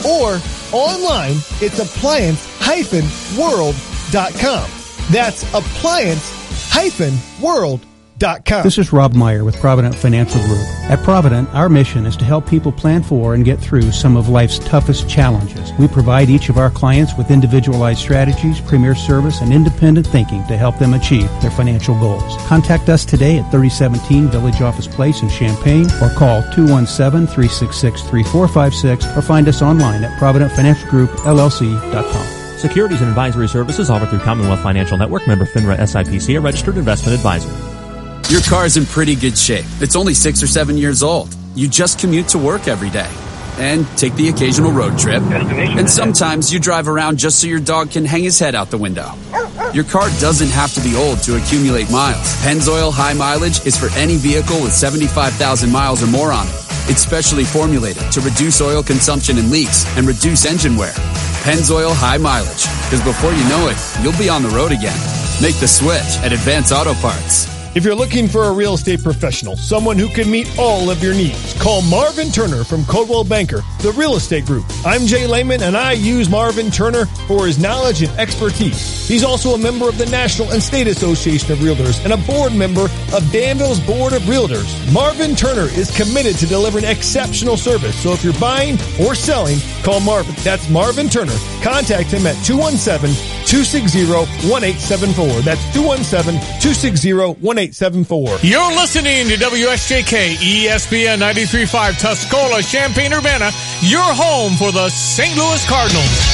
Or online, it's appliance-world.com. That's appliance-world.com. This is Rob Meyer with Provident Financial Group. At Provident, our mission is to help people plan for and get through some of life's toughest challenges. We provide each of our clients with individualized strategies, premier service, and independent thinking to help them achieve their financial goals. Contact us today at 3017 Village Office Place in Champaign or call 217-366-3456 or find us online at providentfinancialgroupllc.com. Securities and advisory services offered through Commonwealth Financial Network, member FINRA SIPC, a registered investment advisor. Your car's in pretty good shape. It's only 6 or 7 years old. You just commute to work every day and take the occasional road trip. And sometimes you drive around just so your dog can hang his head out the window. Your car doesn't have to be old to accumulate miles. Pennzoil High Mileage is for any vehicle with 75,000 miles or more on it. It's specially formulated to reduce oil consumption and leaks and reduce engine wear. Pennzoil High Mileage, because before you know it, you'll be on the road again. Make the switch at Advance Auto Parts. If you're looking for a real estate professional, someone who can meet all of your needs, call Marvin Turner from Coldwell Banker, the Real Estate Group. I'm Jay Lehman, and I use Marvin Turner for his knowledge and expertise. He's also a member of the National and State Association of Realtors and a board member of Danville's Board of Realtors. Marvin Turner is committed to delivering exceptional service, so if you're buying or selling, call Marvin. That's Marvin Turner. Contact him at 217-260-1874. That's 217-260-1874. You're listening to WSJK ESPN 93.5 Tuscola, Champaign-Urbana, your home for the St. Louis Cardinals.